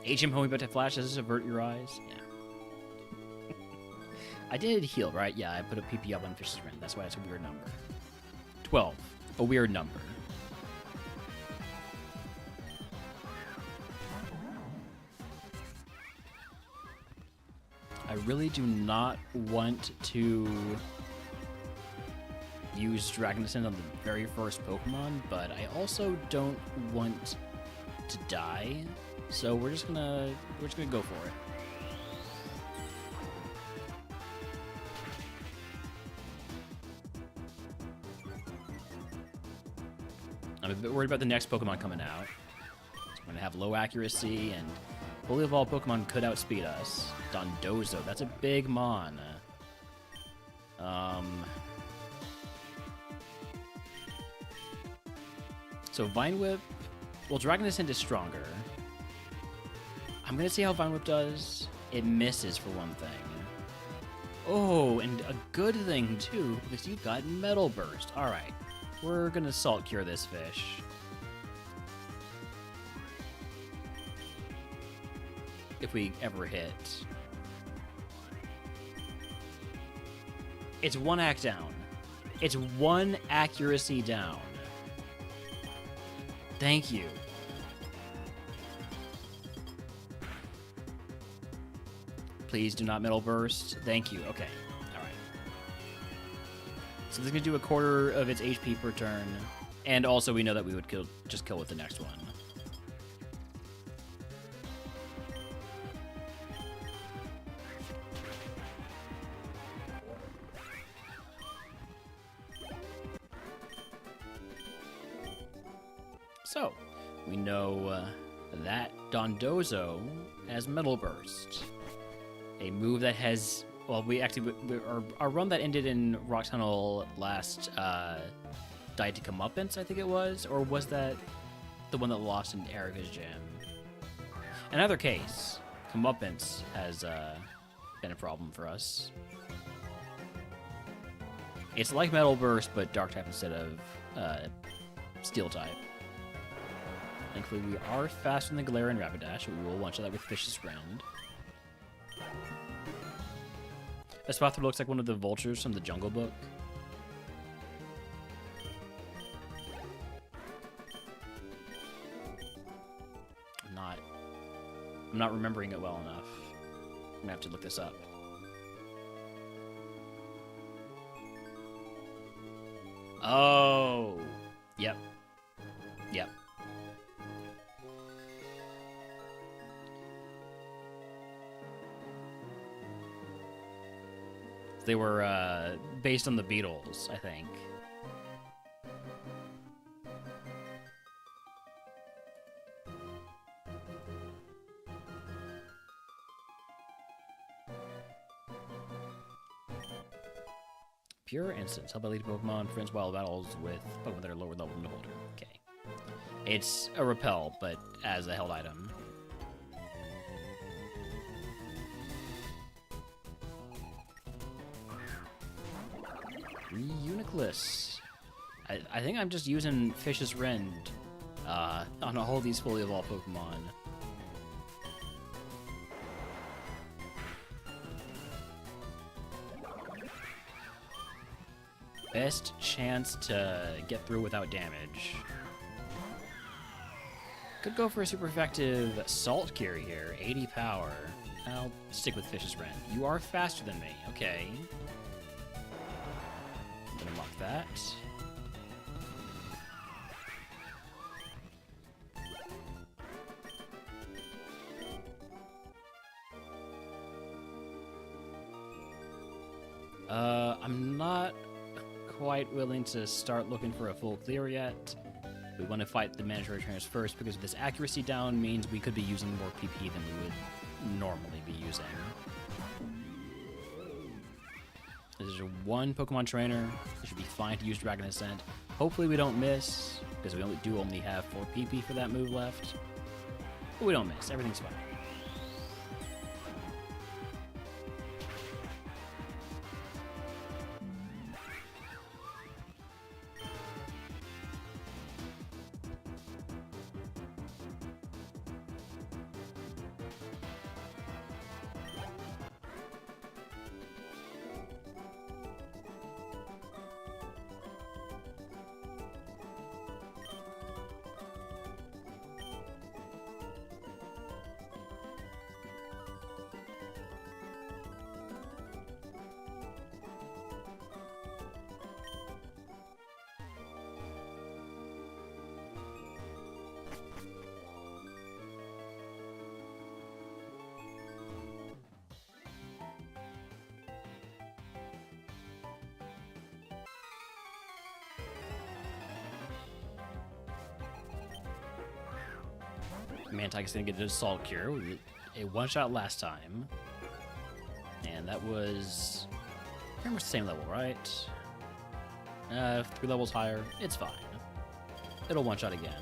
HM Homeopathic Flash, does this avert your eyes? Yeah. I did heal, right? Yeah, I put a PP up on Fish's Friend. That's why it's a weird number. 12. A weird number. I really do not want to use Dragon Descent on the very first Pokemon, but I also don't want to die, so we're just gonna go for it. I'm a bit worried about the next Pokemon coming out. It's going to have low accuracy, and fully evolved Pokemon could outspeed us. Dondozo, that's a big mon. So Vine Whip, well, Dragon Ascent is stronger. I'm going to see how Vine Whip does. It misses for one thing. Oh, and a good thing, too, because you've got Metal Burst. All right. We're going to Salt Cure this fish. If we ever hit. It's 1 act down. It's 1 accuracy down. Thank you. Please do not Metal Burst. Thank you. Okay. All right. So this is going to do a quarter of its HP per turn. And also we know that we would just kill with the next one. So, we know that Dondozo has Metal Burst. A move that has... Well, our run that ended in Rock Tunnel last died to Comeuppance, I think it was? Or was that the one that lost in Erica's gym? In either case, Comeuppance has been a problem for us. It's like Metal Burst, but Dark type instead of Steel type. Thankfully, we are faster than Galarian Rapidash, but we will one-shot that with Vicious Rend. Espathra looks like one of the vultures from the Jungle Book. I'm not remembering it well enough. I'm gonna have to look this up. Oh, yep. Yep. They were based on the Beatles, I think. Pure Instance. Help by lead Pokemon prevents wild battles with Pokemon that are lower level than the holder. Okay. It's a repel, but as a held item. Uniclus. I think I'm just using Vicious Rend on all these fully evolved Pokemon. Best chance to get through without damage. Could go for a super effective Salt Cure here. 80 power. I'll stick with Vicious Rend. You are faster than me. Okay. I'm gonna mark that. I'm not quite willing to start looking for a full clear yet. We want to fight the mandatory trainers first because this accuracy down means we could be using more PP than we would normally be using. This is one Pokemon trainer. It should be fine to use Dragon Ascent. Hopefully we don't miss, because we only have 4 PP for that move left. But we don't miss. Everything's fine. Mantic's gonna get an Assault Cure. We a one-shot last time. And that was... I remember the same level, right? 3 levels higher. It's fine. It'll one-shot again.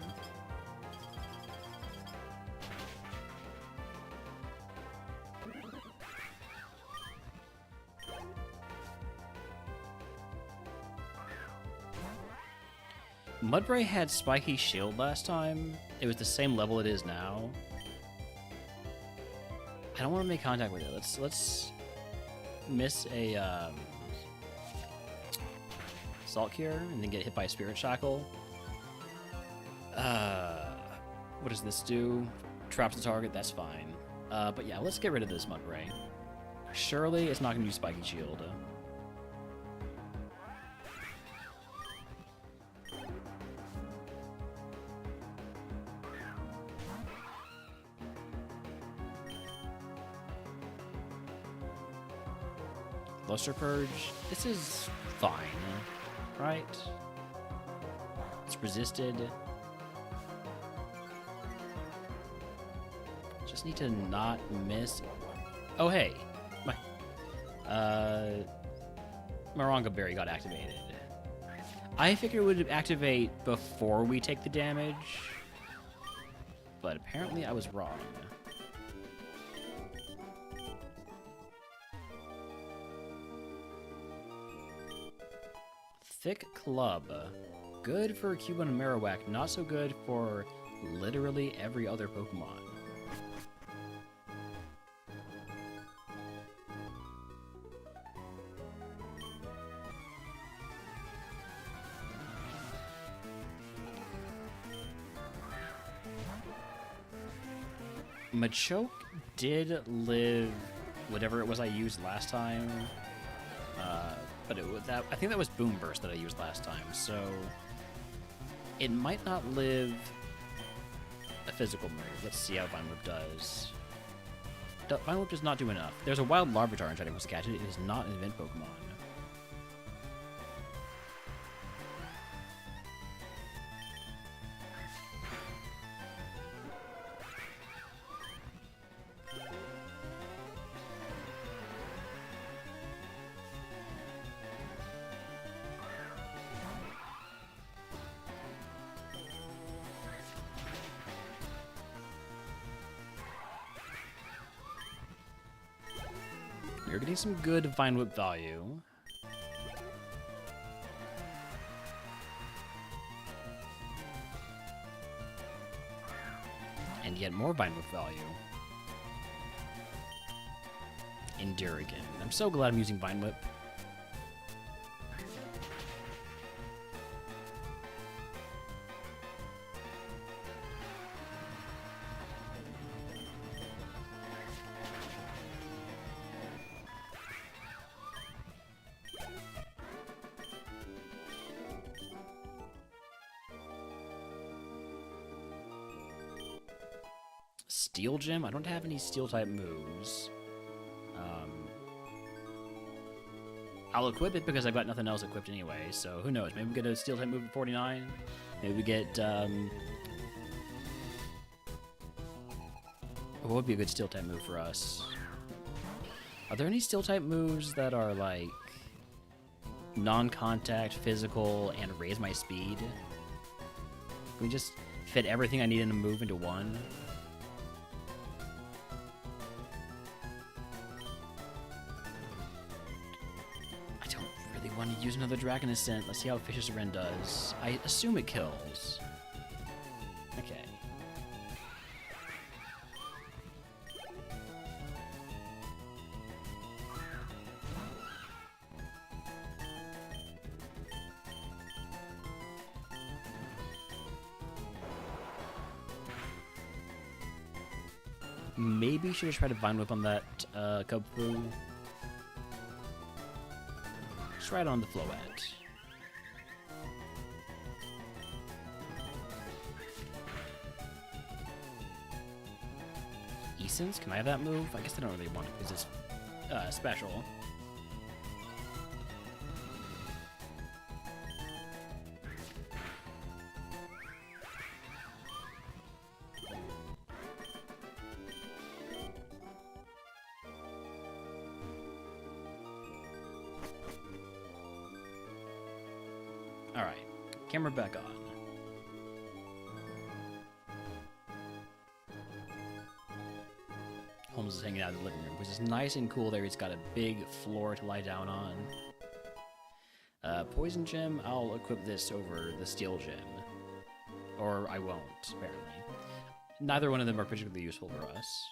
Mudbray had Spiky Shield last time. It was the same level it is now. I don't want to make contact with it. Let's miss a Salt Cure and then get hit by a Spirit Shackle. What does this do? Traps the target. That's fine. But yeah, let's get rid of this Mudbray. Surely it's not going to use Spiky Shield. Luster Purge, this is fine, right? It's resisted. Just need to not miss. Oh hey, my Moronga Berry got activated. I figured it would activate before we take the damage, but apparently I was wrong. Thick Club. Good for Cubone and Marowak, not so good for literally every other Pokemon. Machoke did live whatever it was I used last time. But it was that, I think that was Boom Burst that I used last time, so it might not live a physical move. Let's see how Vine Whip does. Vine Whip does not do enough. There's a wild Larvitar in Shining Wants to catch it. It is not an event Pokemon. You're getting some good Vine Whip value. And yet more Vine Whip value. In Durrigan. I'm so glad I'm using Vine Whip. Steel Gem? I don't have any Steel-type moves. I'll equip it because I've got nothing else equipped anyway, so who knows? Maybe we get a Steel-type move at 49? Maybe we get, what would be a good Steel-type move for us? Are there any Steel-type moves that are, like, non-contact, physical, and raise my speed? Can we just fit everything I need in a move into one? Want to use another Dragon Ascent. Let's see how Vicious Ren does. I assume it kills. Okay. Maybe should have tried to Vine Whip on that Kubfu. Right on the Floette. Essence? Can I have that move? I guess I don't really want it because it's special. Alright, camera back on. Holmes is hanging out in the living room, which is nice and cool there. He's got a big floor to lie down on. Poison gem, I'll equip this over the steel gem. Or I won't, apparently. Neither one of them are particularly useful for us.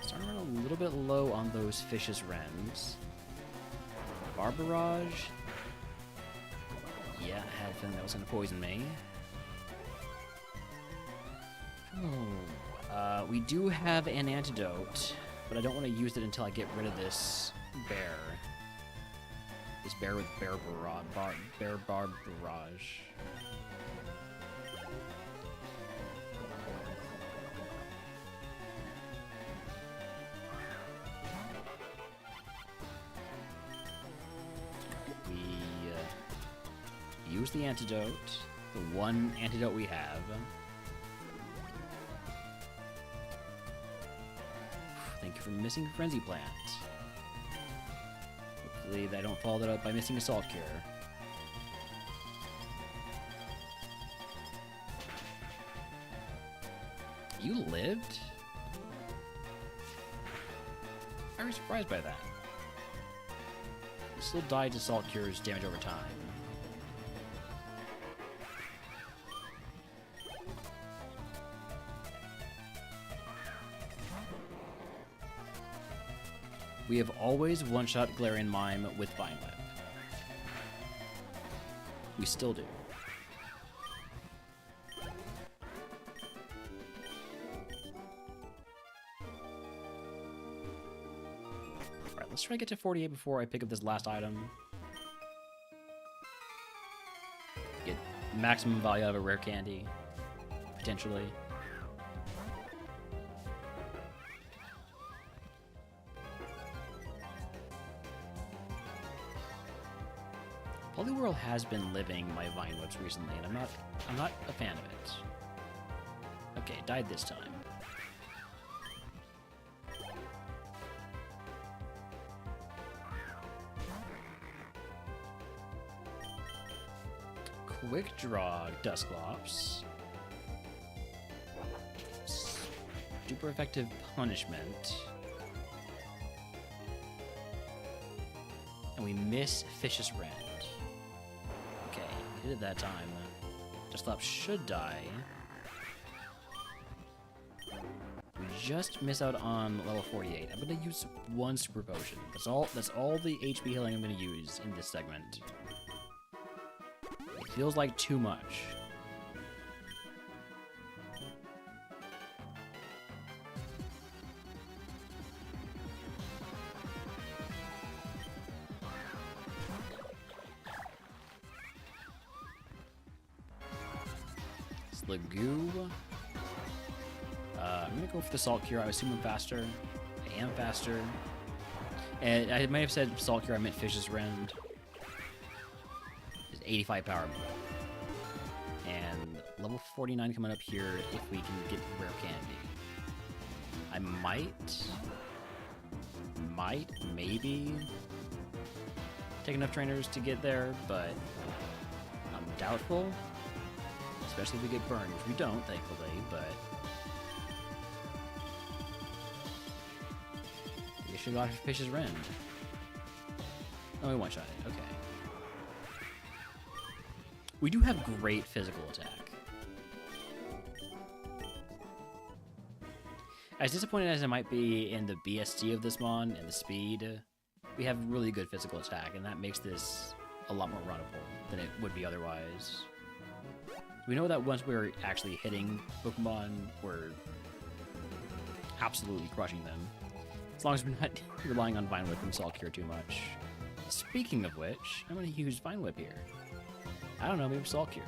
Starting to run a little bit low on those Fish's Rends. Barbarage. Yeah, I had a feeling that was going to poison me. Oh, we do have an antidote, but I don't want to use it until I get rid of this bear. This bear with bear barrage. Use the antidote, the one antidote we have. Thank you for missing Frenzy Plant. Hopefully I don't follow that up by missing Assault Cure. You lived? I was surprised by that. You still died to Assault Cure's damage over time. We have always one-shot Galarian Mime with Vine Whip. We still do. Alright, let's try to get to 48 before I pick up this last item. Get maximum value out of a rare candy, potentially. Poliwhirl has been living my Vine Whips recently, and I'm not a fan of it. Okay, died this time. Quick Draw Dusclops. Super effective punishment. And we miss Fish's Rend. Okay, we hit it that time. Dusclops should die. We just miss out on level 48. I'm gonna use one super potion. That's all the HP healing I'm gonna use in this segment. It feels like too much. Slagoo. I'm gonna go for the Salt Cure. I assume I'm faster. I am faster. And I might have said Salt Cure, I meant Fish's Rend. It's 85 power. And level 49 coming up here if we can get rare candy. I maybe take enough trainers to get there, but I'm doubtful. Especially if we get burned, which we don't, thankfully, but we should go after Fish's Rend. Oh, we one-shot it. Okay. We do have great physical attack. As disappointed as I might be in the BST of this mon and the speed, we have really good physical attack, and that makes this a lot more runnable than it would be otherwise. We know that once we're actually hitting Pokemon, we're absolutely crushing them. As long as we're not relying on Vine Whip and Salt Cure too much. Speaking of which, I'm going to use Vine Whip here. I don't know, maybe Salt Cure.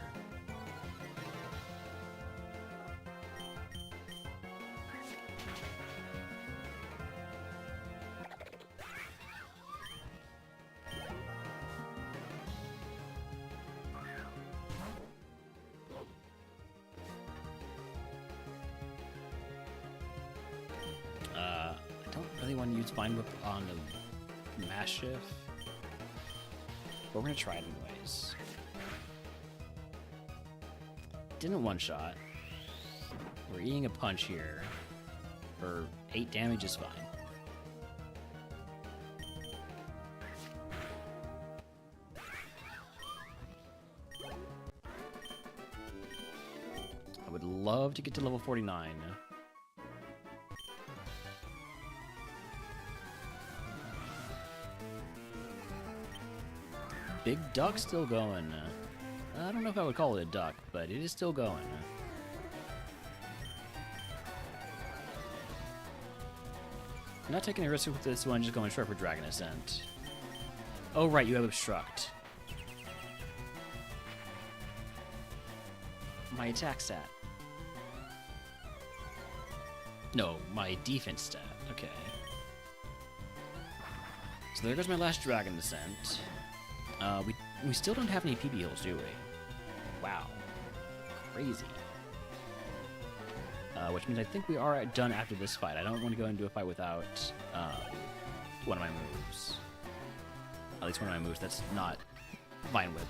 gonna use Vine Whip on the Mastiff. But we're gonna try it anyways. Didn't one-shot. We're eating a punch here. For 8 damage is fine. I would love to get to level 49. Big duck still going. I don't know if I would call it a duck, but it is still going. I'm not taking a risk with this one, just going straight for Dragon Ascent. Oh right, you have Obstruct. My attack stat. No, my defense stat. Okay. So there goes my last Dragon Ascent. We still don't have any PB heals, do we? Wow. Crazy. Which means I think we are done after this fight. I don't want to go into a fight without one of my moves. At least one of my moves that's not Vine Whip.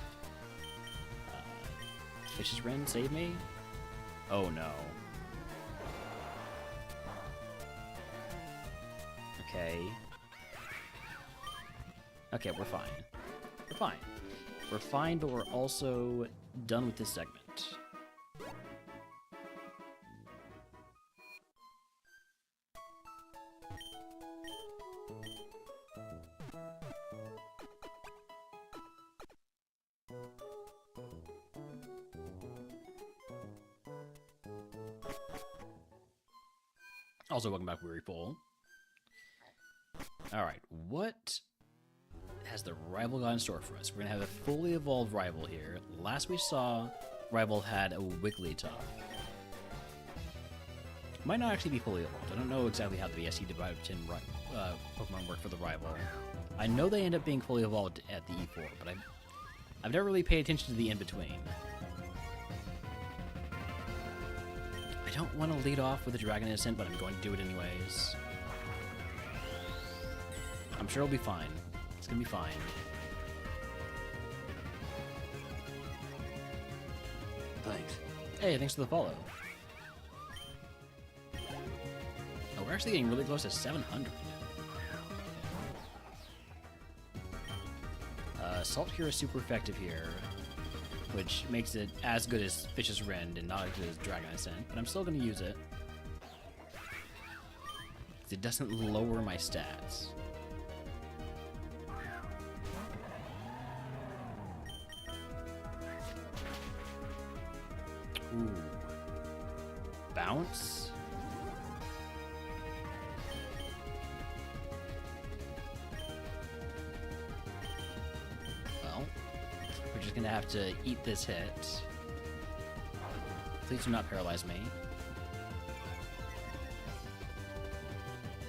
Fish's Ren, save me? Oh no. Okay. Okay, we're fine. We're fine. We're fine, but we're also done with this segment. Also, welcome back, Weary Fool. Alright, what has the rival got in store for us? We're gonna have a fully evolved rival here. Last we saw, rival had a Wigglytuff. Might not actually be fully evolved. I don't know exactly how the VSC Divide 10 Pokemon work for the rival. I know they end up being fully evolved at the E4, but I've never really paid attention to the in-between. I don't want to lead off with a Dragon Ascent, but I'm going to do it anyways. I'm sure it'll be fine. It's gonna be fine. Thanks. Hey, thanks for the follow. Oh, we're actually getting really close to 700. Salt here is super effective here, which makes it as good as Fish's Rend and not as good as Dragon Ascent, but I'm still going to use it. It doesn't lower my stats. Ooh. Bounce? Well, we're just gonna have to eat this hit. Please do not paralyze me.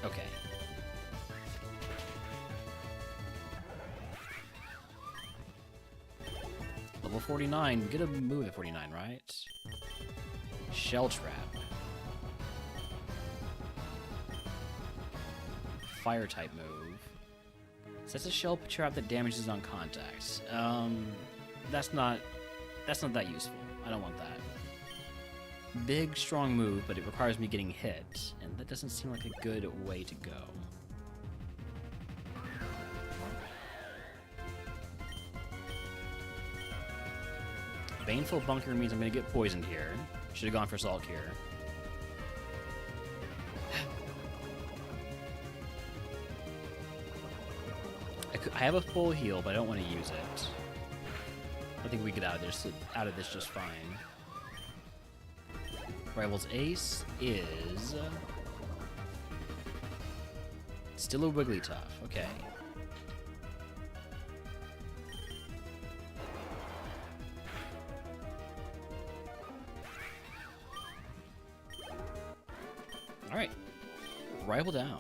Okay. Level 49. Get a move at 49, right? Shell Trap. Fire type move. Sets a shell trap that damages on contact. That's not that useful. I don't want that. Big, strong move, but it requires me getting hit, and that doesn't seem like a good way to go. Baneful Bunker means I'm going to get poisoned here. Should have gone for Salt here. I have a full heal, but I don't want to use it. I think we get out of this just fine. Rival's ace is still a Wigglytuff. Okay. All right. Rival down.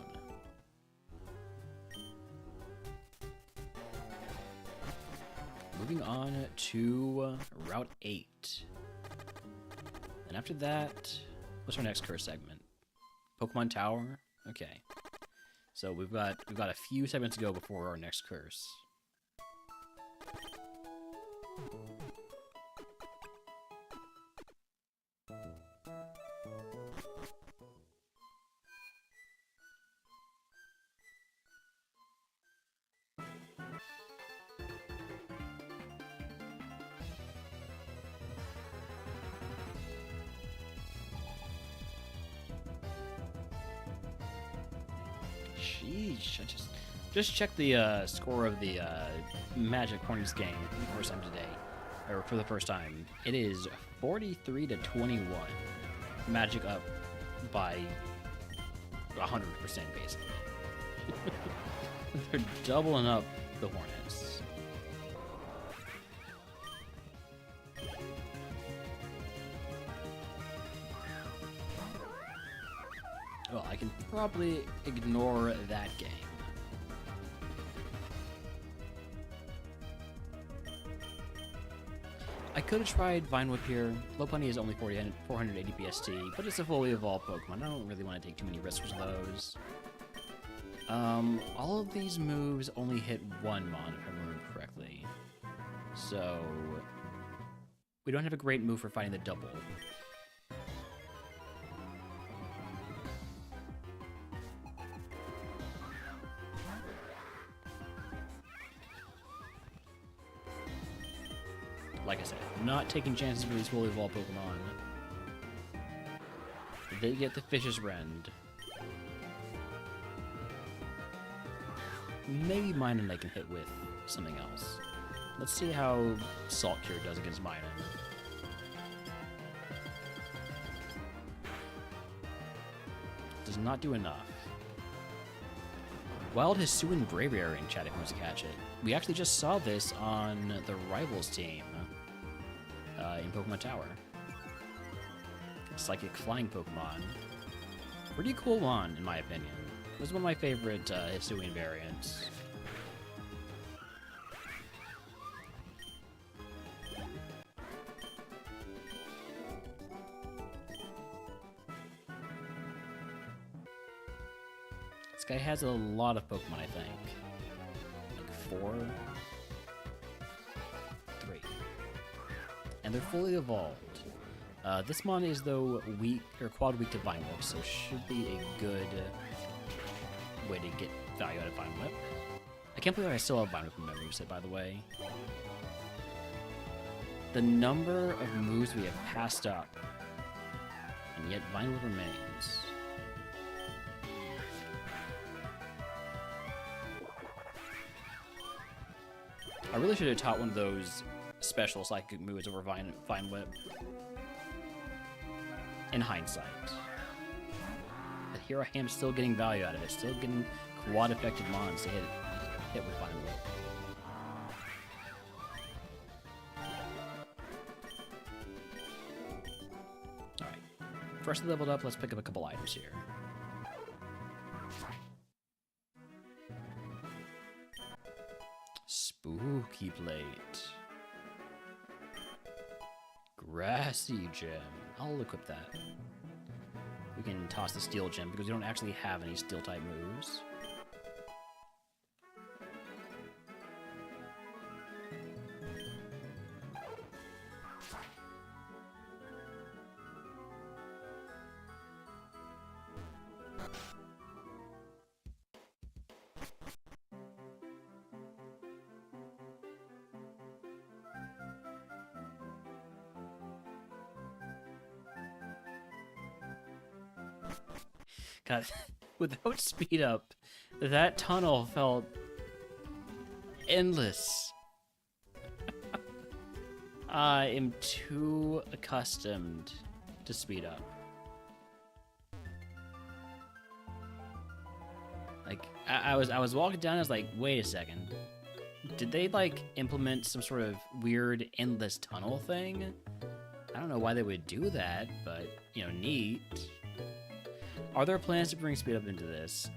Moving on to Route 8. And after that, what's our next curse segment? Pokemon Tower? Okay. So we've got a few segments to go before our next curse. Sheesh, I just checked the score of the Magic Hornets game for the first time today, or for the first time. It is 43 to 21. Magic up by 100% basically. They're doubling up the Hornets. Well, I can probably ignore that game. I could have tried Vine Whip here. Lopunny is only 480 BST, but it's a fully evolved Pokemon. I don't really want to take too many risks with those. All of these moves only hit one mon, if I remember correctly. So, we don't have a great move for fighting the double. Like I said, not taking chances with these fully evolved Pokemon. They get the Fish's Rend. Maybe Minun I can hit with something else. Let's see how Salt Cure does against Minun. Does not do enough. Wild Hisuian Braviary in chat if you want to catch it. We actually just saw this on the Rivals team in Pokemon Tower. Psychic Flying Pokemon. Pretty cool one, in my opinion. It was one of my favorite Hisuian variants. This guy has a lot of Pokemon, I think. Like 4? 3. And they're fully evolved. This mon is, though, weak, or quad weak to Vine Whip, so should be a good way to get value out of Vine Whip. I can't believe I still have Vine Whip in my moveset, by the way. The number of moves we have passed up, and yet Vine Whip remains. I really should have taught one of those special psychic moves over Vine Whip. In hindsight. But here I am still getting value out of it, still getting quad effective mons to hit with Vine Whip. Alright. First leveled up, let's pick up a couple items here. Spooky Plate. Grassy Gem. I'll equip that. We can toss the Steel Gem because we don't actually have any Steel-type moves. God, without speed up, that tunnel felt endless. I am too accustomed to speed up. Like, I was walking down, I was like, wait a second. Did they, like, implement some sort of weird endless tunnel thing? I don't know why they would do that, but, you know, neat. Are there plans to bring speed up into this?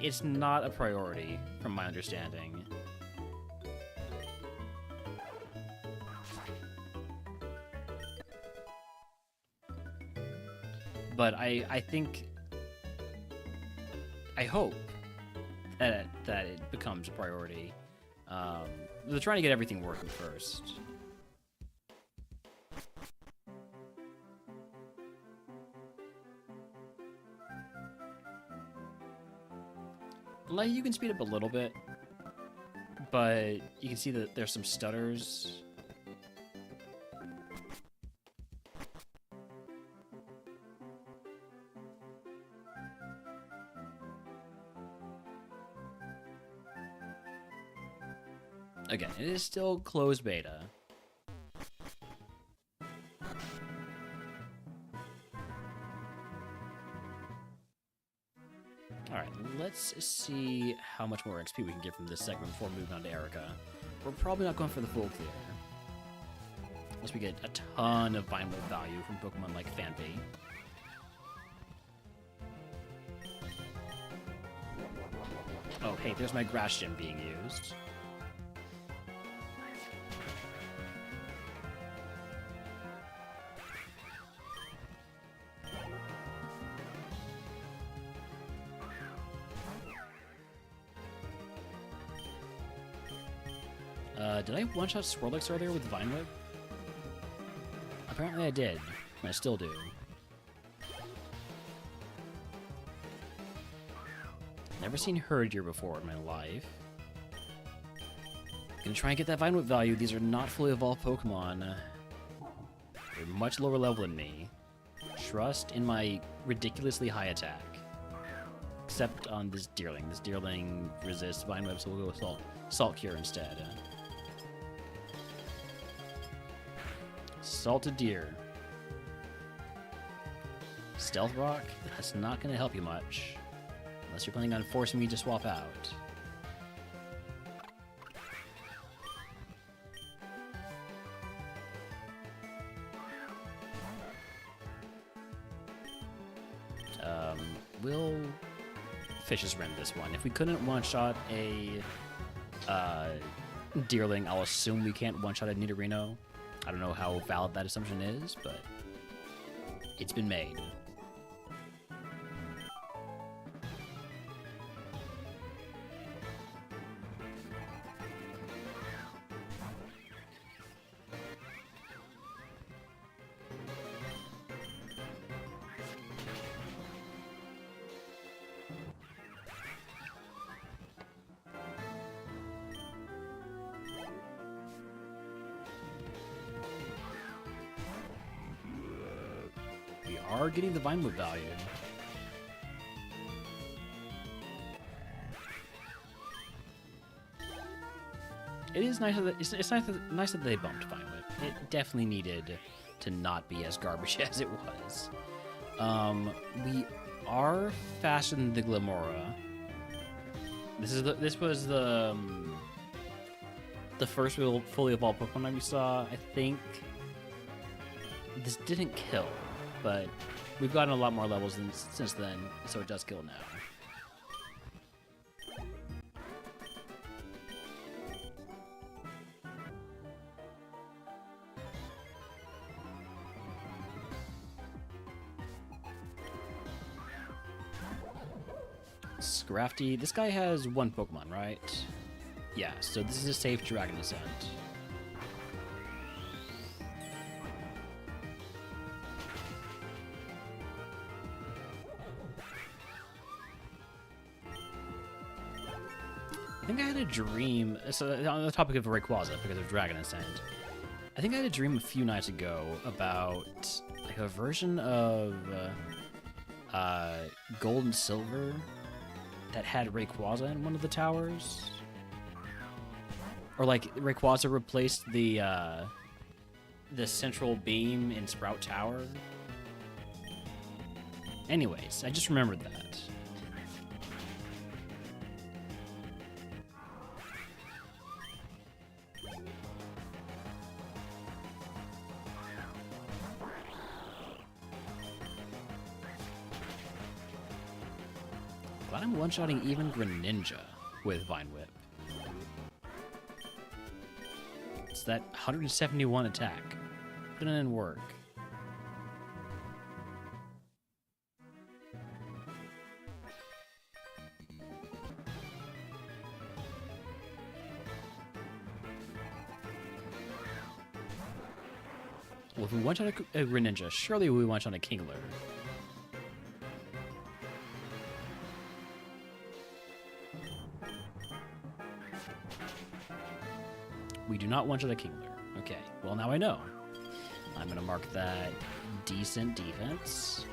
It's not a priority, from my understanding. But I think I hope that it becomes a priority. They're trying to get everything working first. Like, you can speed up a little bit, but you can see that there's some stutters. Again, it is still closed beta. Alright, let's see how much more XP we can get from this segment before moving on to Erica. We're probably not going for the full clear. Unless we get a ton of vinyl value from Pokemon like Fanpy. Oh, hey, there's my Grass Gem being used. Did I one-shot Swirlix earlier with Vine Whip? Apparently I did, and I still do. Never seen Herdier before in my life. Gonna try and get that Vine Whip value. These are not fully evolved Pokemon. They're much lower level than me. Trust in my ridiculously high attack. Except on this Deerling. This Deerling resists Vine Whip, so we'll go with Salt Cure instead. Salted Deer. Stealth Rock? That's not going to help you much. Unless you're planning on forcing me to swap out. We'll Fish's Rim this one. If we couldn't one-shot a Deerling, I'll assume we can't one-shot a Nidorino. I don't know how valid that assumption is, but it's been made. Are getting the Vine Whip value. It is nice that it's nice that they bumped Vine Whip. It definitely needed to not be as garbage as it was. We are faster than the Glimora. This was the first fully evolved Pokemon we saw. I think this didn't kill, but we've gotten a lot more levels since then, so it does kill now. Scrafty, this guy has one Pokemon, right? Yeah, so this is a safe Dragon Ascent. I think I had a dream, so on the topic of Rayquaza, because of Dragon Ascent, I think I had a dream a few nights ago about like a version of Gold and Silver that had Rayquaza in one of the towers. Or like Rayquaza replaced the central beam in Sprout Tower. Anyways, I just remembered that. Glad I'm one-shotting even Greninja with Vine Whip. It's that 171 attack. Put it in work. Well, if we one-shot a Greninja, surely we one-shot a Kingler. We do not one-shot a Kingler. Okay, well now I know. I'm gonna mark that decent defense.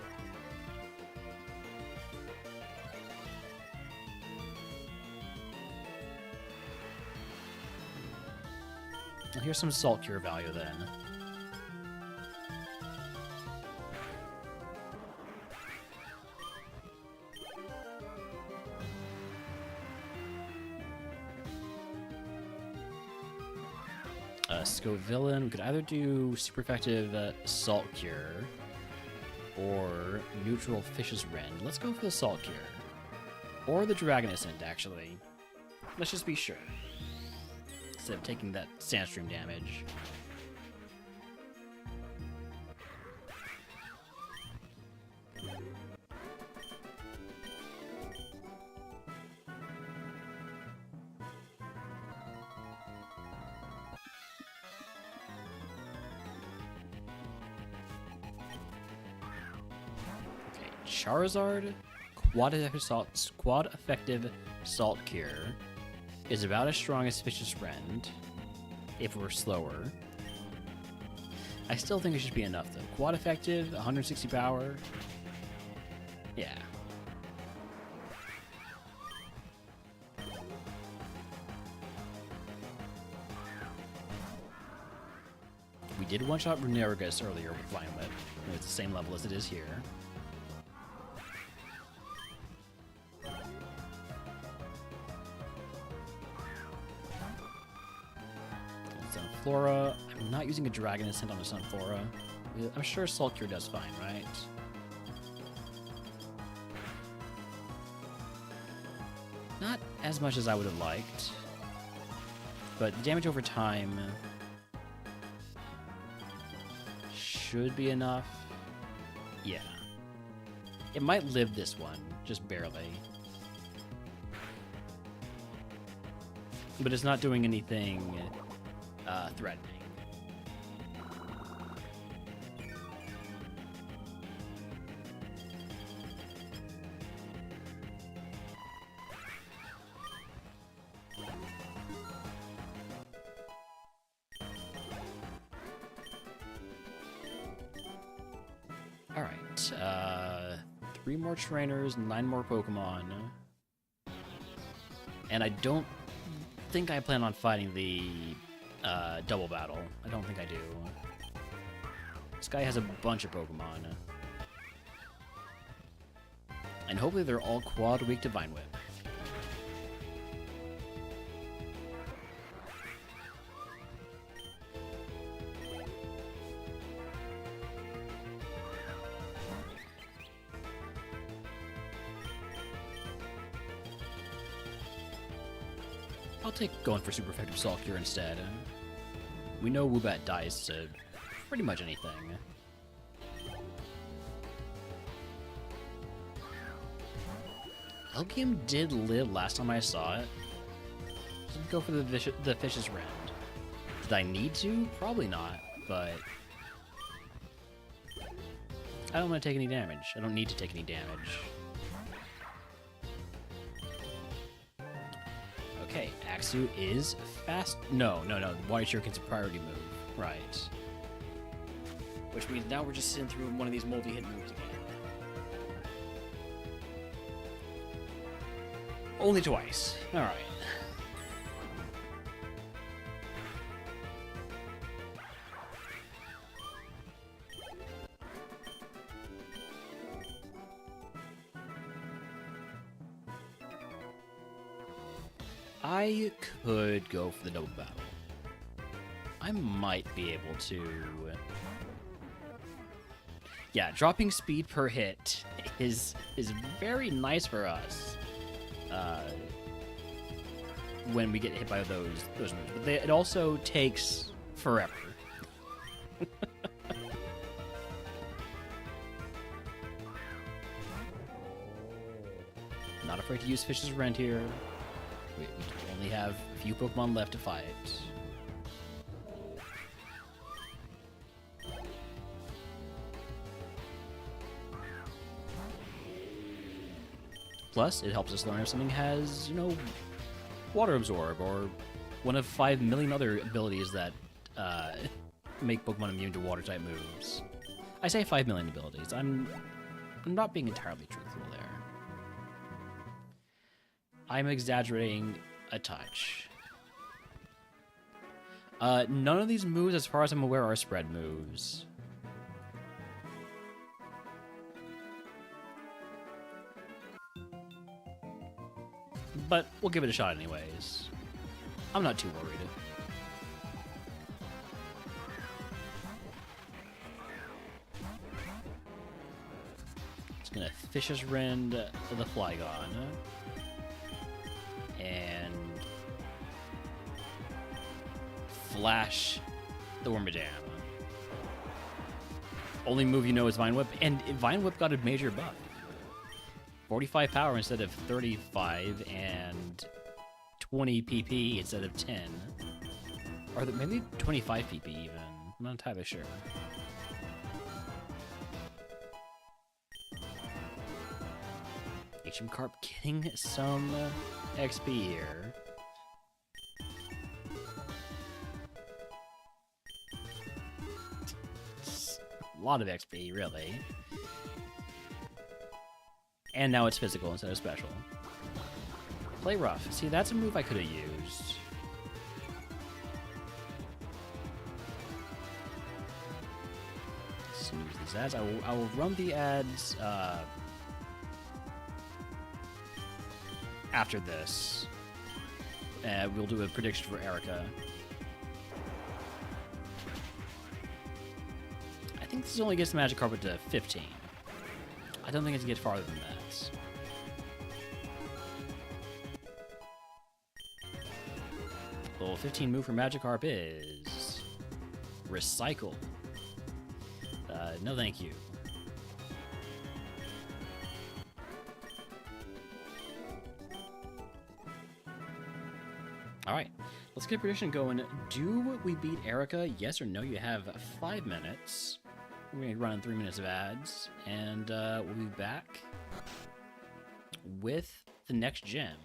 Well, here's some Salt Cure value then. Scovillain, we could either do super effective Salt Cure or neutral Fish's Rend. Let's go for the Salt Cure. Or the Dragon Ascent, actually. Let's just be sure. Instead of taking that Sandstream damage. Charizard, quad effective Salt Cure is about as strong as Fish's Rend if we're slower. I still think it should be enough though. Quad effective, 160 power. Yeah. We did one-shot Runergus earlier with Violet. It's the same level as it is here. Sunflora. I'm not using a Dragon Ascent on a Sunflora. I'm sure Salt Cure does fine, right? Not as much as I would have liked. But the damage over time should be enough. Yeah. It might live this one, just barely. But it's not doing anything threatening. Alright, 3 more trainers, 9 more Pokemon. And I don't think I plan on fighting the double battle. I don't think I do. This guy has a bunch of Pokemon. And hopefully they're all quad weak to Vine Whip. I'll take going for super effective Salt Cure instead. We know Woobat dies to pretty much anything. Elgium did live last time I saw it. Should go for the Fish's Rend. Did I need to? Probably not, but I don't want to take any damage. I don't need to take any damage. Okay, Axew is fast. No. Water Shuriken's a priority move. Right. Which means now we're just sitting through one of these multi-hit moves again. Only twice. Alright. I could go for the double battle. I might be able to... Yeah, dropping speed per hit is very nice for us when we get hit by those moves. But it also takes forever. Not afraid to use Fish's Rend here. We only have a few Pokemon left to fight. Plus, it helps us learn if something has, you know, water absorb, or one of 5 million other abilities that make Pokemon immune to water-type moves. I say 5 million abilities. I'm not being entirely truthful there. I'm exaggerating a touch. None of these moves, as far as I'm aware, are spread moves. But we'll give it a shot anyways. I'm not too worried. Just gonna Fish's Rend the Flygon. And Flash the Wormadam. Only move you know is Vine Whip, and Vine Whip got a major buff. 45 power instead of 35, and 20 PP instead of 10. Or maybe 25 PP even. I'm not entirely sure. HM Carp getting some XP here. A lot of XP, really. And now it's physical instead of special. Play rough. See, that's a move I could have used. Snooze these ads. I will run the ads after this. We'll do a prediction for Erica. I think this only gets the Magic Carpet to 15. I don't think it can get farther than that. Level 15 move for Magikarp is Recycle. No thank you. Alright, let's get a prediction going. Do we beat Erica? Yes or no? You have 5 minutes. We're going to run 3 minutes of ads, and we'll be back with the next gem.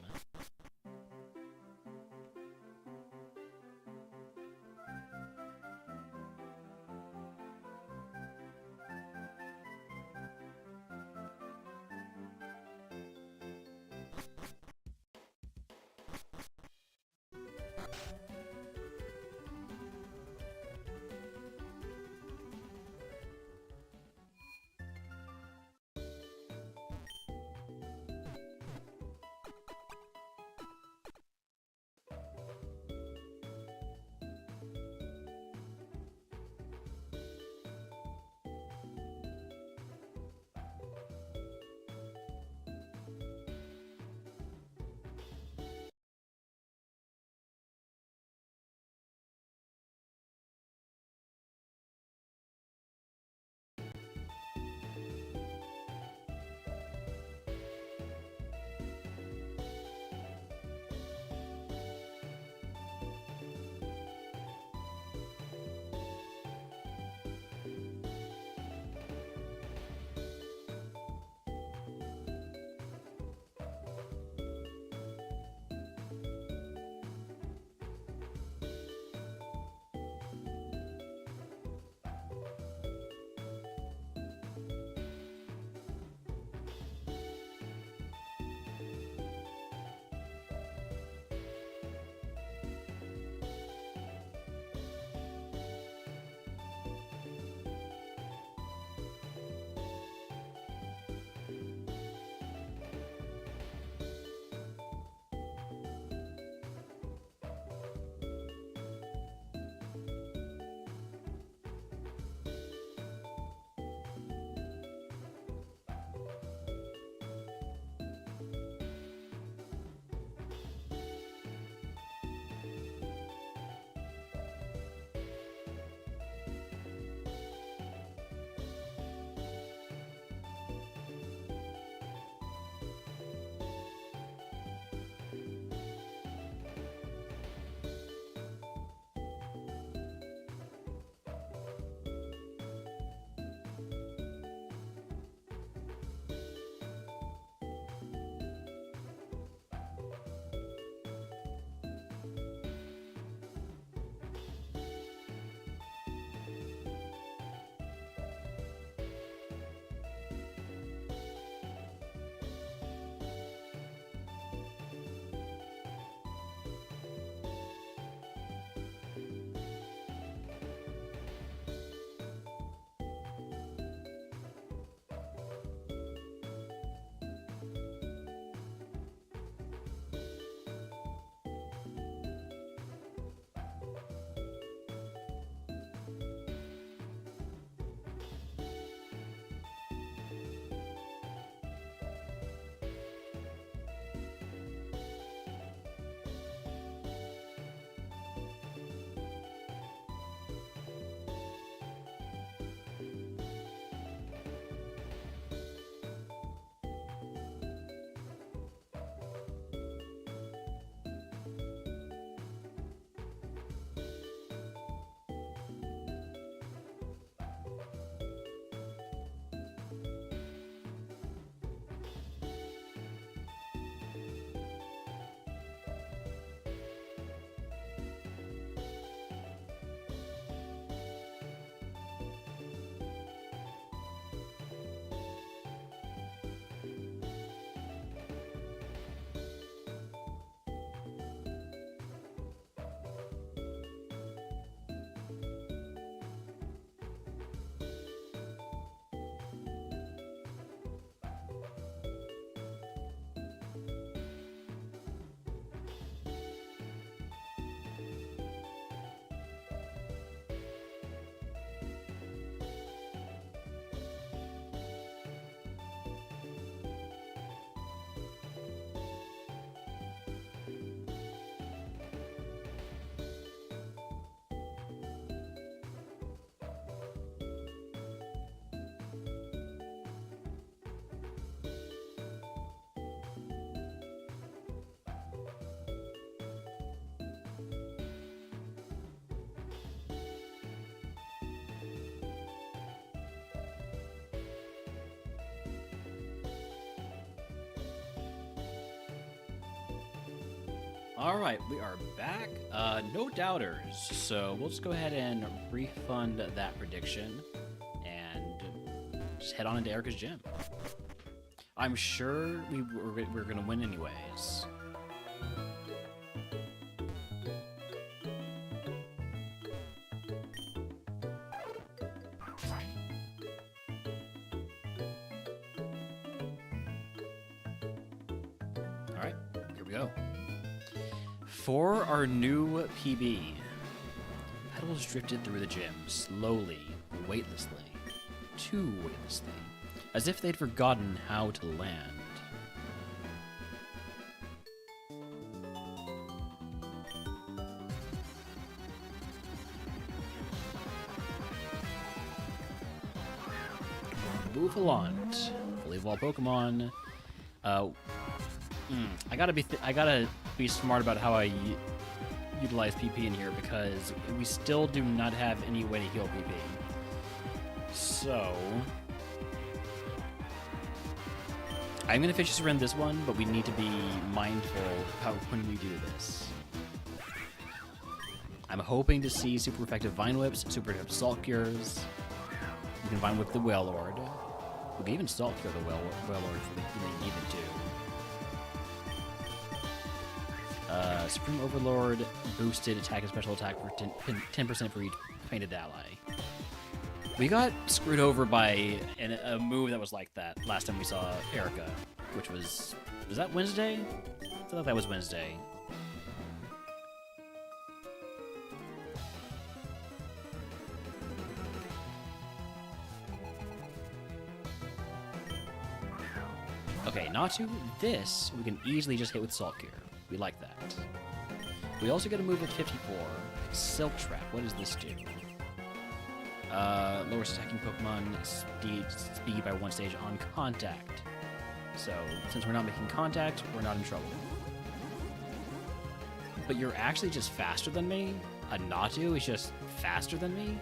Alright, we are back. No doubters, so we'll just go ahead and refund that prediction and just head on into Erica's gym. I'm sure we're gonna win anyways. Alright, here we go. For our new PB, pedals drifted through the gym slowly, weightlessly, too weightlessly, as if they'd forgotten how to land. Bouffalant, fully evolved Pokemon. I gotta be smart about how I utilize PP in here because we still do not have any way to heal PP. So I'm gonna fish surrender this one, but we need to be mindful how when we do this. I'm hoping to see super effective Vine Whips, super effective Salt Cures. You can Vine Whip the Wailord. We can even Salt Cure the Wailord if we really needed to. Supreme Overlord boosted attack and special attack for 10% for each painted ally. We got screwed over by a move that was like that last time we saw Erica, which was that Wednesday? I thought that was Wednesday. Okay, Natu, this we can easily just hit with Salt Cure. We like that. We also get a move at 54. Silk Trap. What does this do? Lowers attacking Pokemon speed by 1 stage on contact. So, since we're not making contact, we're not in trouble. But you're actually just faster than me? A Natu is just faster than me?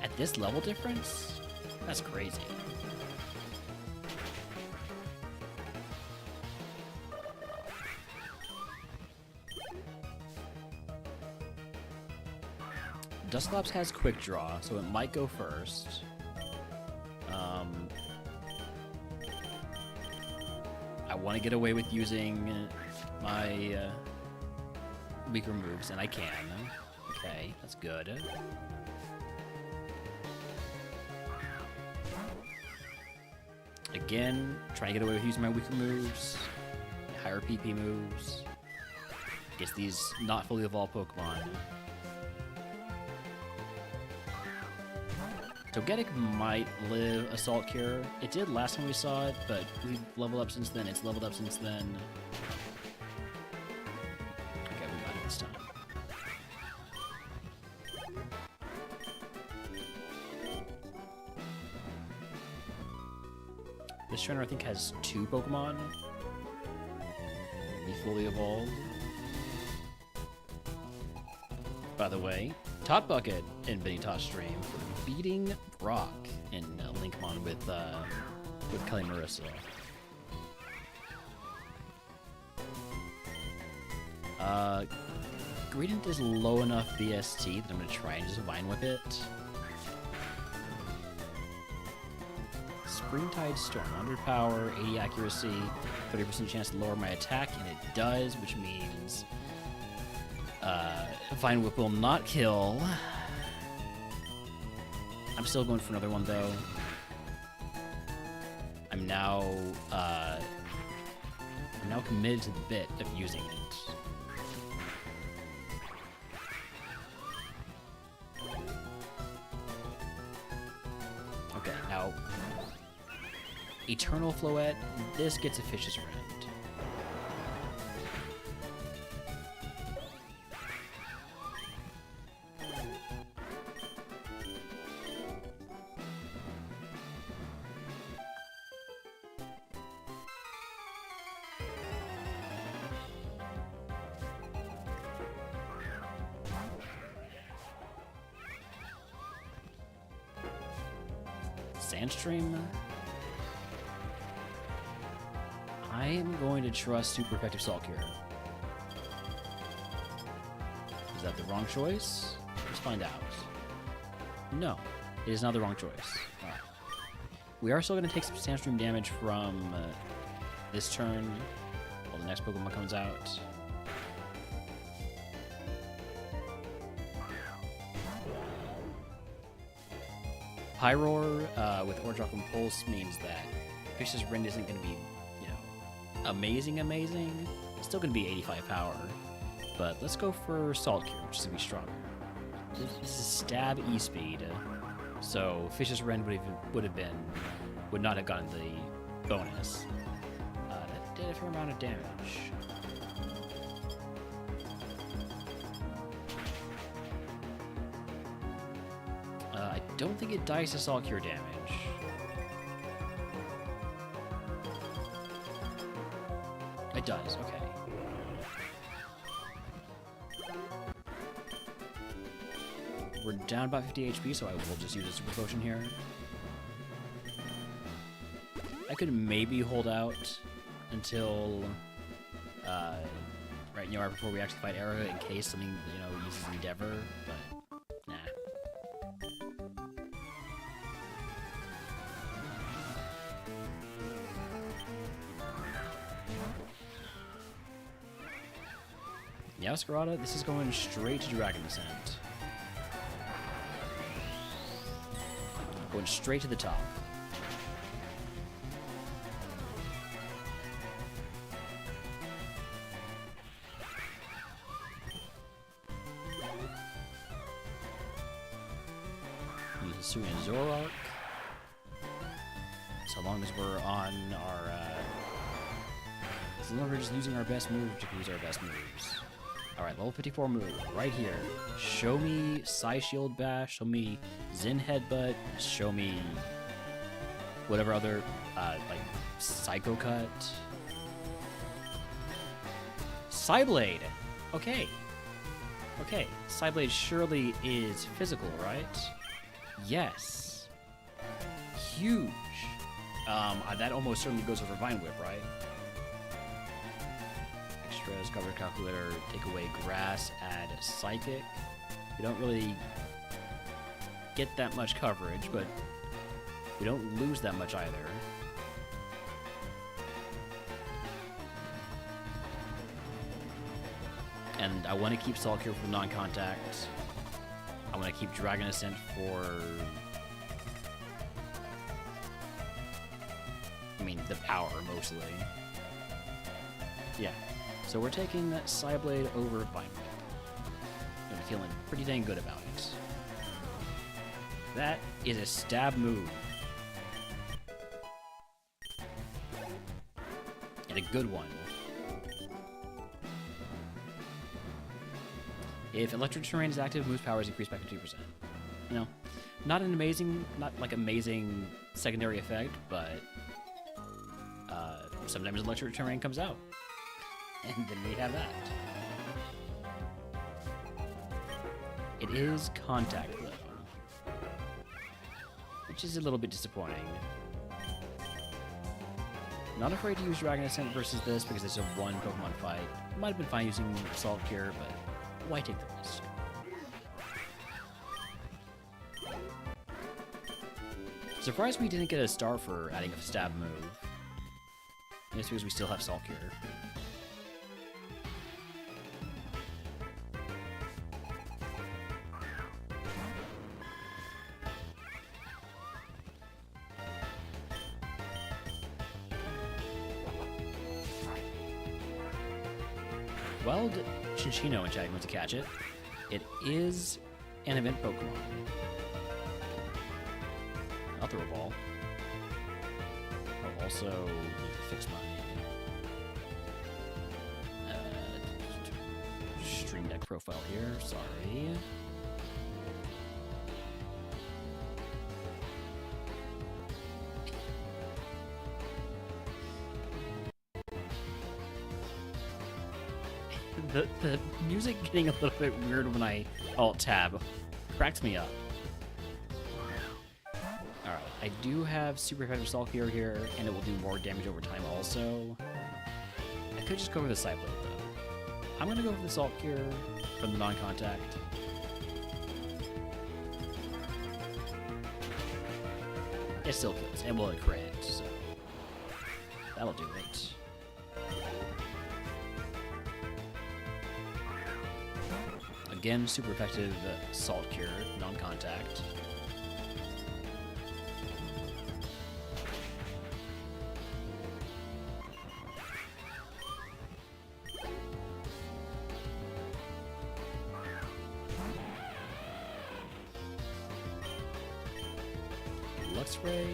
At this level difference? That's crazy. Dusclops has Quick Draw, so it might go first. I want to get away with using my weaker moves, and I can. Okay, that's good. Again, trying to get away with using my weaker moves, higher PP moves. Gets these not fully evolved Pokemon. Togetic might live Assault Cure. It did last time we saw it, but we've leveled up since then. It's leveled up since then. Okay, we got it this time. This trainer, I think, has 2 Pokemon. Be fully evolved. By the way, Tot Bucket in Benny Tot stream for beating Brock in Linkmon with Kelly Marissa. Gradient is low enough BST that I'm gonna try and just Vine Whip it. Springtide Storm, 100 power, 80 accuracy, 30% chance to lower my attack, and it does, which means Vine Whip will not kill. I'm still going for another one though. I'm now committed to the bit of using it. Okay, now Eternal Floette, this gets a Fish's Friend. Sandstream. I am going to trust super effective Salt Cure. Is that the wrong choice? Let's find out. No, it is not the wrong choice. All right. We are still going to take some Sandstream damage from this turn while the next Pokemon comes out. Pyroar with Ordrock and Pulse means that Fish's Rend isn't going to be, you know, amazing. It's still going to be 85 power. But let's go for Salt Cure, which is going to be stronger. This is Stab E-Speed, so Fish's Rend would not have gotten the bonus. That did a fair amount of damage. I don't think it dies to Salt Cure damage. It does, okay. We're down about 50 HP, so I will just use a Super Potion here. I could maybe hold out until, right before we actually fight Era in case something, you know, uses Endeavor, but nah. Meowscarada, this is going straight to Dragon Descent. Going straight to the top. Using Zoroark. So long as we're on our, as long as we're just using our best move to use our best moves. Alright, level 54 move, right here. Show me Psy Shield Bash, show me Zen Headbutt, show me whatever other, like, Psycho Cut. Psyblade! Okay. Okay, Psyblade surely is physical, right? Yes. Huge. That almost certainly goes over Vine Whip, right? Extras, cover calculator, take away grass, add psychic. We don't really get that much coverage, but we don't lose that much either. And I want to keep Salt Cure for non-contact. I want to keep Dragon Ascent for... I mean, the power, mostly. Yeah. So we're taking that Psyblade over Vine Whip. I'm feeling pretty dang good about it. That is a stab move. And a good one. If electric terrain is active, move's power is increased by 50%. You know, not an amazing, not like amazing secondary effect, but sometimes electric terrain comes out. And then we have that. It is contact, though. Which is a little bit disappointing. Not afraid to use Dragon Ascent versus this because it's a one Pokemon fight. Might have been fine using Salt Cure, but why take the risk? Surprised we didn't get a star for adding a stab move. I guess because we still have Salt Cure. Wild Chinchino in chat wants to catch it. It is an event Pokemon. I'll throw a ball. I'll also need to fix my Stream Deck profile here. Sorry. The music getting a little bit weird when I Alt-Tab cracks me up. Alright, I do have super effective Salt Cure here, and it will do more damage over time also. I could just go with the Psyblade, though. I'm gonna go for the Salt Cure from the non-contact. It still kills, and will it crit, so that'll do it. Again, super effective Salt Cure, non-contact. Lux Ray,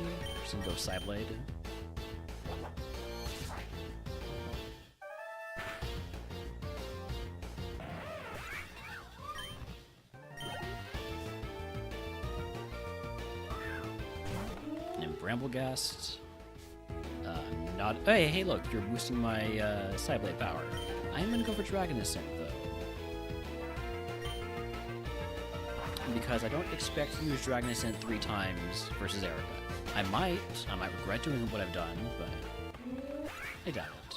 just gonna go Psyblade. And Bramblegast. Not. Hey, look, you're boosting my Psyblade power. I'm gonna go for Dragon Ascent though. Because I don't expect to use Dragon Ascent 3 times versus Erica. I might regret doing what I've done, but I doubt it.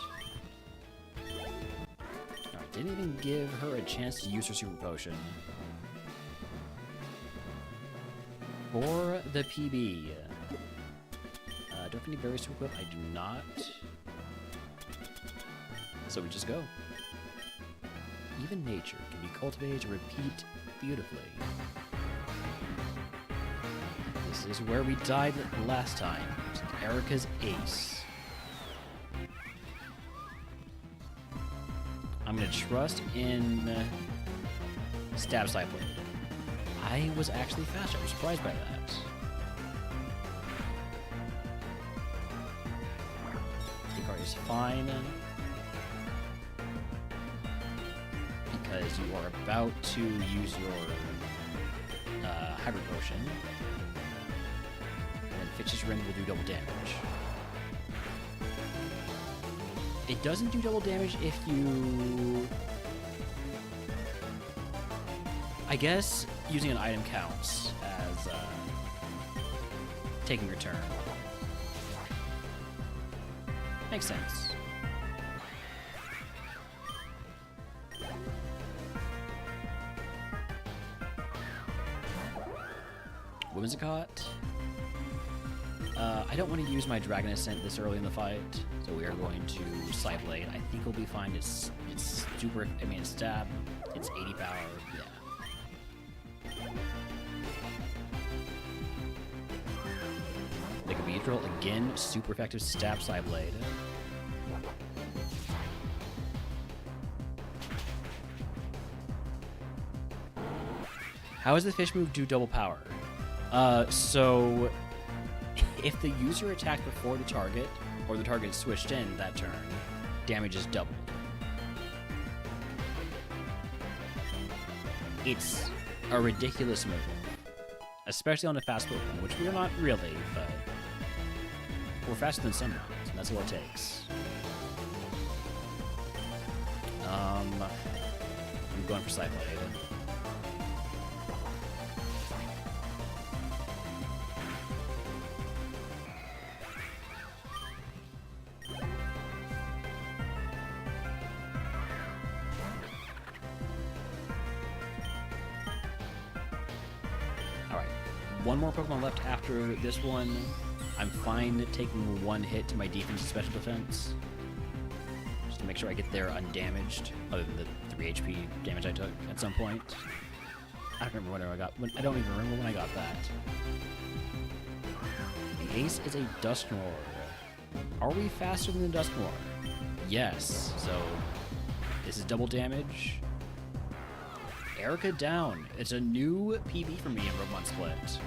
Alright, didn't even give her a chance to use her Super Potion. For the PB. Do I have any berries to equip? I do not. So we just go. Even nature can be cultivated to repeat beautifully. This is where we died last time. Erica's Ace. I'm gonna trust in Stab Psyblade. I was actually faster. I was surprised by that. Is fine because you are about to use your Hybrid Potion, and then Fitch's Ring will do double damage. It doesn't do double damage if you... I guess using an item counts as taking your turn. Makes sense. Whimsicott. I don't want to use my Dragon Ascent this early in the fight, so we are going to Psyblade. I think we'll be fine. It's super. I mean, it's stab. It's 80 power. Yeah. The Cathedral again. Super effective stab Psyblade. How does the fish move do double power? So if the user attacked before the target, or the target switched in that turn, damage is doubled. It's a ridiculous move, especially on a fast Pokemon, which we are not really, but we're faster than some rounds, and that's all it takes. I'm going for Psyblade. One more Pokemon left after this one. I'm fine taking one hit to my defense and special defense, just to make sure I get there undamaged, other than the 3 HP damage I took at some point. I don't remember when I got. I don't even remember when I got that. The Ace is a Dusknoir. Are we faster than the Dusknoir? Yes. So this is double damage. Erica down. It's a new PB for me in RogueMon Split.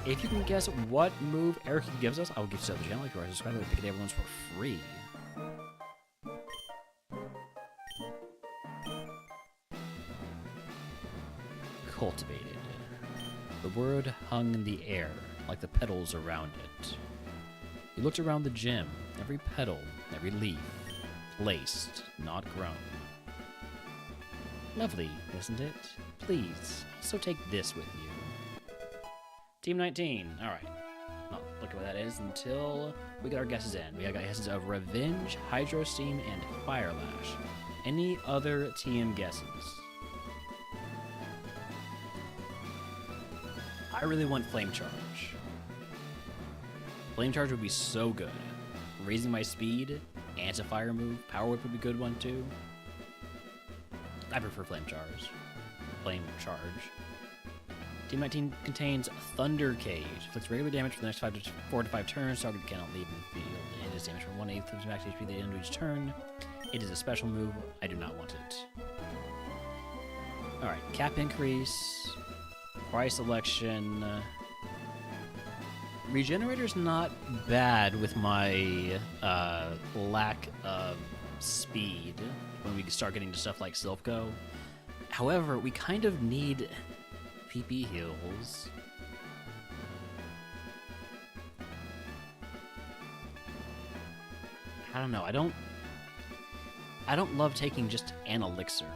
If you can guess what move Erica gives us, I will give you to the channel. If you are subscribed, I'll pick it everyone's for free. Cultivated. The word hung in the air, like the petals around it. You looked around the gym, every petal, every leaf, placed, not grown. Lovely, isn't it? Please, also take this with you. Team 19. Alright. Not looking what that is until we get our guesses in. We got guesses of Revenge, Hydro Steam, and Fire Lash. Any other TM guesses? I really want Flame Charge. Flame Charge would be so good. Raising my speed, anti-fire move, Power Whip would be a good one too. I prefer Flame Charge. Flame Charge. Team 19 contains Thunder Cage. Inflicts regular damage for the next 4 to 5 turns. Target cannot leave the field. It is damage for 1/8 of the max HP at the end of each turn. It is a special move. I do not want it. Alright, cap increase. Price selection. Regenerator's not bad with my lack of speed when we start getting to stuff like Silpho. However, we kind of need PP heals. I don't know. I don't love taking just an elixir.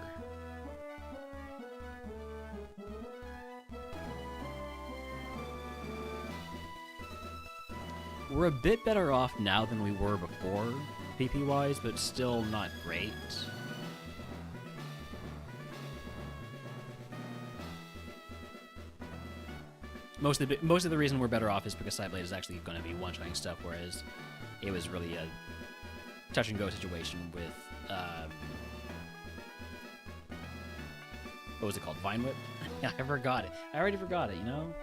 We're a bit better off now than we were before, PP-wise, but still not great. Most of the reason we're better off is because Sideblade is actually going to be one-shotting stuff, whereas it was really a touch-and-go situation with, what was it called? Vine Whip? I forgot it. I already forgot it, you know?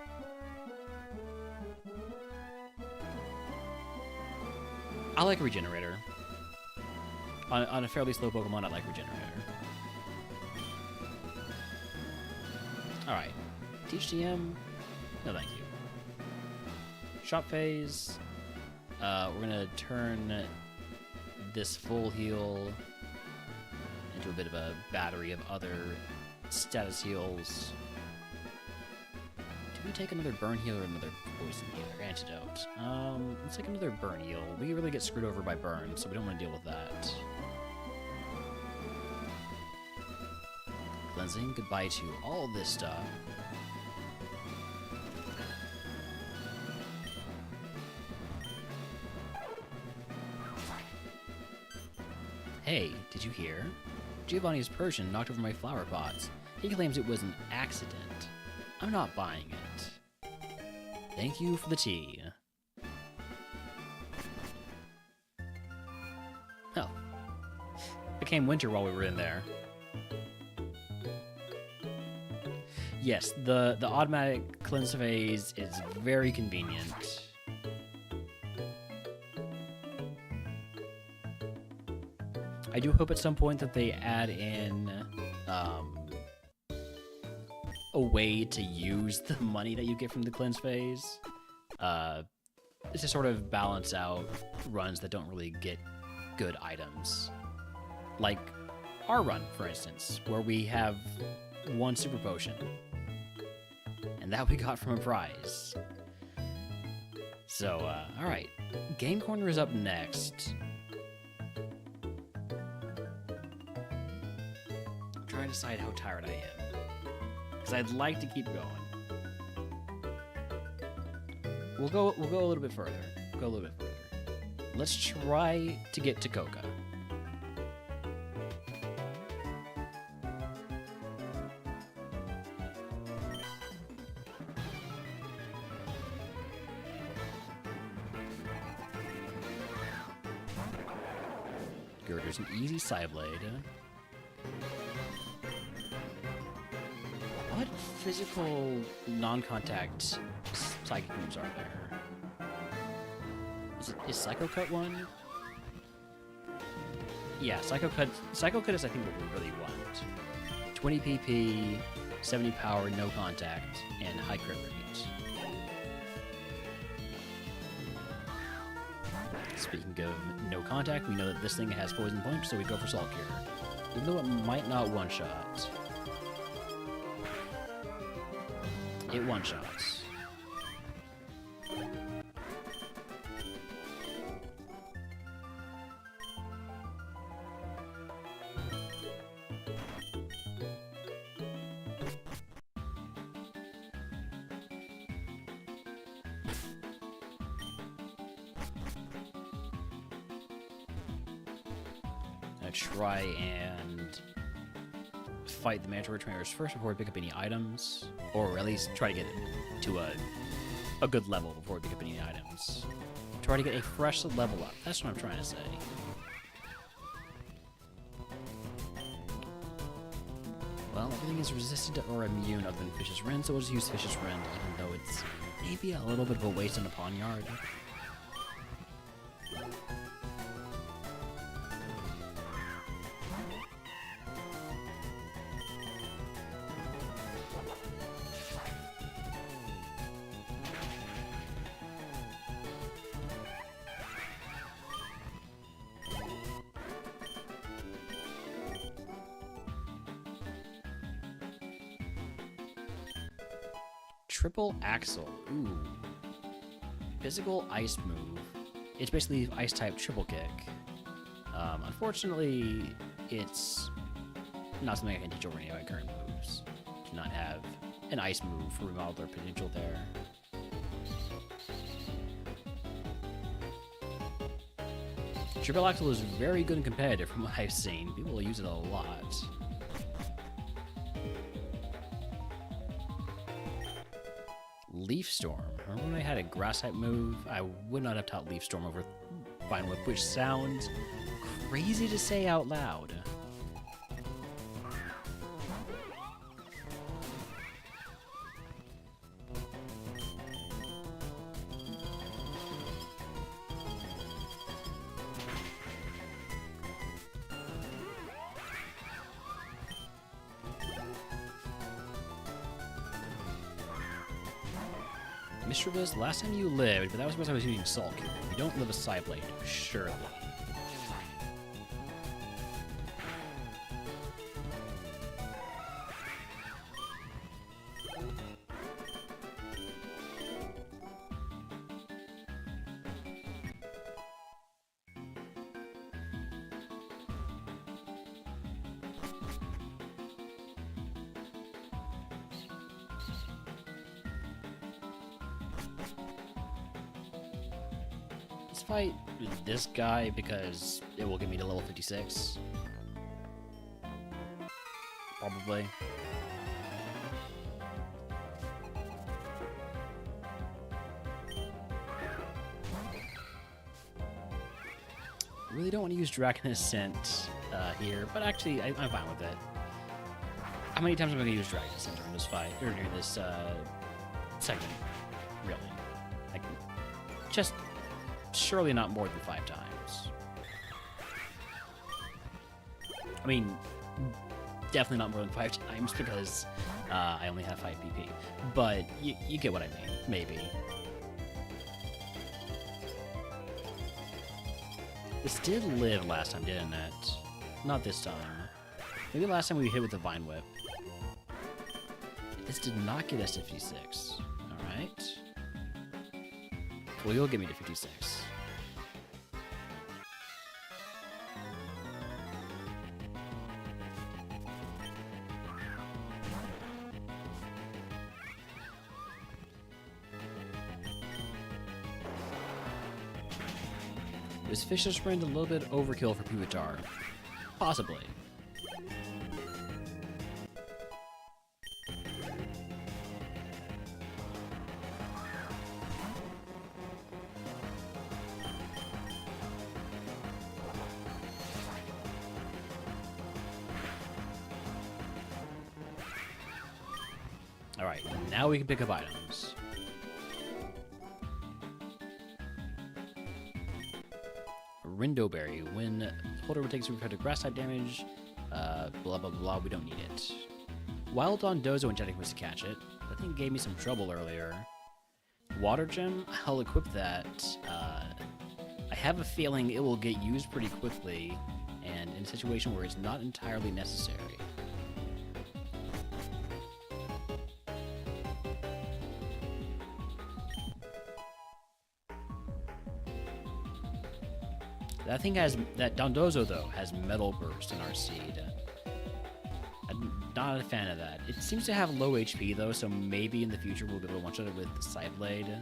I like Regenerator. On a fairly slow Pokemon, I like Regenerator. Alright. Teach TM? No, thank you. Shop phase. We're gonna turn this full heal into a bit of a battery of other status heals. Do we take another burn heal or another poison heal or antidote? Let's take another burn heal. We really get screwed over by burn, so we don't want to deal with that. Cleansing, goodbye to all this stuff. Hey, did you hear? Giovanni's Persian knocked over my flower pots. He claims it was an accident. I'm not buying it. Thank you for the tea. Oh. It became winter while we were in there. Yes, the automatic cleanse phase is very convenient. I do hope at some point that they add in a way to use the money that you get from the cleanse phase to sort of balance out runs that don't really get good items. Like our run, for instance, where we have one super potion. And that we got from a prize. So, alright. Game Corner is up next. I'm trying to decide how tired I am. Because I'd like to keep going. We'll go a little bit further. Let's try to get to Coca. There's an easy Psyblade. What physical non-contact psychic moves are there? Is Psycho Cut one? Yeah, Psycho Cut is I think what we really want. 20 PP, 70 power, no contact, and high crit rate. Speaking of no contact, we know that this thing has poison punch, so we go for Salt Cure. Even though it might not one-shot. It one-shots. Try and fight the mandatory trainers first before we pick up any items, or at least try to get to a good level before we pick up any items. Try to get a fresh level up. That's what I'm trying to say. Well, everything is resistant or immune other than Fish's Rend, so we'll just use Fish's Rend, even though it's maybe a little bit of a waste on a Pawnyard. Triple Axle. Ooh. Physical ice move. It's basically ice type triple kick. Unfortunately, it's not something I can teach over any of my current moves. Do not have an ice move for remodeler potential there. Triple Axle is very good and competitive from what I've seen. People use it a lot. Leaf Storm. Remember when I had a grass type move? I would not have taught Leaf Storm over Vine Whip, which sounds crazy to say out loud. Mr. Viz, last time you lived, but that was because I was using Salt Cube. You don't live a Psyblade, surely. Let's fight this guy because it will get me to level 56. Probably. Really don't want to use Dragon Ascent here, but actually I'm fine with it. How many times am I going to use Dragon Ascent during this fight, or during this segment? Really? Like, just surely not more than 5 times. I mean, definitely not more than 5 times because I only have 5 PP. But you get what I mean, maybe. This did live last time, didn't it? Not this time. Maybe last time we hit with the Vine Whip. This did not get us to 56. Alright. Well, you'll get me to 56. Is Fish's Friend a little bit overkill for Pupitar? Possibly. Alright, now we can pick up items. Rindoberry. When holder takes repetitive grass type damage, blah blah blah, we don't need it. Wild Dondozo enchanting was to catch it. I think it gave me some trouble earlier. Water Gem, I'll equip that. I have a feeling it will get used pretty quickly, and in a situation where it's not entirely necessary. That thing has, that Dondozo though, has Metal Burst in our seed. I'm not a fan of that. It seems to have low HP though, so maybe in the future we'll be able to one-shot it with the Psyblade.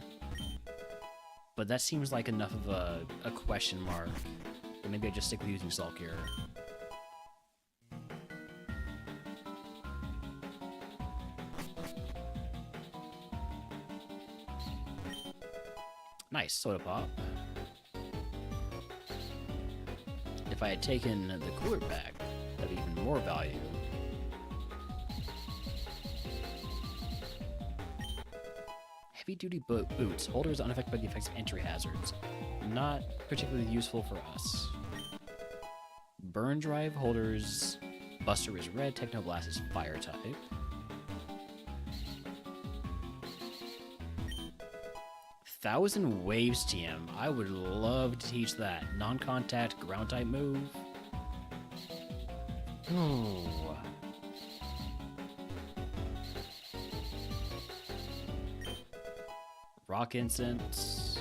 But that seems like enough of a question mark. Or maybe I just stick with using Sulk here. Nice, soda pop. If I had taken the cooler bag, that'd be even more value. Heavy-duty boots. Holders unaffected by the effects of entry hazards. Not particularly useful for us. Burn drive holders. Buster is red. Technoblast is fire type. Thousand Waves TM. I would love to teach that. Non-contact ground type move. Ooh. Rock Incense.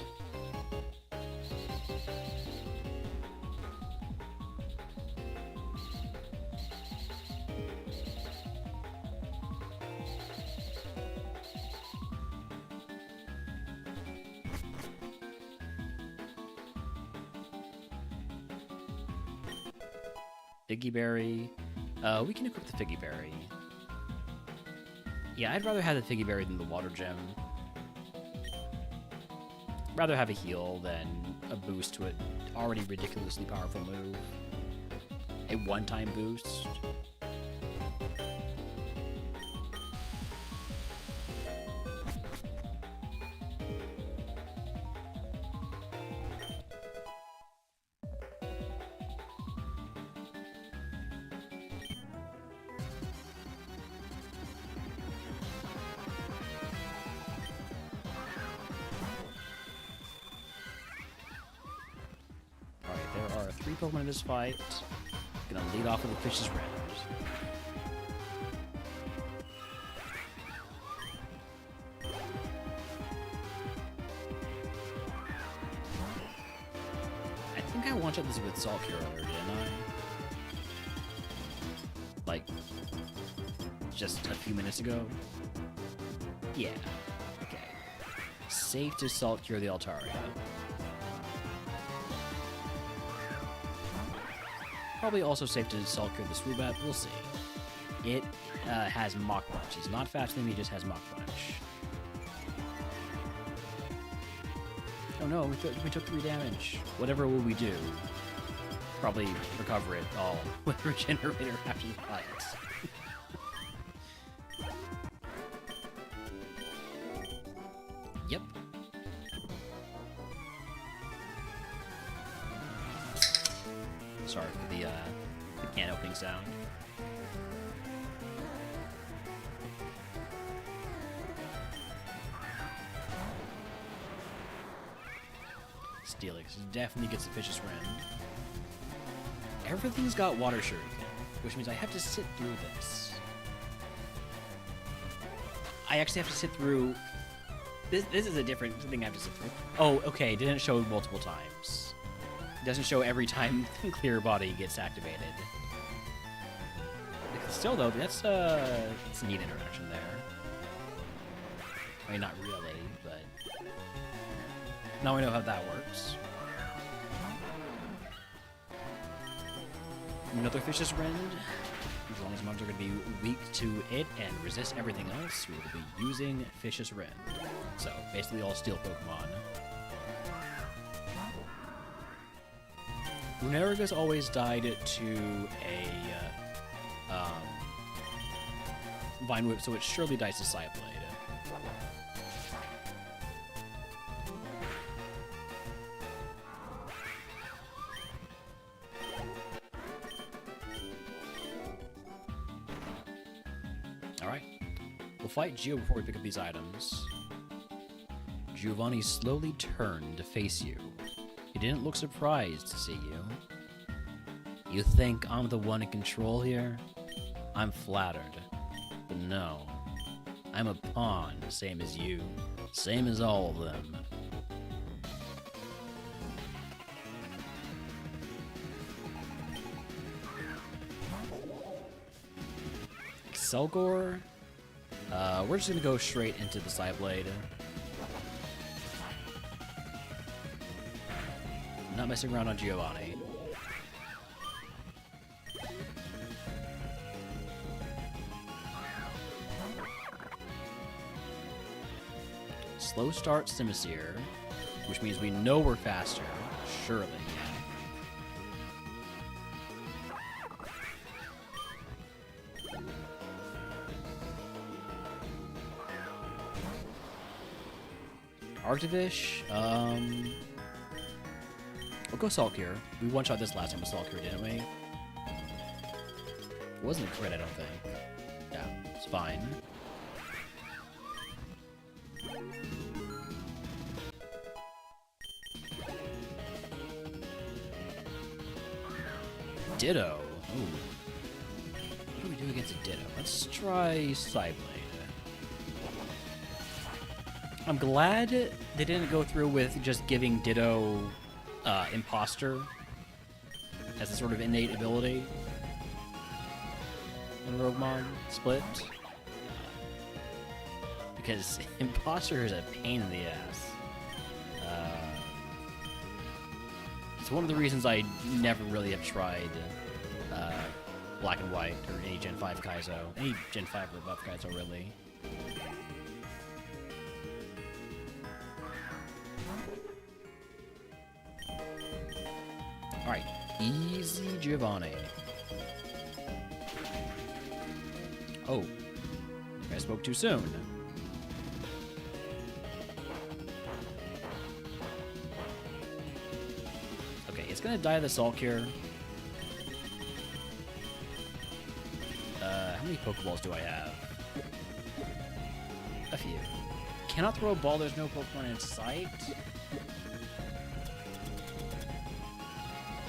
Figgy Berry. We can equip the Figgy Berry. Yeah, I'd rather have the Figgy Berry than the Water Gem. Rather have a heal than a boost to an already ridiculously powerful move. A one-time boost. There are 3 Pokemon in this fight. Gonna lead off with the Fish's Rend. I think I one-shot this with Salt Cure earlier, didn't I? Like, just a few minutes ago? Yeah. Okay. Safe to Salt Cure the Altaria. Probably also safe to Salt Cure the Swoobat, we'll see. It has Mach Punch. He's not faster than me, he just has Mach Punch. Oh no, we took 3 damage. Whatever will we do? Probably recover it all with Regenerator after the fight. Yep. Sorry for the can opening sound. Steelix definitely gets the Fish's Rend. Everything's got Water Shuriken, which means I have to sit through this. I actually have to sit through... This is a different thing I have to sit through. Oh, okay, it didn't show multiple times. It doesn't show every time Clear Body gets activated. Still, though, that's it's a neat interaction there. I mean, not really, but... Now we know how that works. Another Fish's Rend. As long as mobs are going to be weak to it and resist everything else, we will be using Fish's Rend. So, basically all Steel Pokemon. Lunariga's always died to a Vine Whip, so it surely dies to Psyblade. Alright. We'll fight Geo before we pick up these items. Giovanni slowly turned to face you. He didn't look surprised to see you. You think I'm the one in control here? I'm flattered. But no. I'm a pawn, same as you. Same as all of them. Selgor? We're just gonna go straight into the Psyblade. Not messing around on Giovanni. Slow start Simisear. which means we know we're faster. Surely, yeah. Arctivish, we'll go Sulkier. We one-shot this last time with Sulkier, didn't we? It wasn't a crit, I don't think. Yeah, it's fine. Ditto. Ooh. What do we do against a Ditto? Let's try Psyblade. I'm glad they didn't go through with just giving Ditto Imposter as a sort of innate ability in RogueMon Split. Because Imposter is a pain in the ass. It's one of the reasons I never really have tried Black and White or any Gen 5 Kaizo. Any Gen 5 or above Kaizo, really. Alright, easy Giovanni. Oh, I spoke too soon. Okay, it's gonna die of the Salt Cure. How many Pokeballs do I have? A few. Cannot throw a ball, there's no Pokemon in sight.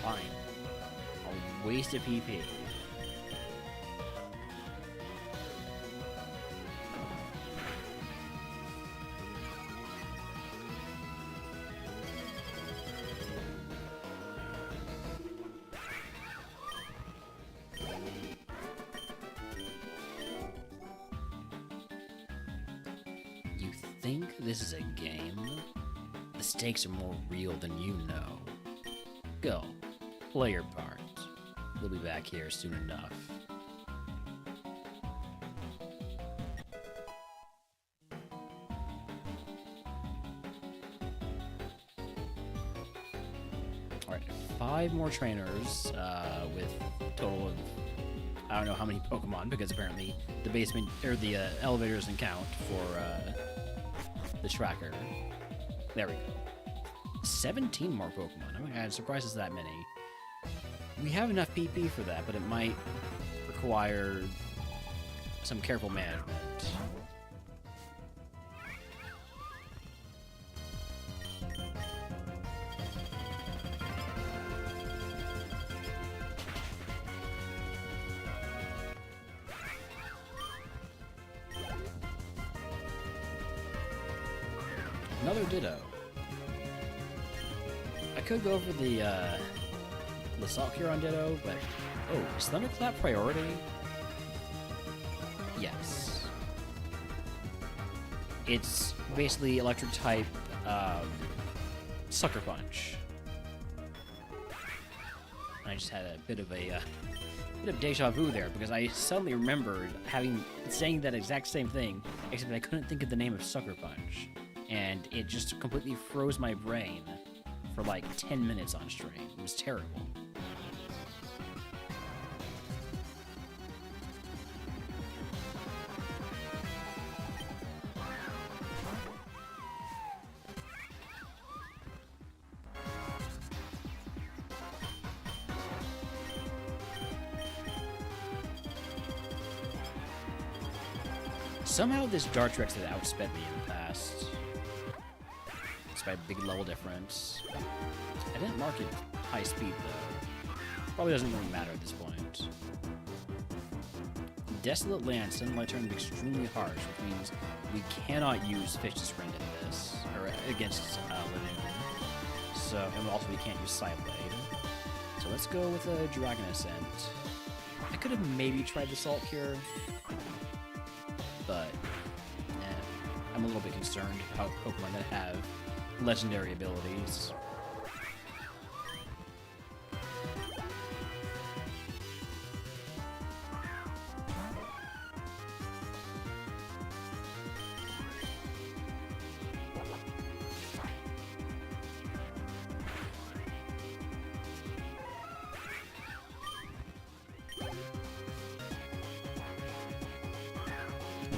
Fine. I'll waste a PP. You think this is a game? The stakes are more real than you know. Go. Play your part. We'll be back here soon enough. Alright, 5 more trainers with a total of I don't know how many Pokemon, because apparently the basement or the elevator doesn't count for the tracker. There we go. 17 more Pokemon. Oh my god, I'm surprised it's that many. We have enough PP for that, but it might require some careful management. Another Ditto. I could go for the Salt Cure on Ditto, but oh, is Thunderclap priority? Yes. It's basically electric type Sucker Punch. I just had a bit of deja vu there, because I suddenly remembered saying that exact same thing, except I couldn't think of the name of Sucker Punch. And it just completely froze my brain for like 10 minutes on stream. It was terrible. Somehow this Dartrix had outsped me in the past. By a big level difference. I didn't mark it high speed though. Probably doesn't really matter at this point. Desolate Land, Sunlight turned extremely harsh, which means we cannot use Fish to Sprint in this, or against Linoon. So, and also we can't use Psyblade. So let's go with a Dragon Ascent. I could have maybe tried the Salt Cure, but I'm a little bit concerned about Pokemon that have legendary abilities.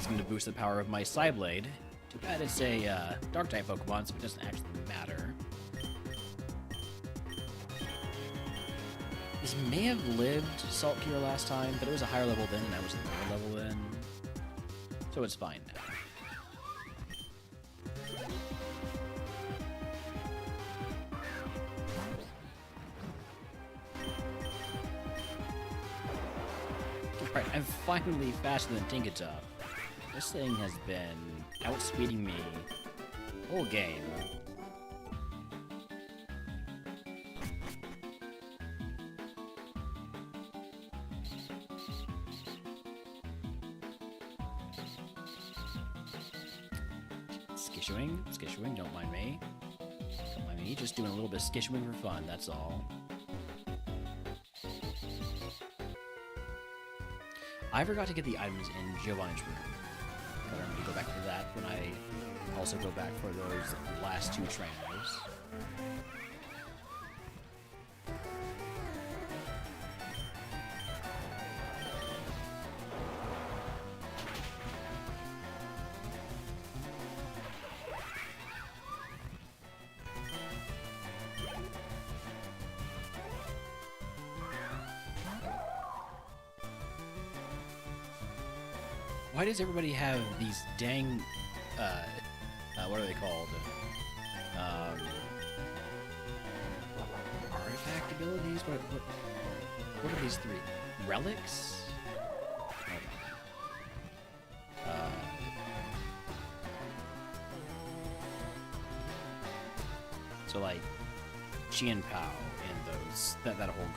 is going to boost the power of my Psyblade. Too bad it's a Dark-type Pokemon, so it doesn't actually matter. This may have lived Salt Cure last time, but it was a higher level then, and I was a lower level then. So it's fine now. Right, I'm finally faster than Tinkaton. This thing has been outspeeding me whole game. Skishwing, don't mind me. Don't mind me, just doing a little bit of skishwing for fun, that's all. I forgot to get the items in Giovanni's room. But I'm going to go back to that when I also go back for those last two trainers. Why does everybody have these dang, what are they called? Artifact abilities? What are these three? Relics? Hold on. So like, Chien Pao and those, that whole group.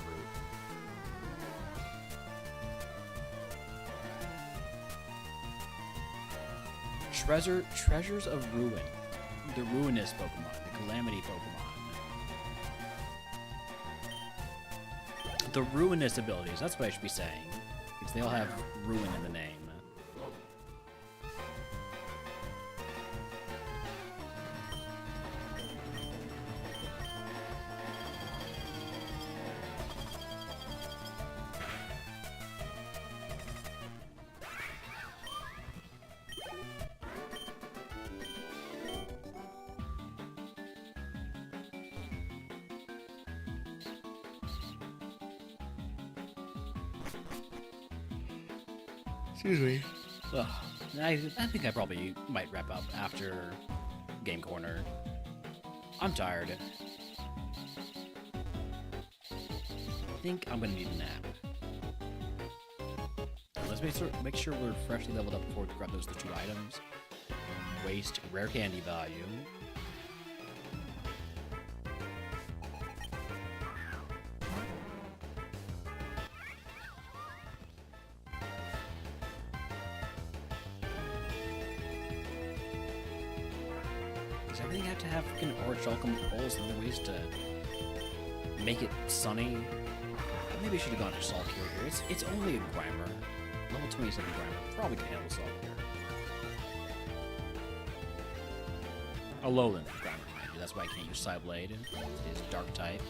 Treasures of Ruin. The Ruinous Pokemon. The Calamity Pokemon. The Ruinous abilities. That's what I should be saying. Because they all have Ruin in the name. Excuse me. Ugh. I think I probably might wrap up after Game Corner. I'm tired. I think I'm gonna need a nap. Let's make sure we're freshly leveled up before we grab those two items. Waste rare candy value. Does everything have to have freaking orichalcum holes and other ways to make it sunny? Maybe I should have gone to Salt Cure here. It's only a Grimer. Level 27 Grimer. Probably can handle Salt Cure. A lowland Grimer, mind you. That's why I can't use Psyblade. It is Dark type.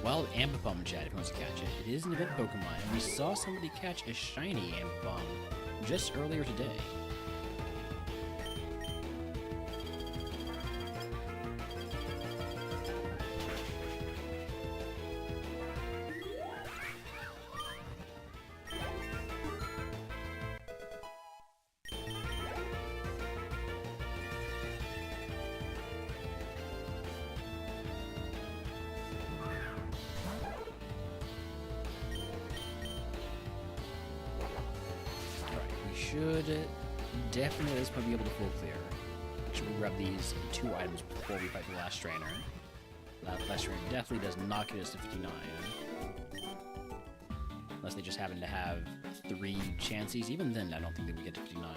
Wild Ambipom in chat if you want to catch it. It is an event Pokemon, and we saw somebody catch a shiny Ambipom just earlier today. Should definitely at this point be able to full clear. Should we grab these two items before we fight the last trainer? That last trainer definitely does not get us to 59. Unless they just happen to have 3 chances. Even then, I don't think that we get to 59.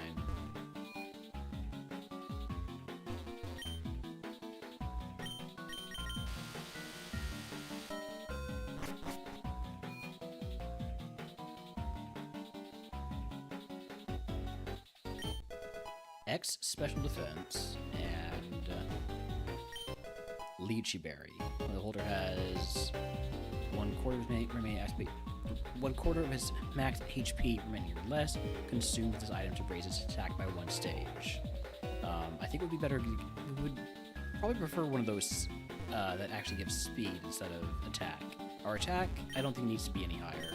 X special defense and Lychee Berry. When the holder has 1/4 of his remaining HP, 1/4 of his max HP remaining or less, consumes this item to raise its attack by 1 stage. I think it would be better. We would probably prefer one of those that actually gives speed instead of attack. Our attack, I don't think needs to be any higher.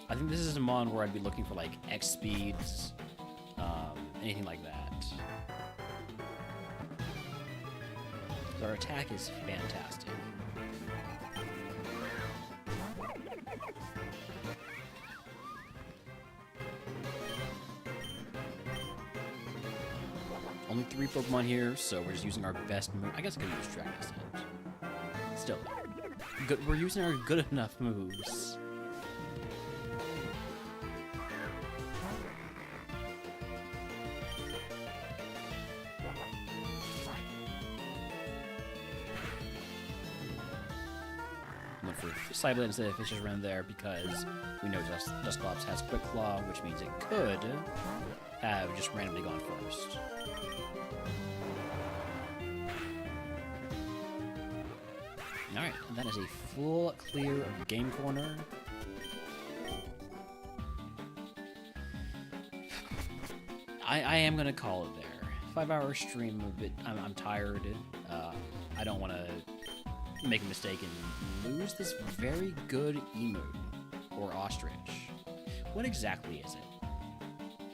I think this is a mon where I'd be looking for like X speeds, anything like that. So our attack is fantastic. Only 3 Pokemon here, so we're just using our best move. I guess I could use Dragon Ascent. Still, good. We're using our good enough moves. Look for Psyblade instead of Fisher's Run there because we know Dusclops has Quick Claw, which means it could have just randomly gone first. Alright, and that is a full clear of the game corner. I am gonna call it there. 5-hour stream a bit. I'm tired. I don't want to make a mistake and lose this very good emu or ostrich. What exactly is it,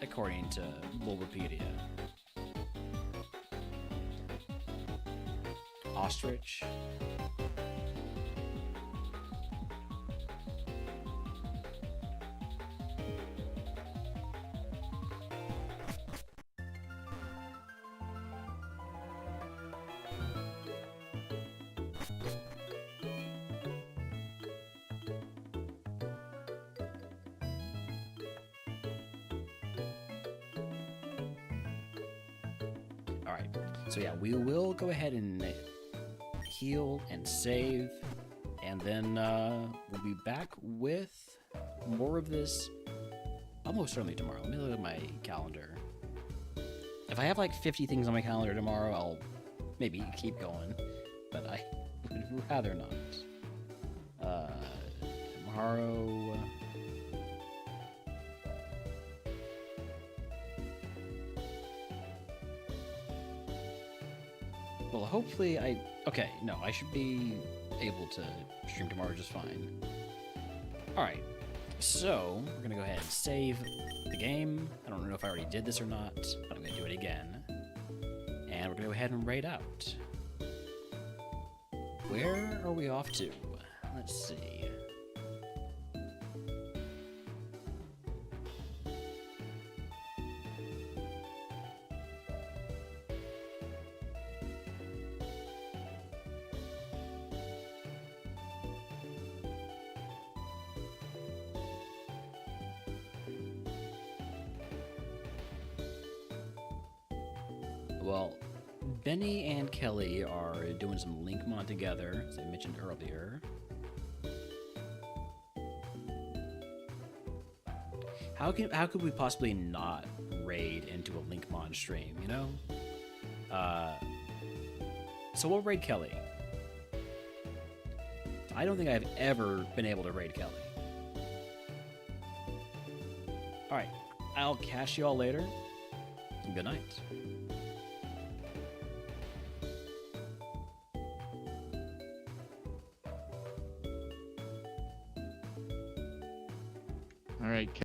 according to Bulbapedia? Ostrich? Alright, so yeah, we will go ahead and heal and save, and then we'll be back with more of this almost certainly tomorrow. Let me look at my calendar. If I have like 50 things on my calendar tomorrow, I'll maybe keep going, but I would rather not. Tomorrow... Well, hopefully okay, no, I should be able to stream tomorrow just fine. Alright, so we're gonna go ahead and save the game. I don't know if I already did this or not, but I'm gonna do it again. And we're gonna go ahead and raid out. Where are we off to? Let's see. Well, Benny and Kelly are doing some Linkmon together, as I mentioned earlier. How could we possibly not raid into a Linkmon stream, you know? So we'll raid Kelly. I don't think I've ever been able to raid Kelly. Alright, I'll catch you all later. Good night. All right.